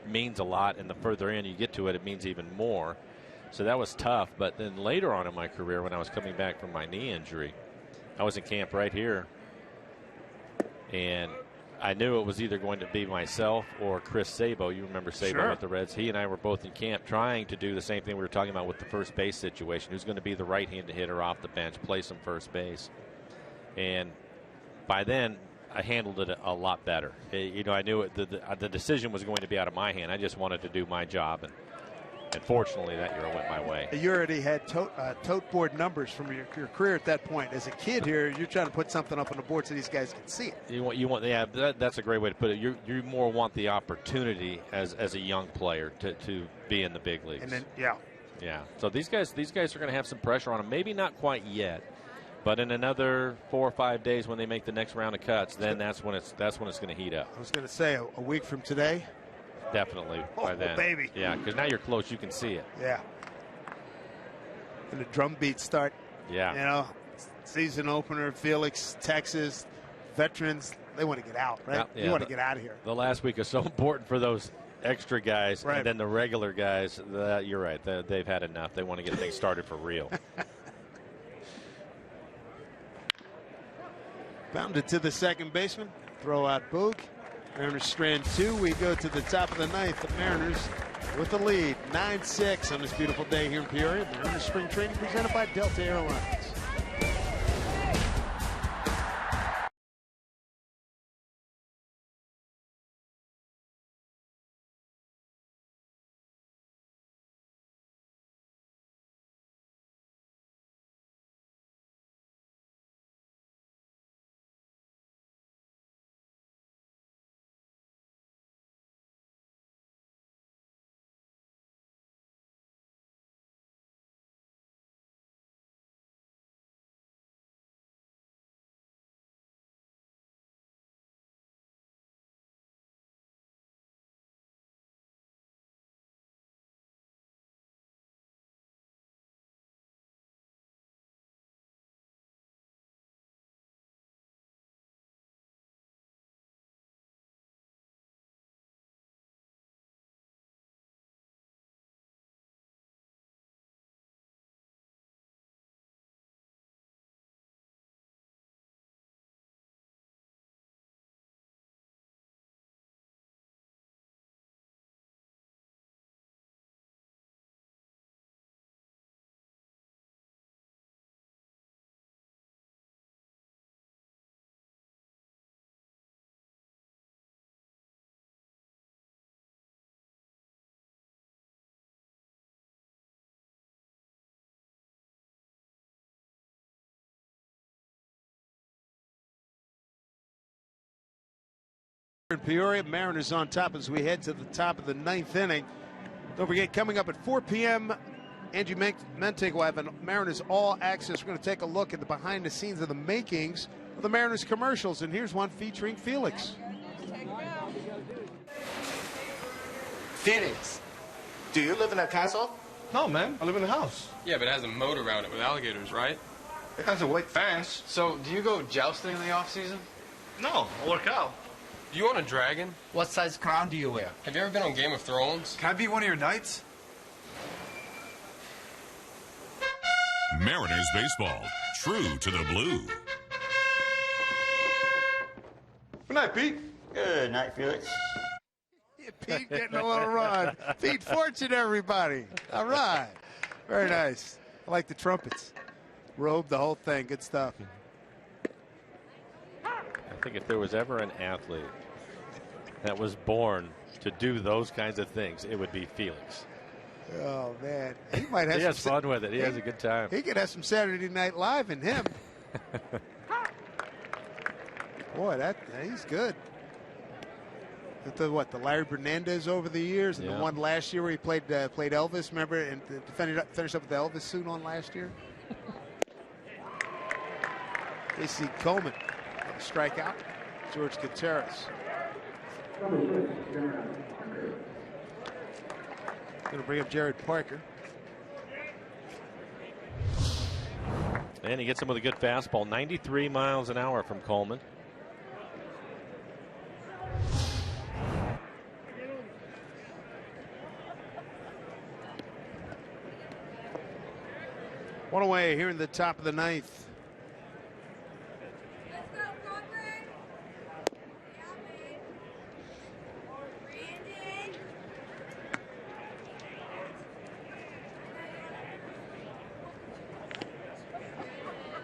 means a lot, and the further in you get to it, it means even more. So that was tough. But then later on in my career, when I was coming back from my knee injury, I was in camp right here, and I knew it was either going to be myself or Chris Sabo. You remember Sabo Sure. with the Reds. He and I were both in camp trying to do the same thing we were talking about with the first base situation. Who's going to be the right-handed hitter off the bench, play some first base. And by then, I handled it a lot better. I knew the decision was going to be out of my hand. I just wanted to do my job, and fortunately that year it went my way. You already had tote board numbers from your career at that point. As a kid here, you're trying to put something up on the board so these guys can see it. You want that's a great way to put it. You more want the opportunity as a young player to be in the big leagues. And then yeah. So these guys are going to have some pressure on them. Maybe not quite yet, but in another 4 or 5 days when they make the next round of cuts, then that's when it's going to heat up. I was going to say a week from today. Definitely by then. Baby. Yeah, because now you're close. You can see it. Yeah. And the drum beats start. Yeah. Season opener, Felix, Texas, veterans, they want to get out, right? Yeah, you want to get out of here. The last week is so important for those extra guys, right. And then the regular guys, you're right. They've had enough. They want to get things started for real. Bounded to the second baseman. Throw out Boog. Mariners strand 2. We go to the top of the ninth. The Mariners with the lead. 9-6 on this beautiful day here in Peoria. Mariners spring training presented by Delta Airlines. In Peoria, Mariners on top as we head to the top of the 9th inning. Don't forget, coming up at 4 p.m., Angie Mentig will have a Mariners All Access. We're going to take a look at the behind the scenes of the makings of the Mariners commercials, and here's one featuring Felix. Felix, do you live in a castle? No, man. I live in a house. Yeah, but it has a moat around it with alligators, right? It has a white fence. So, do you go jousting in the off-season? No, I work out. Do you own a dragon? What size crown do you wear? Have you ever been on Game of Thrones? Can I be one of your knights? Mariners baseball, true to the blue. Good night, Pete. Good night, Felix. Pete getting a little run. Pete Fortune, everybody. All right. Very nice. I like the trumpets. Robe, the whole thing. Good stuff. I think if there was ever an athlete that was born to do those kinds of things, it would be Felix. Oh, man. He might have he has fun with it. He has a good time. He could have some Saturday Night Live in him. Boy, he's good. The Larry Bernandez over the years, and the one last year where he played Elvis, remember, and finished up with the Elvis suit on last year. Casey Coleman, strikeout. George Gutierrez. Going to bring up Jared Parker. And he gets him with a good fastball, 93 miles an hour from Coleman. One away here in the top of the 9th.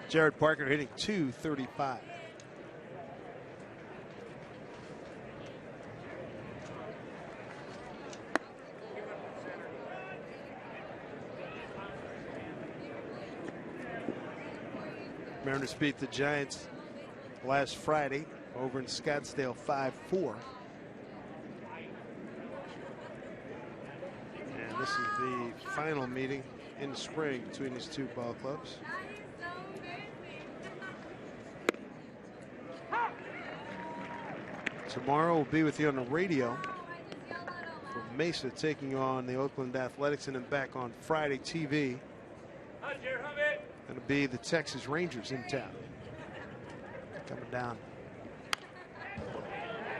Jared Parker hitting .235. Mariners beat the Giants last Friday over in Scottsdale 5-4. And this is the final meeting in the spring between these two ball clubs. Tomorrow we'll be with you on the radio from Mesa, taking on the Oakland Athletics, and then back on Friday TV. Going to be the Texas Rangers in town. Coming down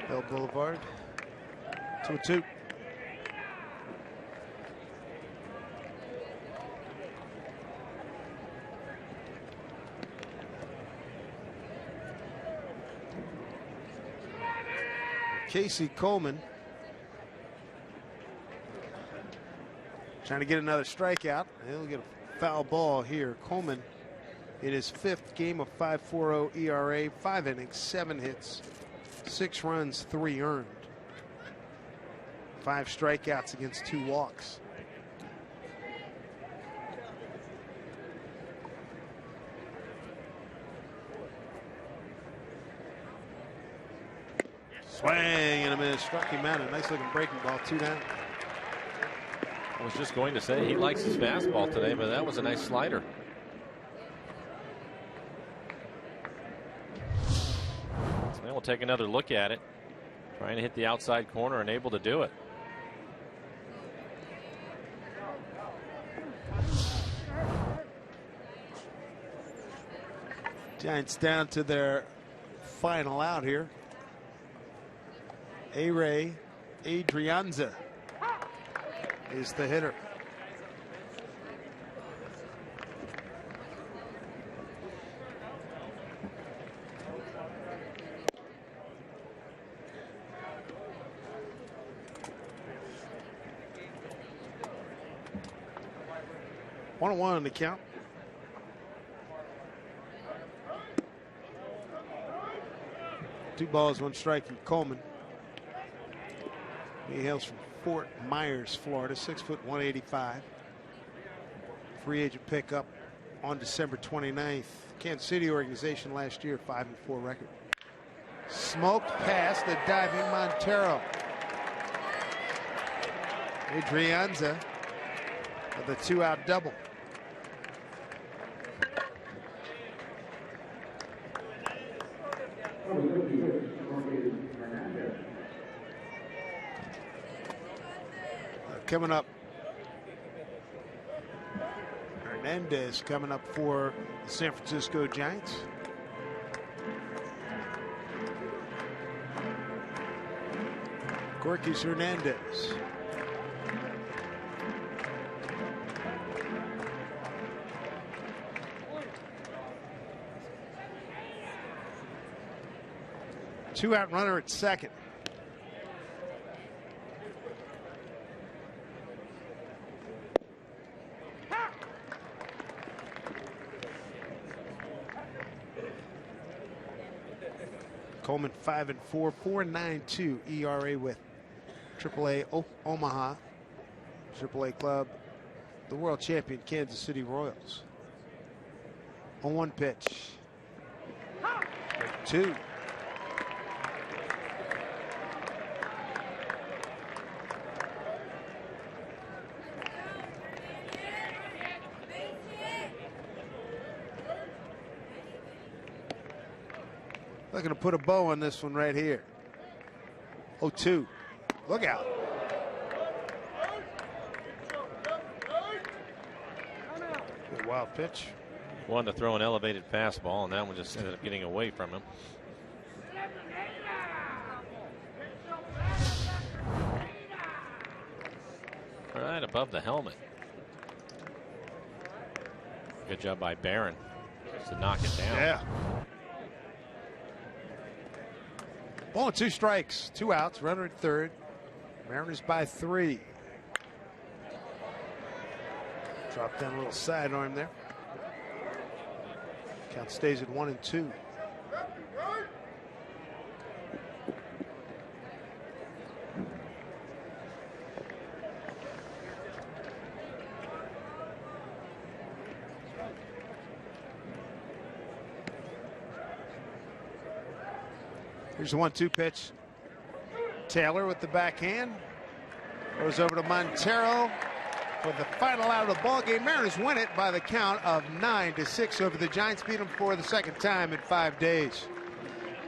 Bell Boulevard. 2-2. Casey Coleman trying to get another strikeout. He'll get a foul ball here. Coleman in his 5th game of 5.40 ERA, 5 innings, 7 hits, 6 runs, 3 earned. 5 strikeouts against 2 walks. Swing and a miss. Struck him out. A nice looking breaking ball. 2 down. I was just going to say he likes his fastball today, but that was a nice slider. So now we'll take another look at it. Trying to hit the outside corner and able to do it. Giants down to their final out here. A-Ray Adrianza is the hitter. One on one on the count. Two balls, 1 strike from Coleman. He hails from Fort Myers, Florida, 6 foot 185. Free agent pickup on December 29th. Kansas City organization last year, 5-4 record. Smoked past the diving Montero. Adrianza with a 2-out double. Coming up, Hernandez coming up for the San Francisco Giants. Corquez Hernandez. Two-out runner at second. Coleman 5-4, 4.92 ERA with AAA Omaha, AAA club, the world champion Kansas City Royals. 0-1 pitch. 2. Looking to put a bow on this one right here. 0-2. Look out. Good wild pitch. Wanted to throw an elevated fastball, and that one just ended up getting away from him. Right above the helmet. Good job by Barron just to knock it down. Yeah. 2 strikes, 2 outs, runner at third. Mariners by 3. Drop down a little sidearm there. Count stays at 1-2. Here's the 1-2 pitch. Taylor with the backhand. Goes over to Montero for the final out of the ball game. Mariners win it by the count of 9-6 over the Giants. Beat them for the second time in 5 days.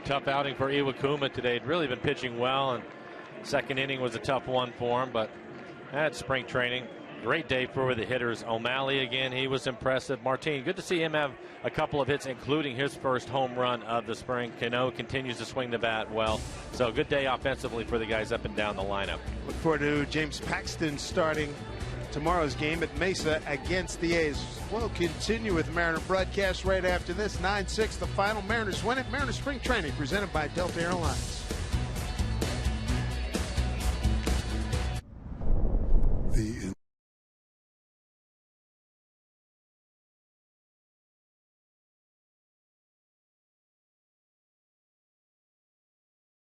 Tough outing for Iwakuma today. He'd really been pitching well, and second inning was a tough one for him, but at spring training. Great day for the hitters. O'Malley again, he was impressive. Martin, good to see him have a couple of hits, including his first home run of the spring. Cano continues to swing the bat well. So good day offensively for the guys up and down the lineup. Look forward to James Paxton starting tomorrow's game at Mesa against the A's. We'll continue with Mariner broadcast right after this. 9-6 the final. Mariners win it. Mariners spring training presented by Delta Airlines. The